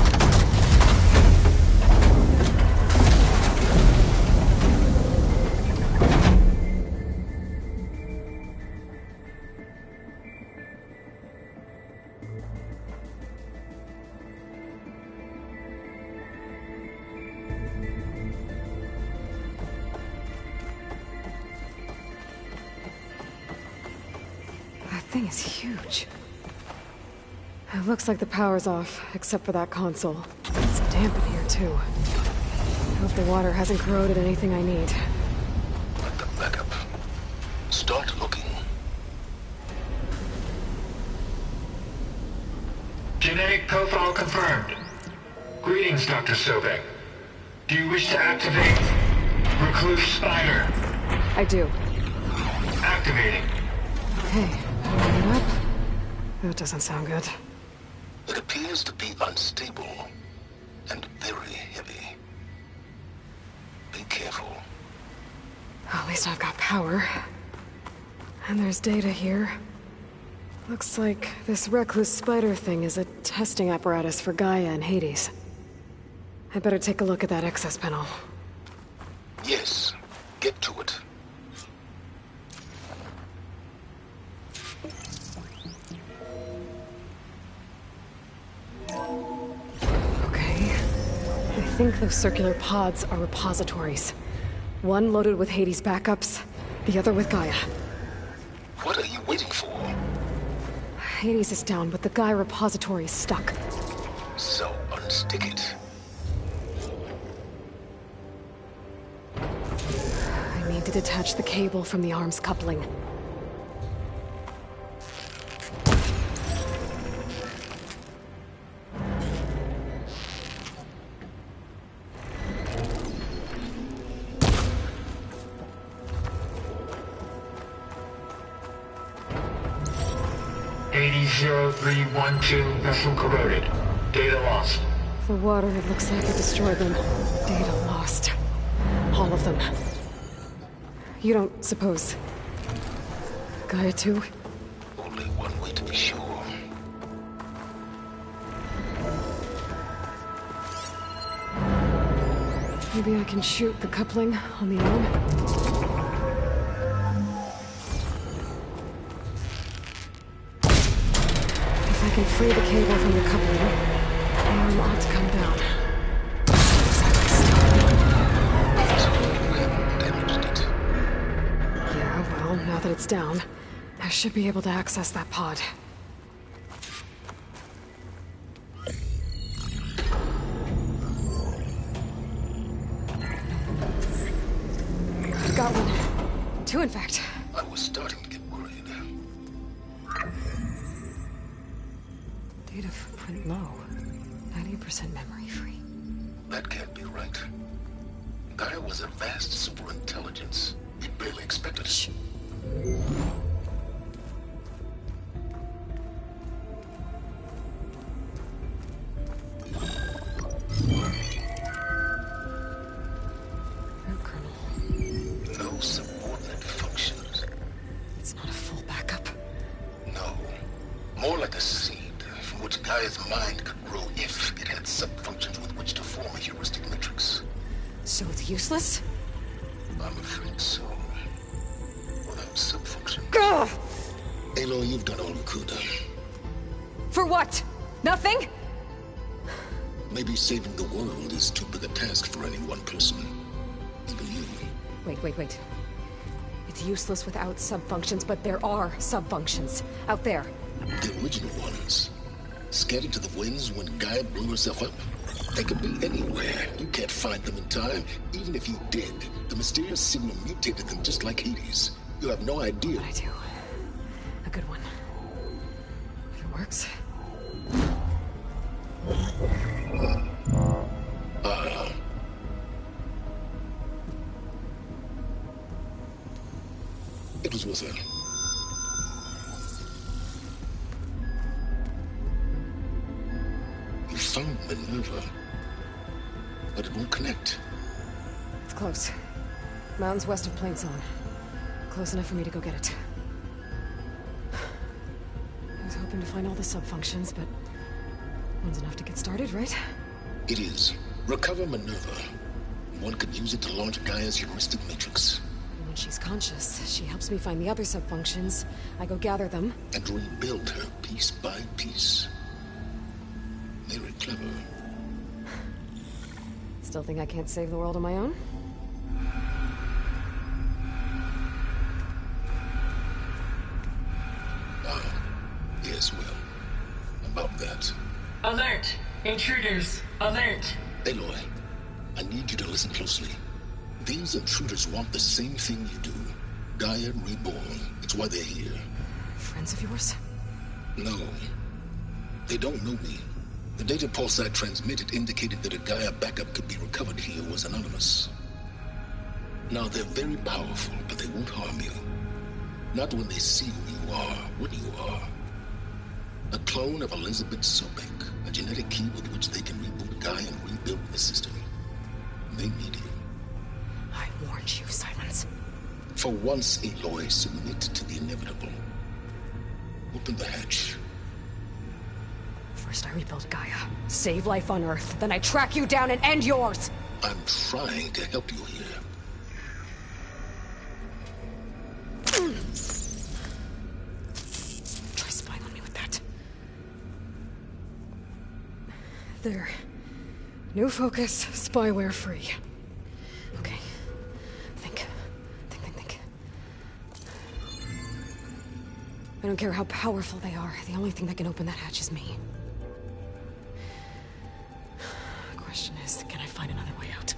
That thing is huge. It looks like the power's off, except for that console. It's damp in here, too. I hope the water hasn't corroded anything I need. Let the backup. Start looking. Genetic profile confirmed. Greetings, Dr. Sobek. Do you wish to activate Recluse Spider? I do. Activating. Hey, warming up? That doesn't sound good. It appears to be unstable and very heavy. Be careful. At least I've got power. And there's data here. Looks like this Recluse Spider thing is a testing apparatus for Gaia and Hades. I better take a look at that access panel. Yes, get to it. Okay. I think those circular pods are repositories. One loaded with Hades backups, the other with Gaia. What are you waiting for? Hades is down, but the Gaia repository is stuck. So unstick it. I need to detach the cable from the arms coupling. AD-0312 vessel corroded. Data lost. The water, it looks like it destroyed them. Data lost. All of them. You don't suppose... Gaia too? Only one way to be sure. Maybe I can shoot the coupling on the arm? If I can free the cable from the coupling, the arm ought to come down. Yeah, well, now that it's down, I should be able to access that pod. Got one. Two, in fact. I was starting to get worried. Data footprint low. 90% memory free. That can't be right. Gaia was a vast superintelligence. We barely expected it. No subordinate functions. It's not a full backup. No. More like a seed from which Gaia's mind could grow if it had sub-functions with which to form a heuristic matrix. So it's useless? I'm afraid so. Without sub-functions. Ugh! Aloy, you've done all you could. For what? Nothing? Maybe saving the world is too big a task for any one person. Even you. Wait. It's useless without sub-functions, but there are sub-functions out there. The original ones. Scattered to the winds when Gaia blew herself up. They could be anywhere. You can't find them in time. Even if you did, the mysterious signal mutated them just like Hades. You have no idea. What I do. A good one. If it works. It was with her. You found Minerva, but it won't connect. It's close. Mountains west of Plain Song. Close enough for me to go get it. I was hoping to find all the sub-functions, but one's enough to get started, right? It is. Recover Minerva. One could use it to launch Gaia's heuristic matrix. And when she's conscious, she helps me find the other sub-functions. I go gather them. And rebuild her piece by piece. Very clever. Still think I can't save the world on my own? Yes, well, about that. Alert! Intruders! Alert! Aloy, I need you to listen closely. These intruders want the same thing you do. Gaia reborn. It's why they're here. Friends of yours? No. They don't know me. The data pulse I transmitted indicated that a Gaia backup could be recovered here was anonymous. Now, they're very powerful, but they won't harm you. Not when they see who you are, what you are. A clone of Elizabeth Sobek, a genetic key with which they can reboot Gaia and rebuild the system. They need you. I warned you, Silence. For once, Aloy, submit to the inevitable. Open the hatch. First I rebuild Gaia, save life on Earth, then I track you down and end yours! I'm trying to help you here. Try spying on me with that. There. New focus, spyware free. Okay. Think. I don't care how powerful they are. The only thing that can open that hatch is me. The question is, can I find another way out?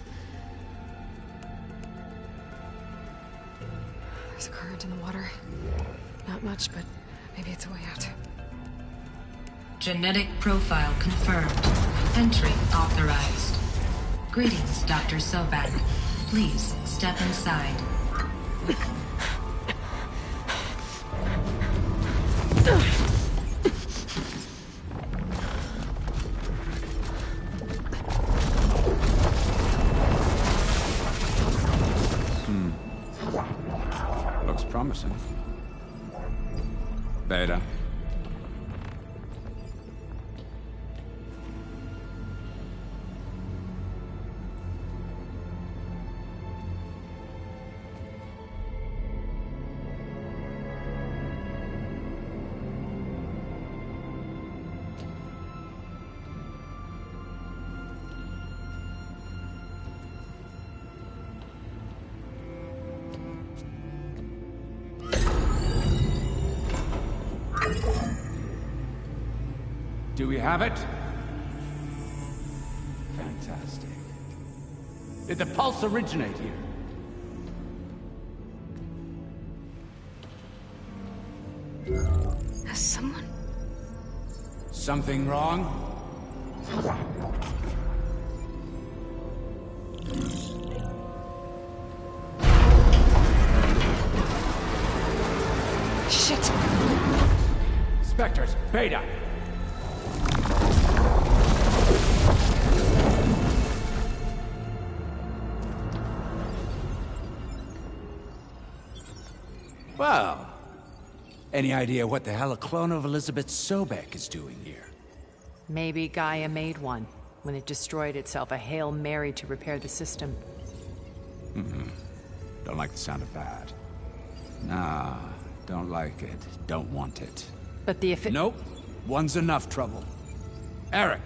There's a current in the water. Not much, but maybe it's a way out. Genetic profile confirmed. Entry authorized. Greetings, Dr. Sobek. Please step inside. Looks promising. Beta. Do we have it? Fantastic. Did the pulse originate here? Has someone... Something wrong? Shit! Spectres, Beta! Well, any idea what the hell a clone of Elizabeth Sobek is doing here? Maybe Gaia made one when it destroyed itself, a Hail Mary to repair the system. Don't like the sound of that. Nah, don't like it. Don't want it. But the Nope. One's enough trouble. Eric.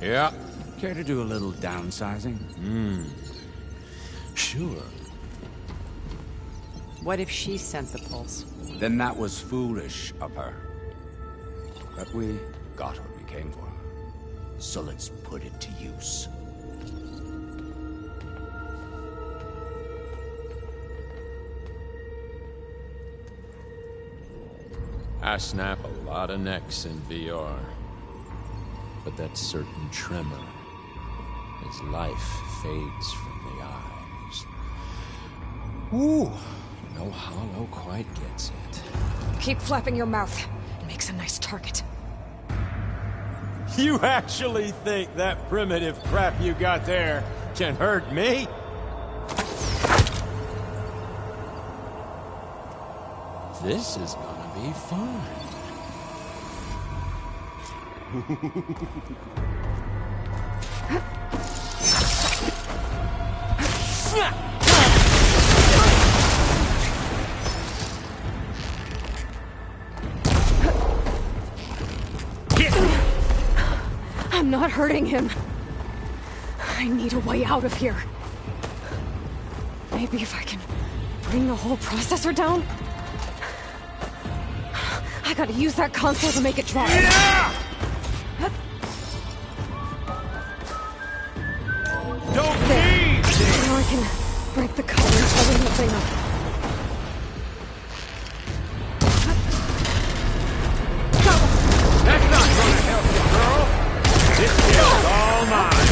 Yeah? Care to do a little downsizing? Sure. What if she sent the pulse? Then that was foolish of her. But we got what we came for. So let's put it to use. I snap a lot of necks in VR. But that certain tremor as life fades from the eyes. Ooh, no hollow quite gets it. Keep flapping your mouth. It makes a nice target. You actually think that primitive crap you got there can hurt me? This is gonna be fun. I'm not hurting him. I need a way out of here. Maybe if I can bring the whole processor down? I gotta use that console to make it drop. Yeah! Don't there. Now I can break the cover and open the thing up. That's not gonna help you, girl. This kill's all mine.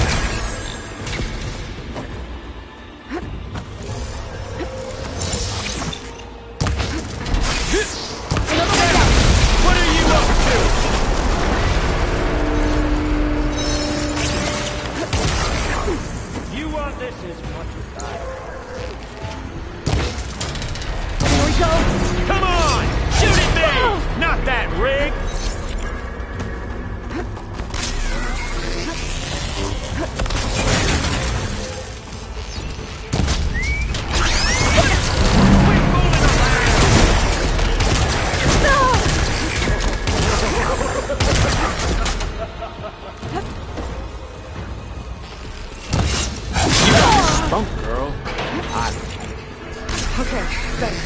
What are you up to? You want this as much as I do. Here we go. Come on! Shoot at me! Not that rig! Bump, girl. Okay, better.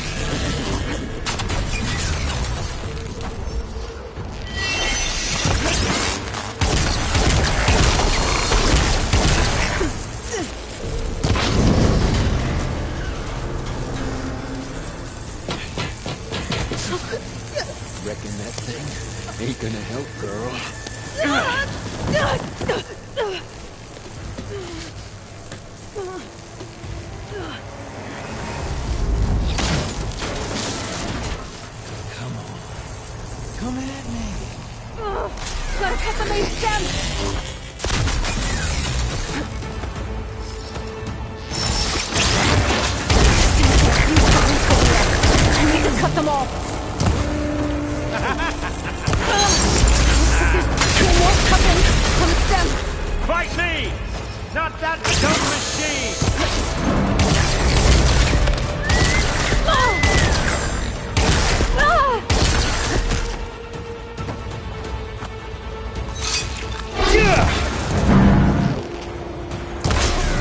Reckon that thing ain't gonna help, girl. Come at me. Gotta cut the main stem! I need to cut them all. Two more couplings from the stem. Fight me! Not that dumb machine!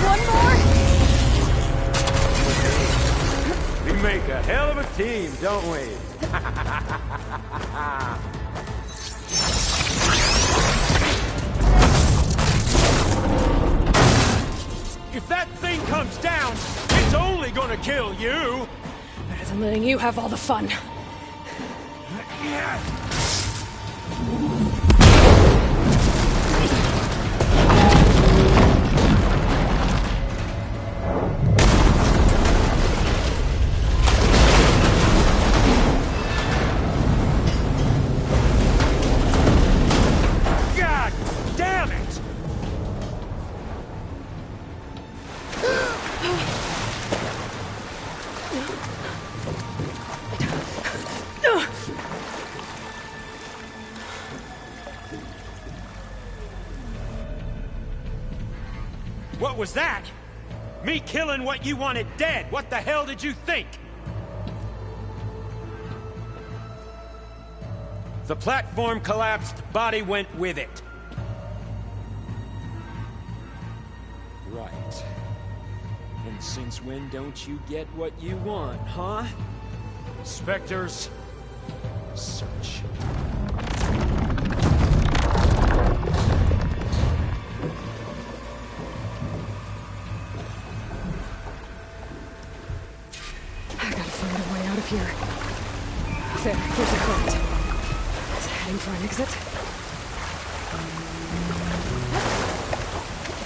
One more? We make a hell of a team, don't we? comes down, it's only gonna kill you! Better than letting you have all the fun. God damn it! What was that? Me killing what you wanted dead. What the hell did you think? The platform collapsed, body went with it. Right. And since when don't you get what you want, huh? Spectres, search. I gotta find a way out of here. There, there's a crypt. Is it heading for an exit?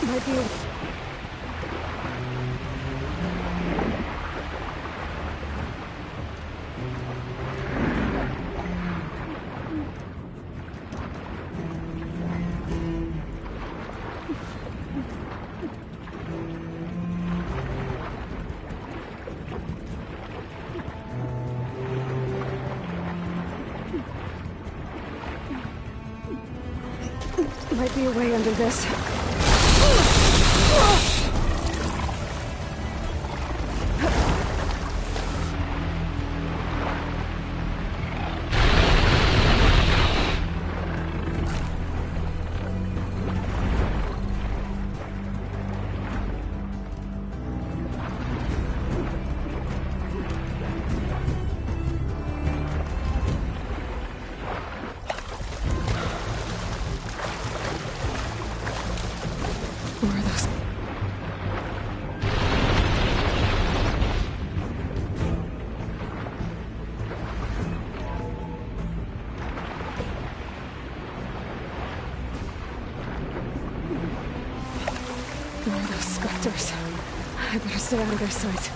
Might be a... Might be a way under this. Who are those? Who are those specters? I better stay out of their sight.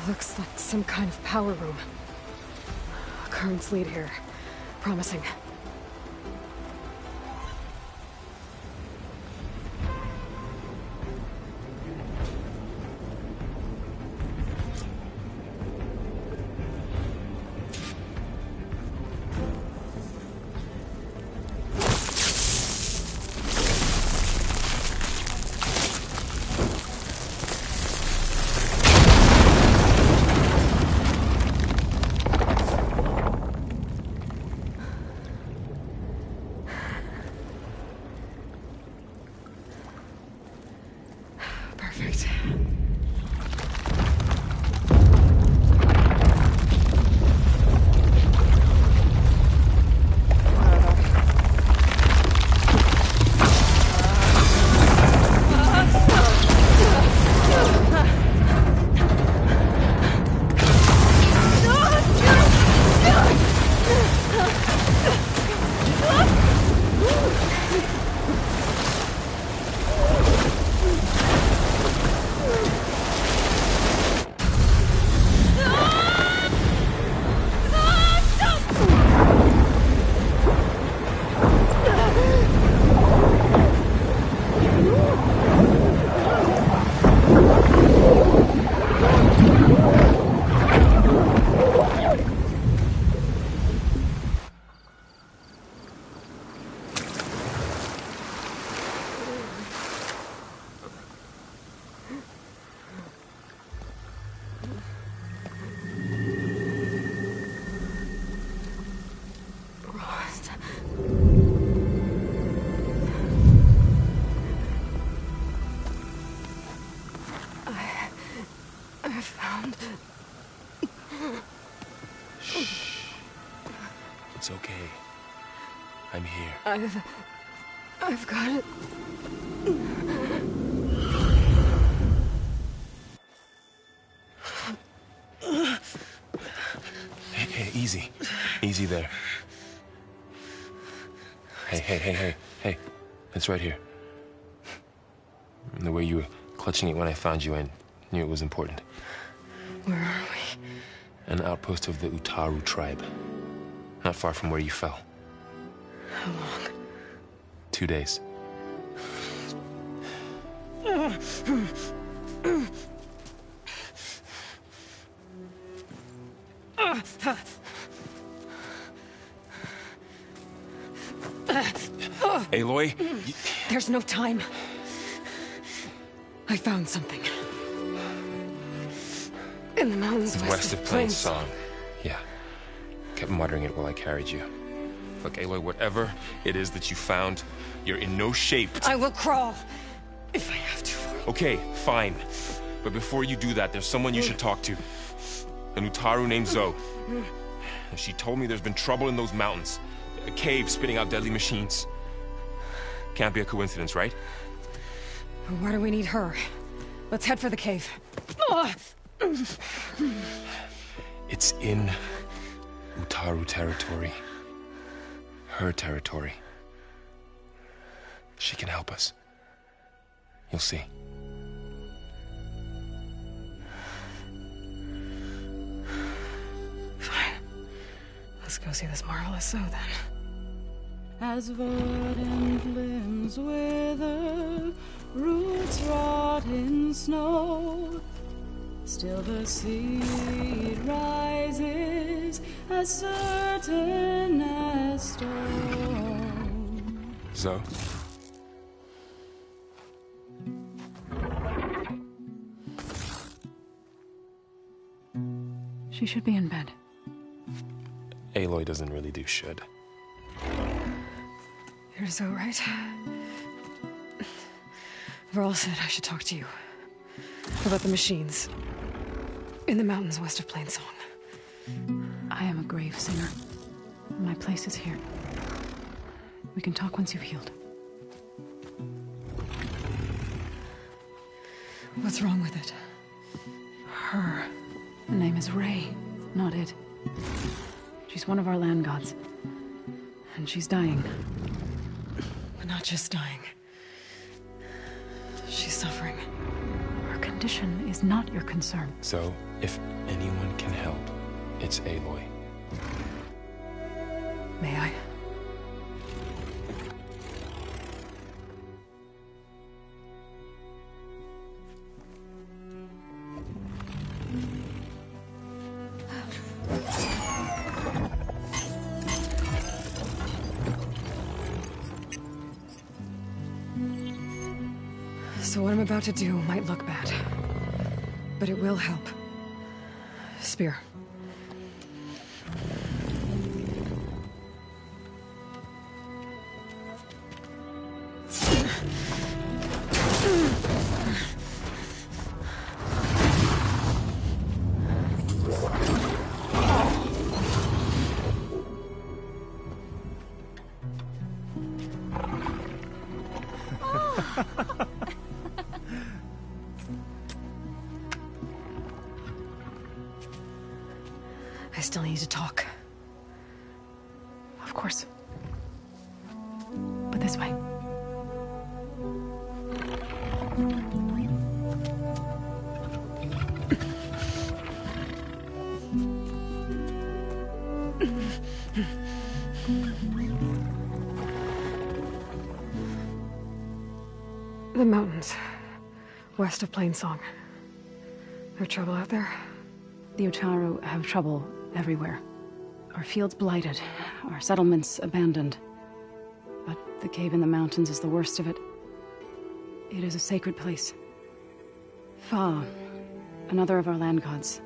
Looks like some kind of power room. Currents lead here. Promising. Perfect. I found... Shh. It's okay. I'm here. I've got it. Hey, easy. Easy there. Hey. It's right here. The way you were clutching it when I found you, I knew it was important. Where are we? An outpost of the Utaru tribe. Not far from where you fell. How long? 2 days. Aloy? There's no time. I found something. In the mountains west of Plains Song. Yeah. Kept muttering it while I carried you. Look, Aloy, whatever it is that you found, you're in no shape to... I will crawl, if I have to. Okay, fine. But before you do that, there's someone you should talk to. An Utaru named Zoe. She told me there's been trouble in those mountains. A cave spitting out deadly machines. Can't be a coincidence, right? Why do we need her? Let's head for the cave. It's in Utaru territory. Her territory. She can help us. You'll see. Fine. Let's go see this marvelous Zoe then. As verdant limbs wither, roots rot in snow, still the seed rises as certain as stone. Zoe? She should be in bed. Aloy doesn't really do should. You're so right. Varl said I should talk to you. About the machines. In the mountains west of Plains Song. I am a grave singer. My place is here. We can talk once you've healed. What's wrong with it? Her name is Ray, not it. She's one of our land gods. And she's dying. But not just dying. She's suffering. Her condition is not your concern. So, If anyone can help, it's Aloy. May I? So what I'm about to do might look bad, but it will help. Spear. I still need to talk. Of course. But this way. The mountains, west of Plainsong. No trouble out there? The Utaru have trouble everywhere. Our fields blighted, our settlements abandoned. But the cave in the mountains is the worst of it. It is a sacred place. Fa, another of our land gods,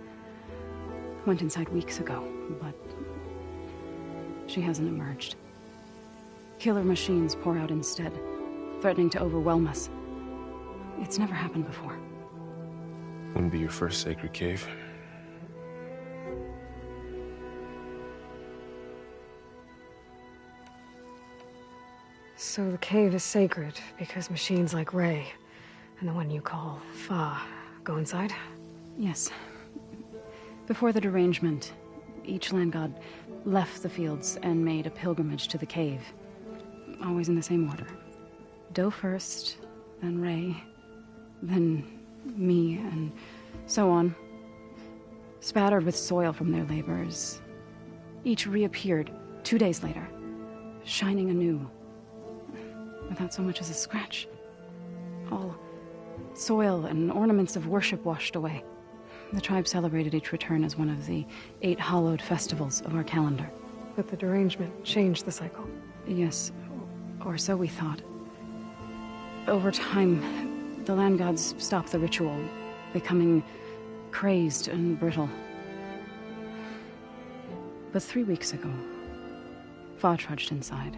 went inside weeks ago, but she hasn't emerged. Killer machines pour out instead, threatening to overwhelm us. It's never happened before. Wouldn't be your first sacred cave. So the cave is sacred because machines like Ray, and the one you call Fa, go inside? Yes. Before the derangement, each land god left the fields and made a pilgrimage to the cave. Always in the same order. Do first, then Ray, then me, and so on. Spattered with soil from their labors. Each reappeared 2 days later, shining anew. Without so much as a scratch. All soil and ornaments of worship washed away. The tribe celebrated each return as one of the 8 hallowed festivals of our calendar. But the derangement changed the cycle. Yes, or so we thought. Over time, the land gods stopped the ritual, becoming crazed and brittle. But 3 weeks ago, Fa trudged inside.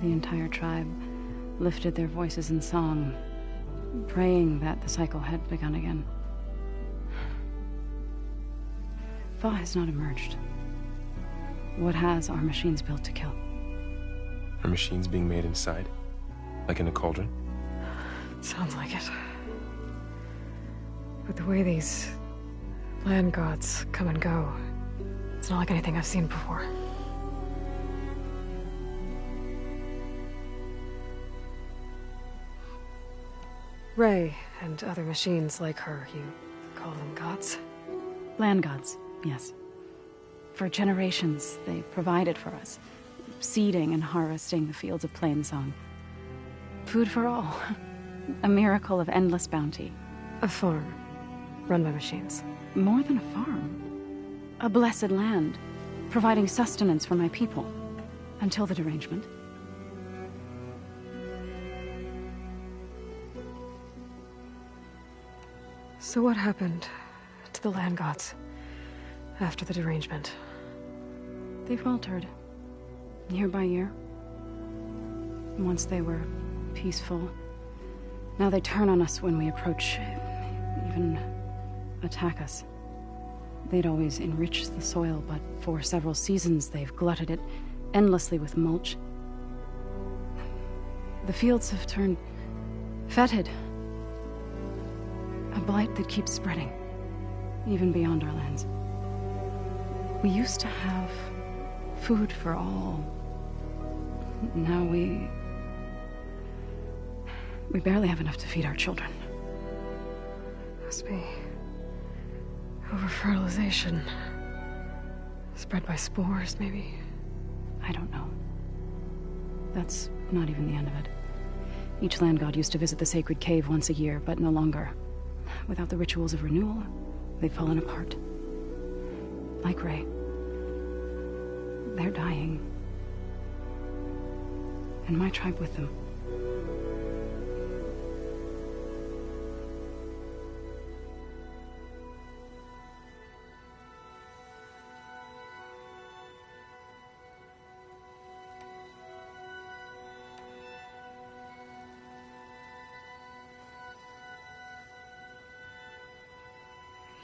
The entire tribe lifted their voices in song, praying that the cycle had begun again. Fa has not emerged. What has are machines built to kill? Are machines being made inside? Like in a cauldron? Sounds like it. But the way these land gods come and go, it's not like anything I've seen before. Ray and other machines like her, you call them gods? Land gods, yes. For generations, they provided for us, seeding and harvesting the fields of Plainsong. Food for all. A miracle of endless bounty. A farm, run by machines. More than a farm. A blessed land, providing sustenance for my people. Until the derangement. So what happened to the land gods after the derangement? They faltered, year by year. Once they were peaceful. Now they turn on us when we approach, even attack us. They'd always enriched the soil, but for several seasons they've glutted it endlessly with mulch. The fields have turned fetid. A blight that keeps spreading, even beyond our lands. We used to have food for all. Now we barely have enough to feed our children. Must be Over-fertilization. Spread by spores, maybe? I don't know. That's not even the end of it. Each land god used to visit the sacred cave once a year, but no longer. Without the rituals of renewal, they've fallen apart. Like Ray. They're dying. And my tribe with them.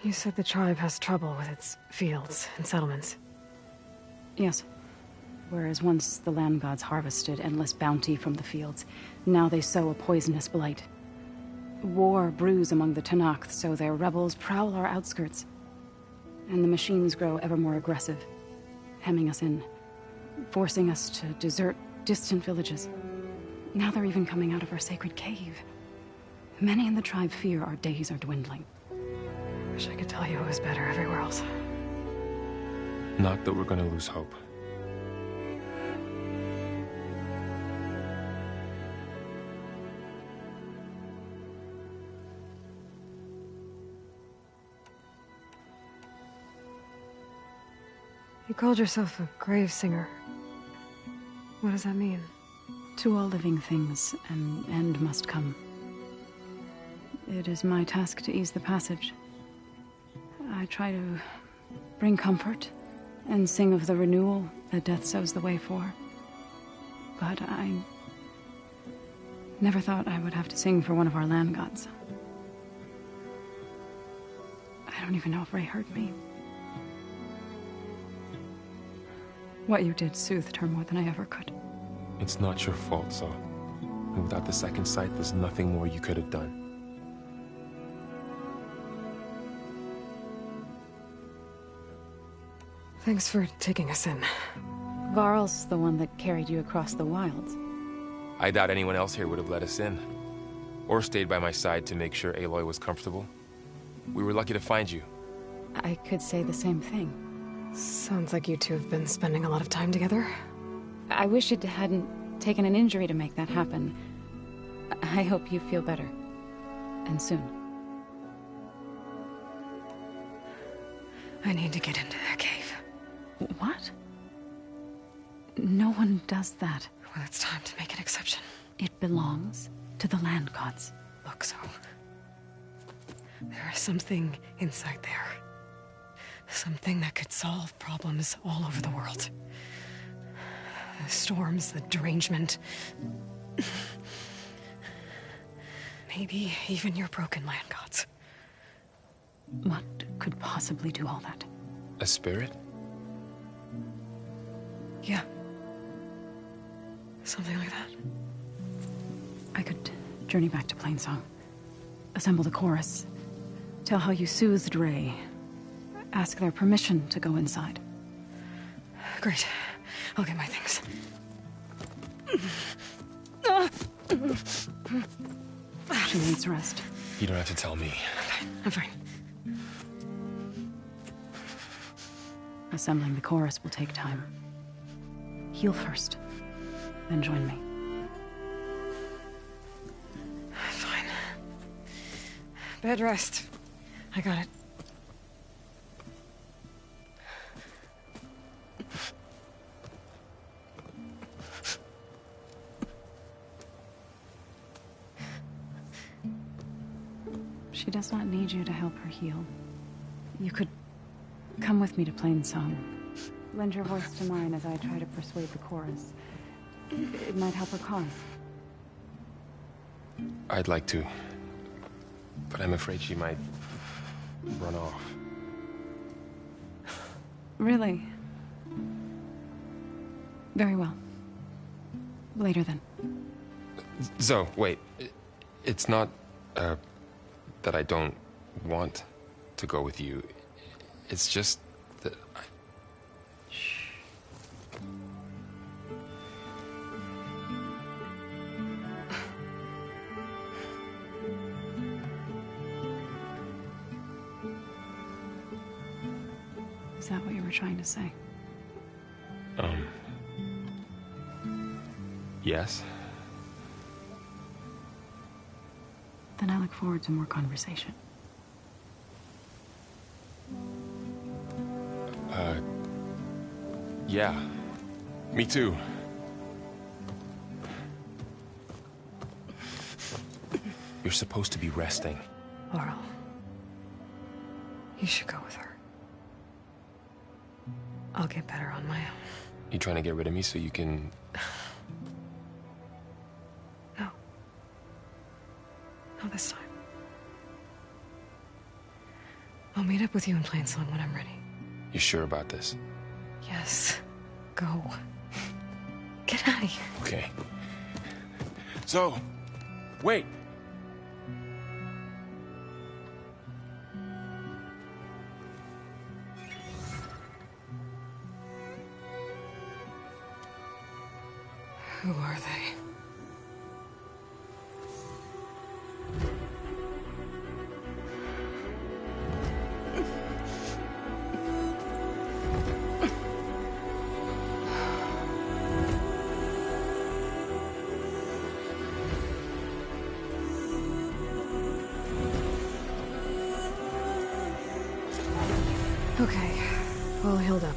You said the tribe has trouble with its fields and settlements. Yes. Whereas once the land gods harvested endless bounty from the fields, now they sow a poisonous blight. War brews among the Tenakth, so their rebels prowl our outskirts. And the machines grow ever more aggressive, hemming us in, forcing us to desert distant villages. Now they're even coming out of our sacred cave. Many in the tribe fear our days are dwindling. Wish I could tell you it was better everywhere else. Not that we're gonna lose hope. You called yourself a grave singer. What does that mean? To all living things, an end must come. It is my task to ease the passage. I try to bring comfort and sing of the renewal that death sows the way for. But I never thought I would have to sing for one of our land gods. I don't even know if Ray heard me. What you did soothed her more than I ever could. It's not your fault, Zo. And without the second sight, there's nothing more you could have done. Thanks for taking us in. Varl's the one that carried you across the wilds. I doubt anyone else here would have let us in. Or stayed by my side to make sure Aloy was comfortable. We were lucky to find you. I could say the same thing. Sounds like you two have been spending a lot of time together. I wish it hadn't taken an injury to make that happen. I hope you feel better. And soon. I need to get into their cave. What? No one does that. Well, it's time to make an exception. It belongs to the land gods. Look, Zo. There is something inside there. Something that could solve problems all over the world. The storms, the derangement. Maybe even your broken land gods. What could possibly do all that? A spirit? Yeah. Something like that. I could journey back to Plainsong. Assemble the chorus. Tell how you soothed Ray. Ask their permission to go inside. Great. I'll get my things. She needs rest. You don't have to tell me. I'm fine. Assembling the chorus will take time. Heal first, then join me. Fine. Bed rest. I got it. She does not need you to help her heal. You could come with me to Plainsong. Lend your voice to mine as I try to persuade the chorus. It might help her cause. I'd like to. But I'm afraid she might run off. Really? Very well. Later then. Zo, wait. It's not, that I don't want to go with you. It's just that I... Shh. Is that what you were trying to say? Yes? Then I look forward to more conversation. Yeah. Me too. You're supposed to be resting. Laurel, you should go with her. I'll get better on my own. You trying to get rid of me so you can... No. Not this time. I'll meet up with you in Plainsong when I'm ready. You sure about this? Yes. Go. Get out of here. Okay. So, wait. Who are they? Okay, all healed up.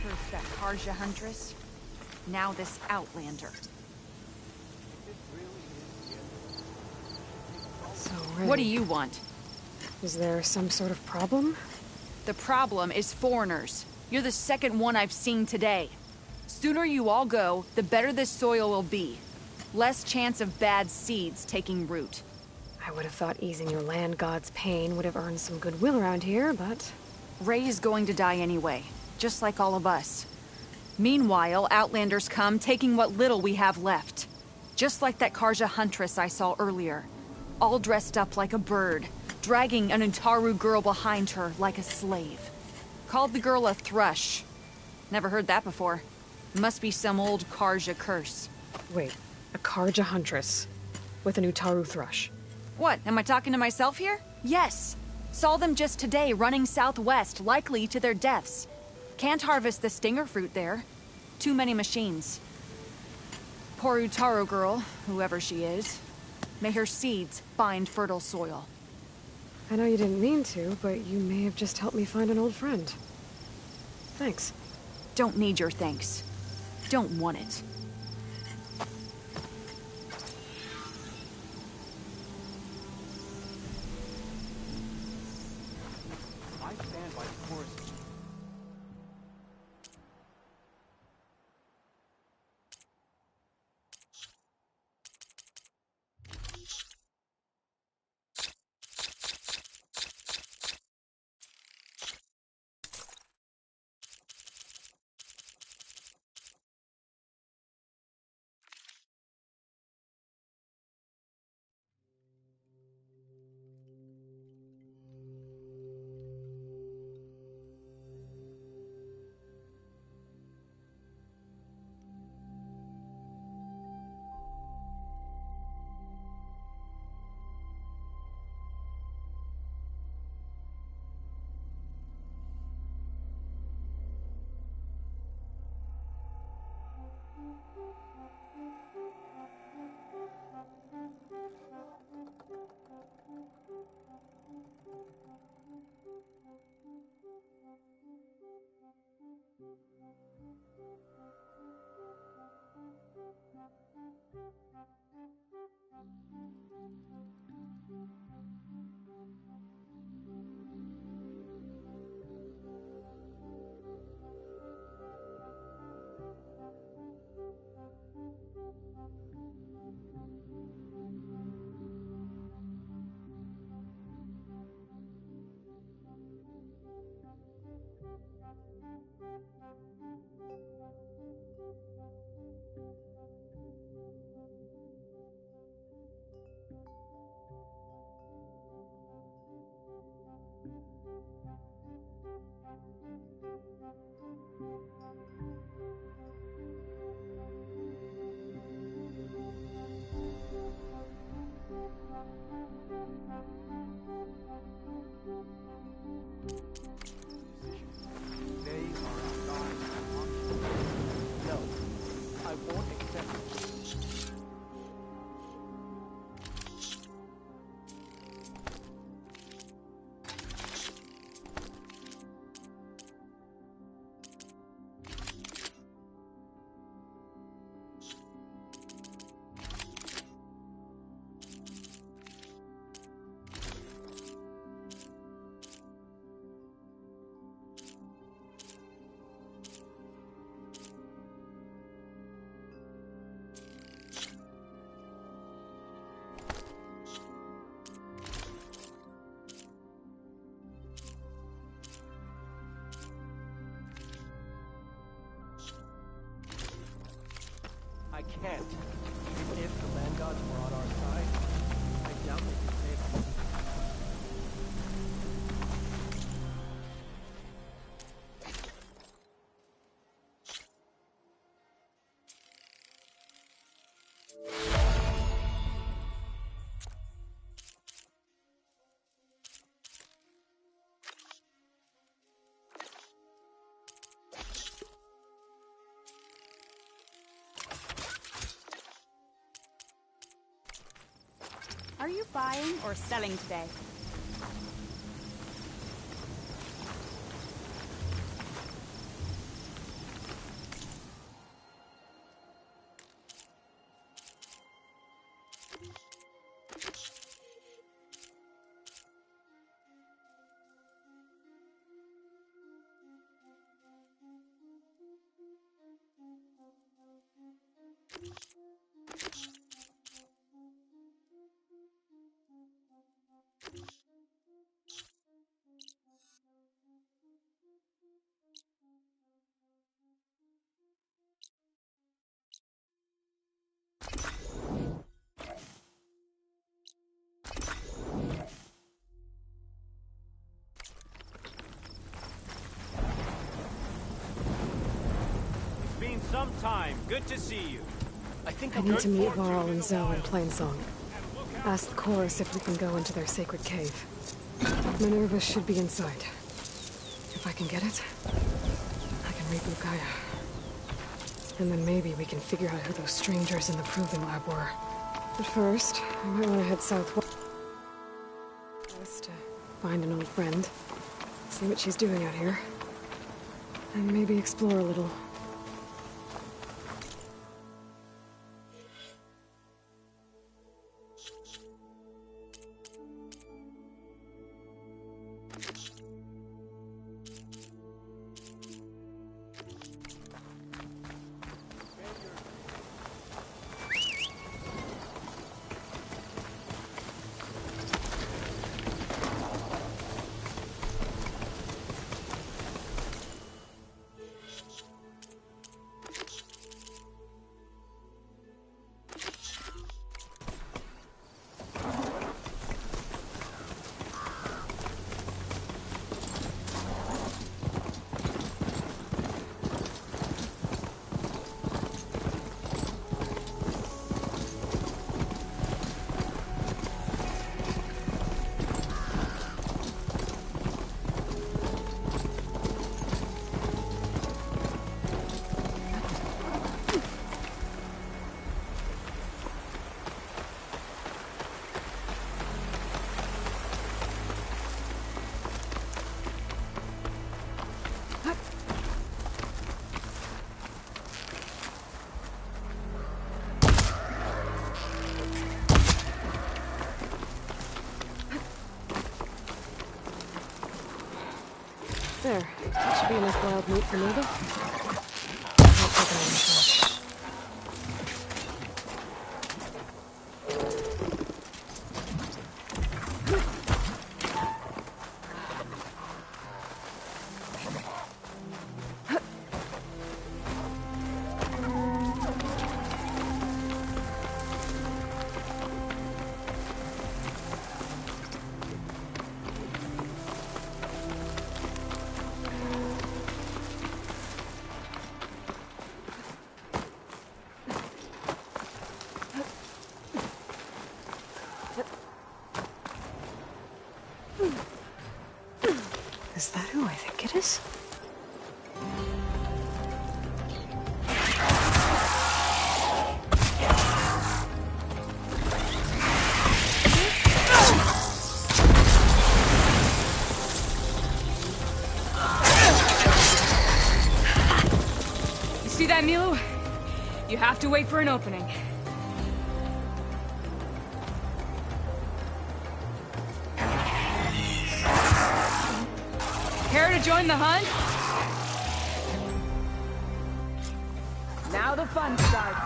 First that Karja Huntress, now this Outlander. So, Ray, What do you want? Is there some sort of problem? The problem is foreigners. You're the second one I've seen today. Sooner you all go, the better this soil will be. Less chance of bad seeds taking root. I would have thought easing your land god's pain would have earned some goodwill around here, but... Ray is going to die anyway, just like all of us. Meanwhile, Outlanders come, taking what little we have left. Just like that Karja Huntress I saw earlier. All dressed up like a bird, dragging an Utaru girl behind her like a slave. Called the girl a thrush. Never heard that before. Must be some old Karja curse. Wait, a Karja Huntress with an Utaru thrush. What, am I talking to myself here? Yes. Saw them just today running southwest, likely to their deaths. Can't harvest the stinger fruit there. Too many machines. Poor Utaru girl, whoever she is. May her seeds find fertile soil. I know you didn't mean to, but you may have just helped me find an old friend. Thanks. Don't need your thanks. Don't want it. I stand by the course. I can't. Even if the land gods were on our side, I doubt they could save us. Are you buying or selling today? Some time. Good to see you. I need to meet Varl and Zoe in Plainsong. Ask the chorus if we can go into their sacred cave. Minerva should be inside. If I can get it, I can reboot Gaia. And then maybe we can figure out who those strangers in the Proving Lab were. But first, I might want to head southwest to find an old friend, see what she's doing out here, and maybe explore a little. There. That should be enough wild meat for Nova. I'll take it on myself. Is that who I think it is? You see that, Milu? You have to wait for an opening. Care to join the hunt? Now the fun starts.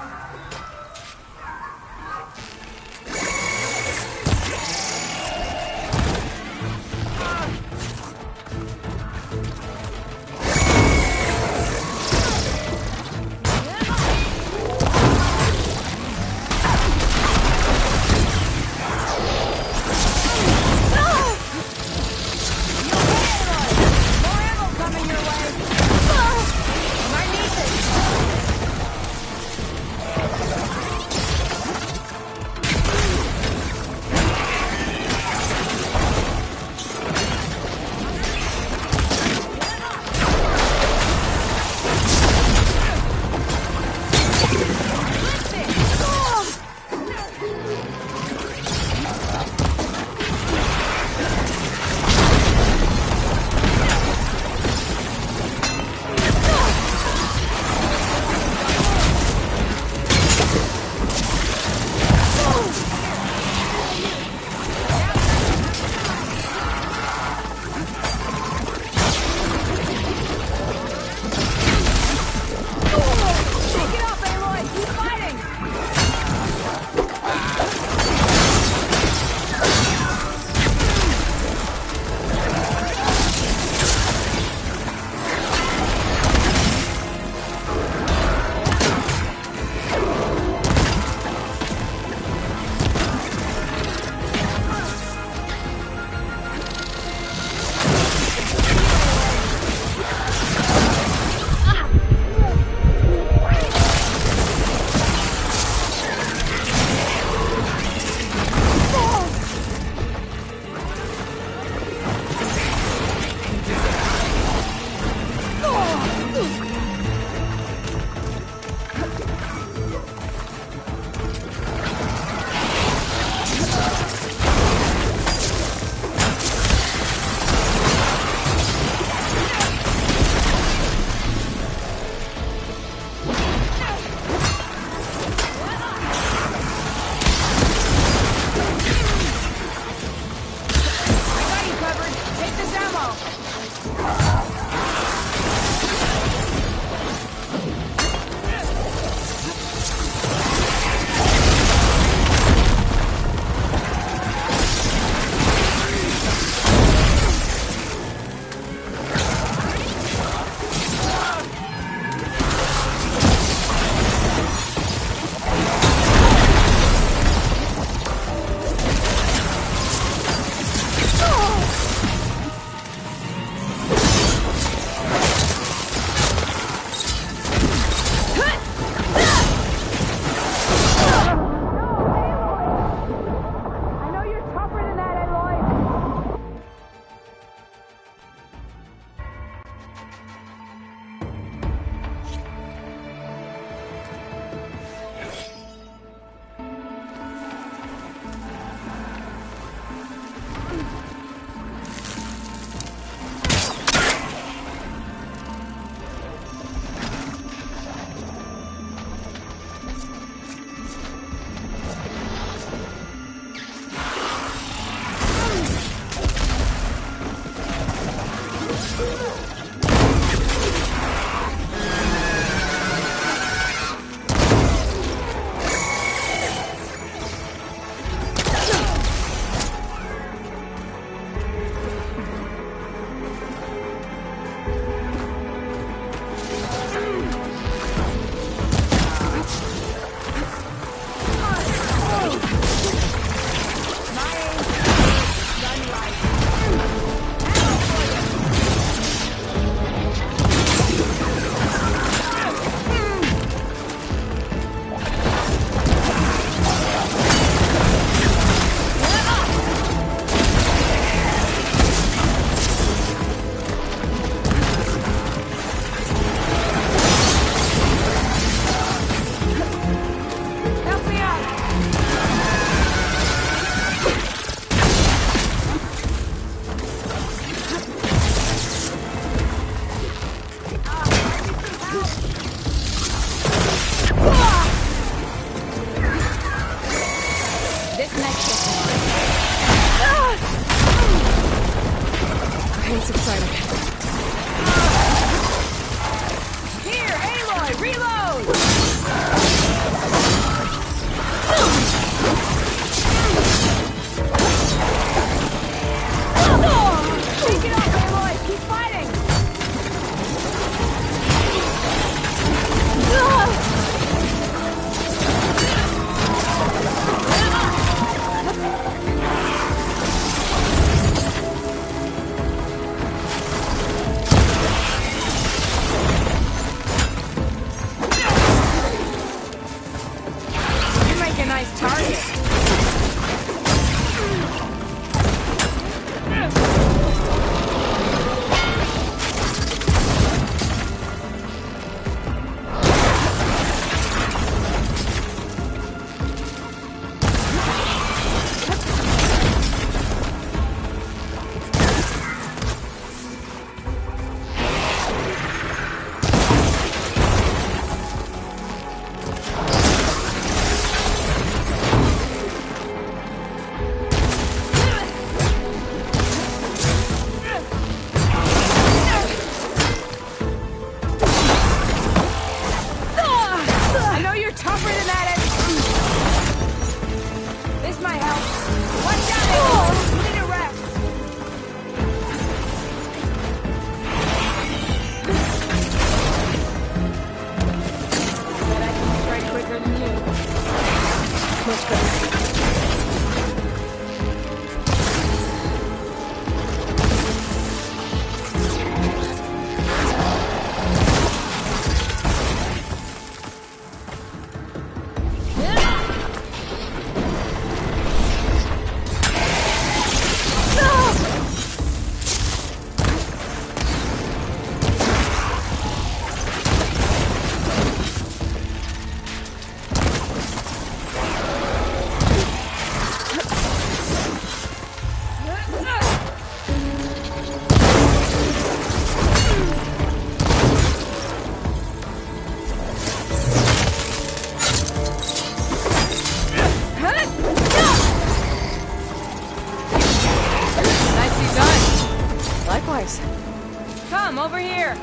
Come, over here!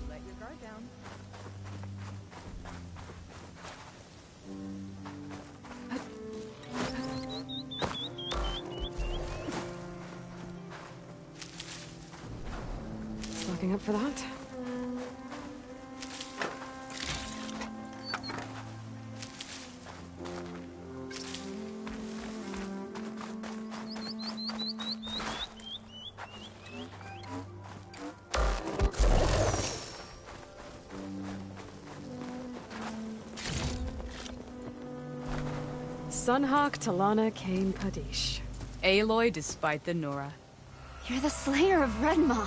Let your guard down. Looking up for that? Sunhawk Talana Kane Padish. Aloy despite the Nora. You're the slayer of Redmaw,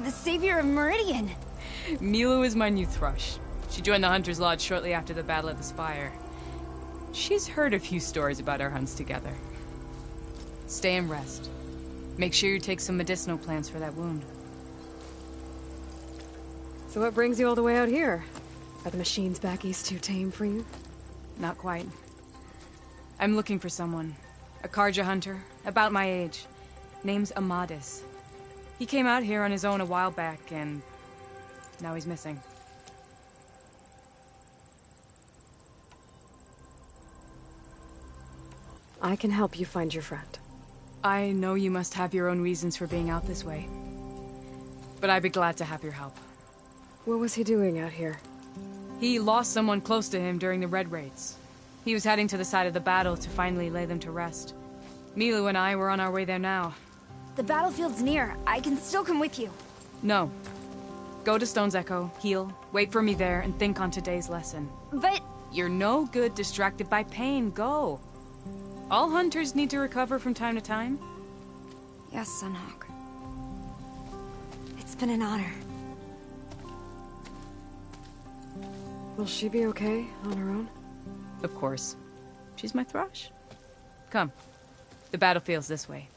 the savior of Meridian. Milu is my new thrush. She joined the Hunter's Lodge shortly after the Battle of the Spire. She's heard a few stories about our hunts together. Stay and rest. Make sure you take some medicinal plants for that wound. So what brings you all the way out here? Are the machines back east too tame for you? Not quite. I'm looking for someone. A Karja hunter, about my age. Name's Amadis. He came out here on his own a while back, and now he's missing. I can help you find your friend. I know you must have your own reasons for being out this way. But I'd be glad to have your help. What was he doing out here? He lost someone close to him during the Red Raids. He was heading to the side of the battle to finally lay them to rest. Milu and I were on our way there now. The battlefield's near. I can still come with you. No. Go to Stone's Echo, heal, wait for me there, and think on today's lesson. But... You're no good distracted by pain. Go. All hunters need to recover from time to time. Yes, Sunhawk. It's been an honor. Will she be okay on her own? Of course. She's my thrush. Come. The battlefield's this way.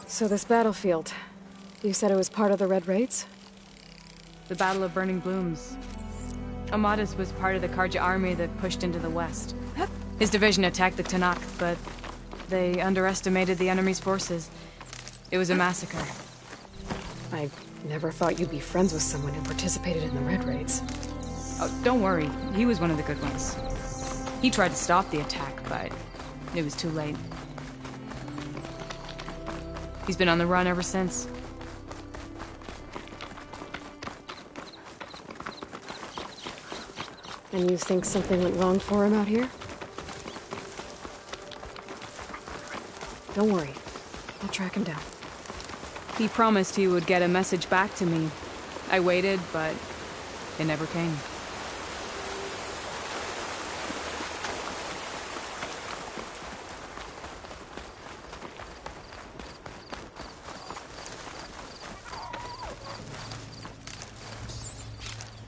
So this battlefield, you said it was part of the Red Raids? The Battle of Burning Blooms. Amadis was part of the Karja army that pushed into the west. His division attacked the Tanakh, but they underestimated the enemy's forces. It was a massacre. I never thought you'd be friends with someone who participated in the Red Raids. Oh, don't worry. He was one of the good ones. He tried to stop the attack, but it was too late. He's been on the run ever since. And you think something went wrong for him out here? Don't worry. I'll track him down. He promised he would get a message back to me. I waited, but it never came.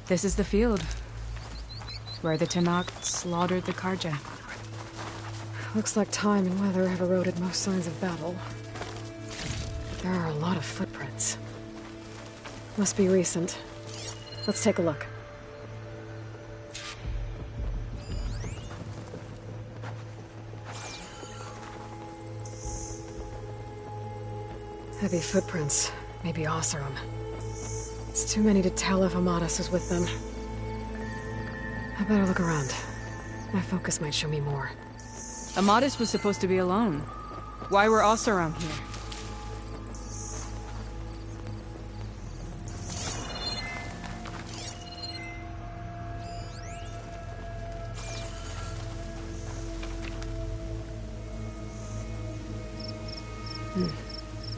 This is the field where the Tenakth slaughtered the Karja. Looks like time and weather have eroded most signs of battle. But there are a lot of footprints. Must be recent. Let's take a look. Heavy footprints. Maybe Oseram. It's too many to tell if Amadis is with them. I better look around. My focus might show me more. Amadis was supposed to be alone. Why were Oseram here?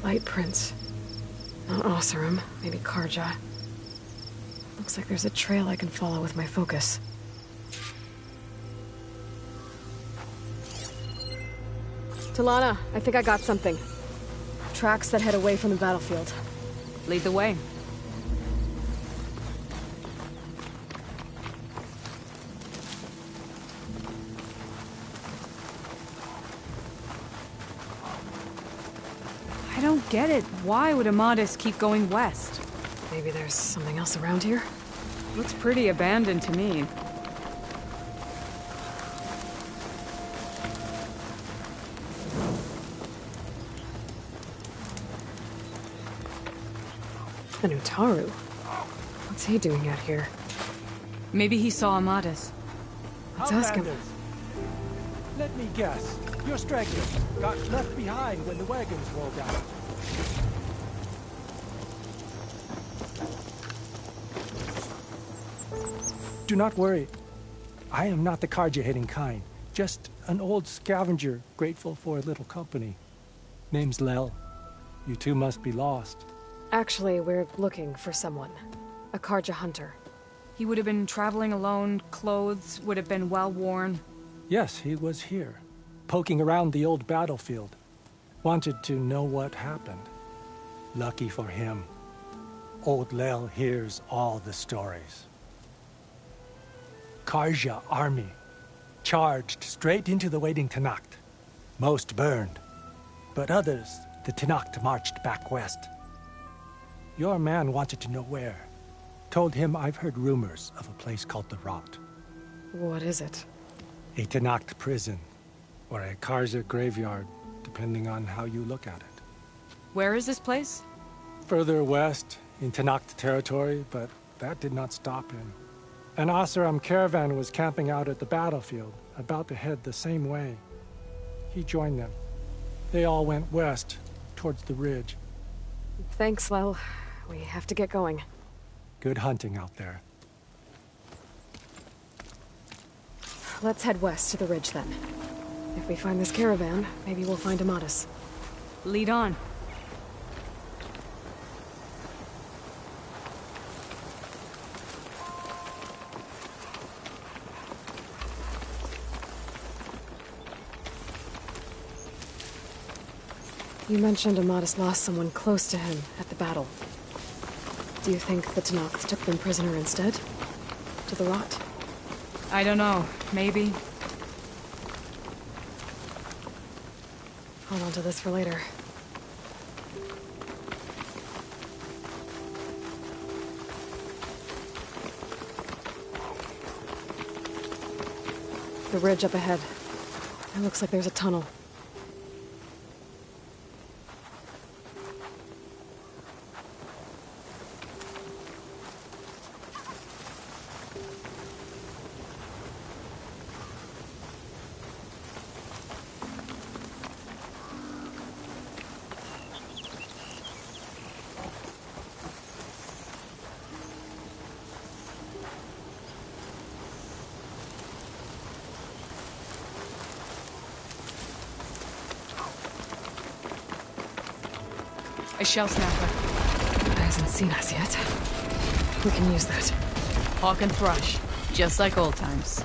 Light prints. Not Oseram, maybe Karja. Looks like there's a trail I can follow with my focus. Talana, I think I got something. Tracks that head away from the battlefield. Lead the way. I don't get it. Why would Amadis keep going west? Maybe there's something else around here? Looks pretty abandoned to me. The Utaru. What's he doing out here? Maybe he saw Amadis. Let's ask him. Let me guess. Your stragglers got left behind when the wagons rolled out. Do not worry. I am not the Karja-hating kind. Just an old scavenger grateful for a little company. Name's Lel. You two must be lost. Actually, we're looking for someone. A Karja hunter. He would have been traveling alone, clothes would have been well worn. Yes, he was here, poking around the old battlefield. Wanted to know what happened. Lucky for him, old Lel hears all the stories. Karja army charged straight into the waiting Tenakth. Most burned, but others, the Tenakth marched back west. Your man wanted to know where. Told him I've heard rumors of a place called the Rot. What is it? A Tenakth prison, or a Karja graveyard, depending on how you look at it. Where is this place? Further west, in Tenakth territory, but that did not stop him. An Oseram caravan was camping out at the battlefield, about to head the same way. He joined them. They all went west, towards the ridge. Thanks, Lel. We have to get going. Good hunting out there. Let's head west to the ridge then. If we find this caravan, maybe we'll find Amadis. Lead on. You mentioned Amadis lost someone close to him at the battle. Do you think the Tenakth took them prisoner instead? To the Rot? I don't know. Maybe. Hold on to this for later. The ridge up ahead. It looks like there's a tunnel. A shell snapper. It hasn't seen us yet. We can use that. Hawk and Thrush, just like old times.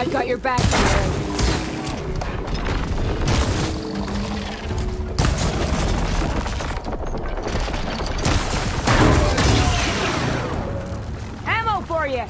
I've got your back, Mary. Ammo for you!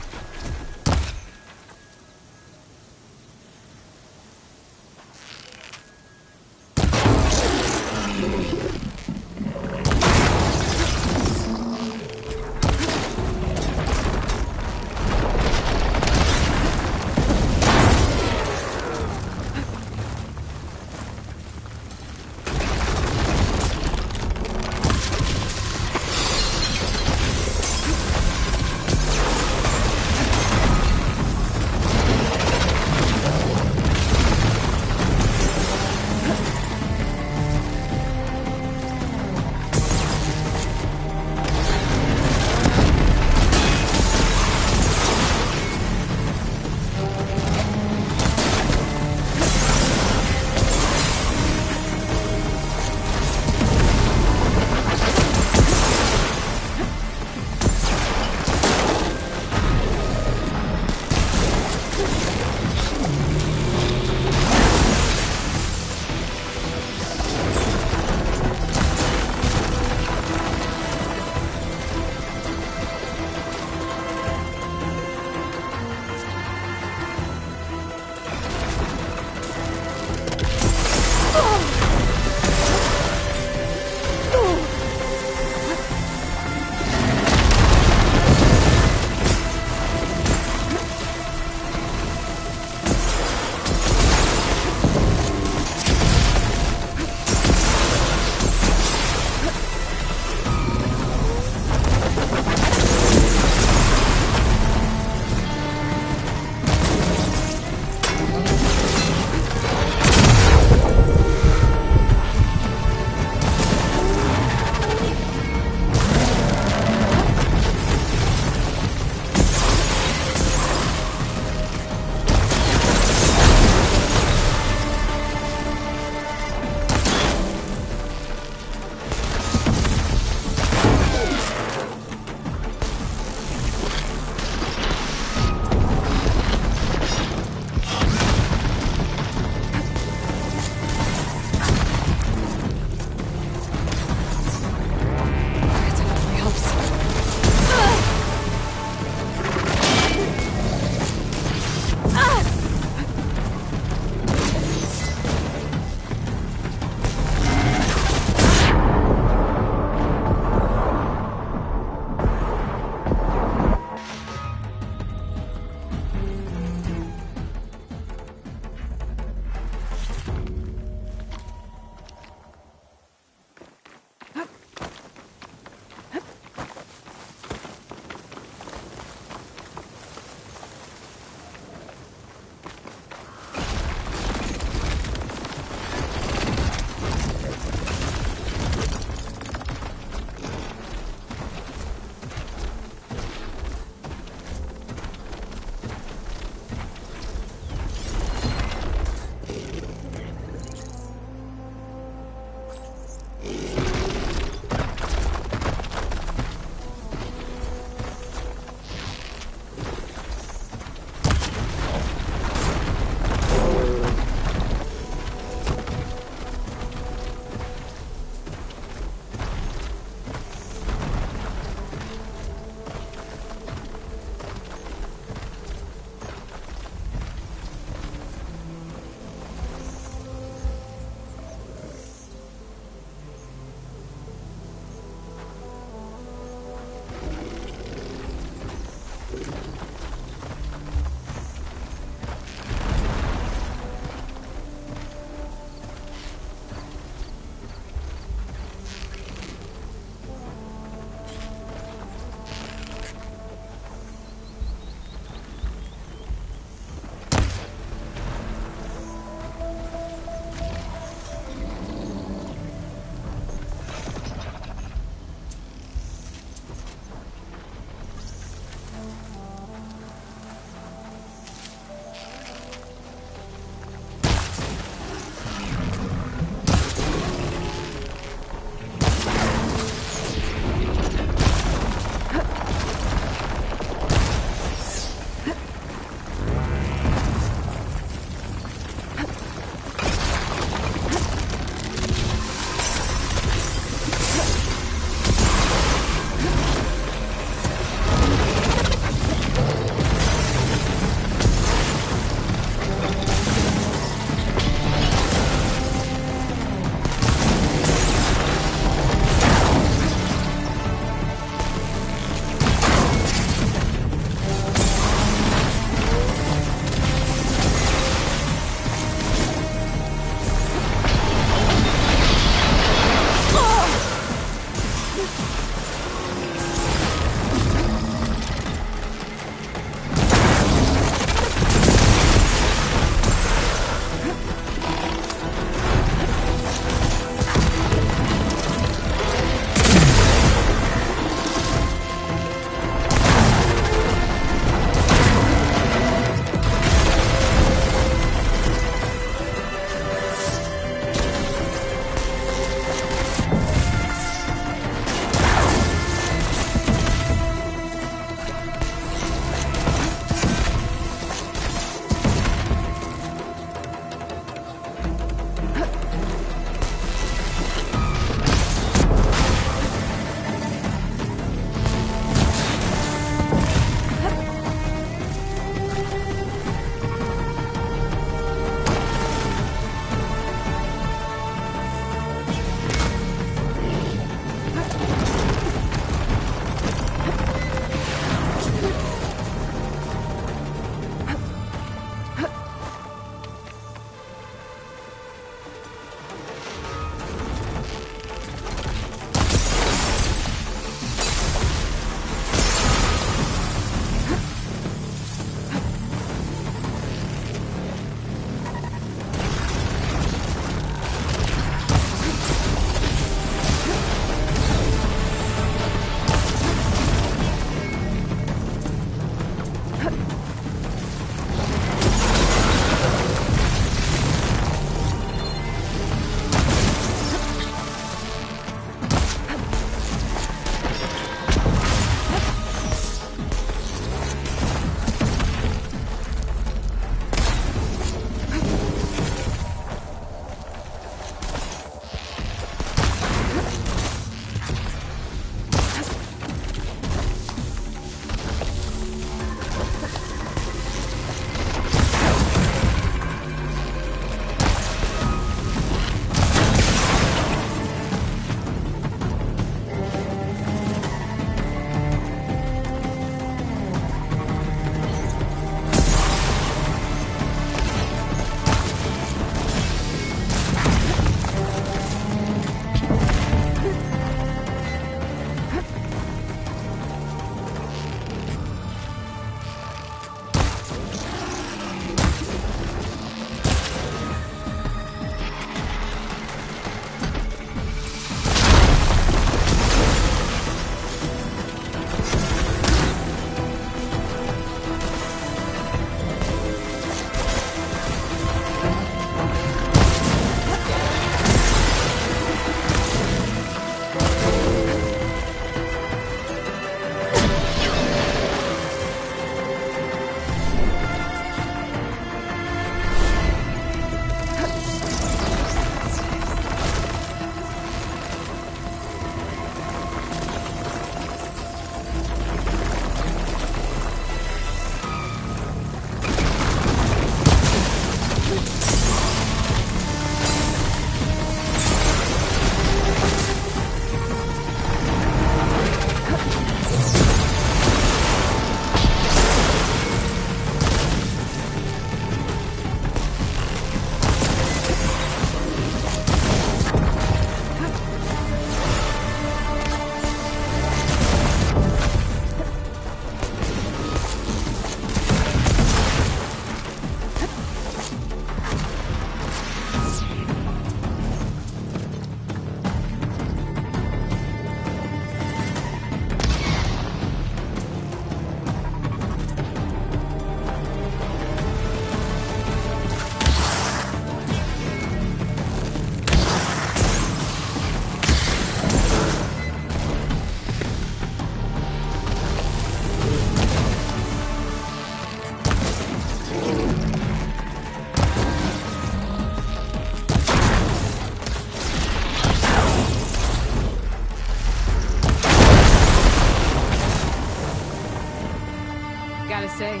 say,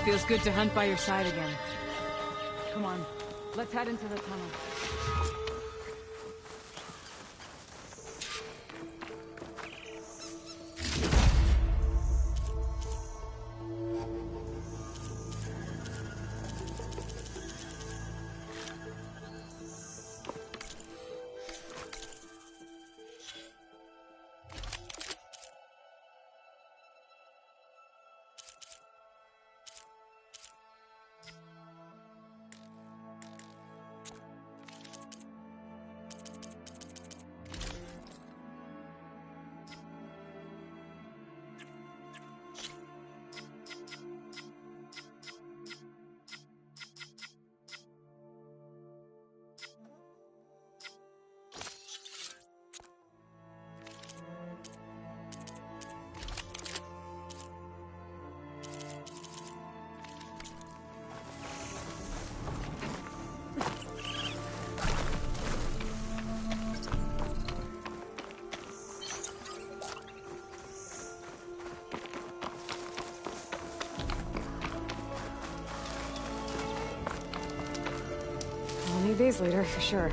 feels good to hunt by your side again. Come on, let's head into the tunnel. We'll need these later, for sure.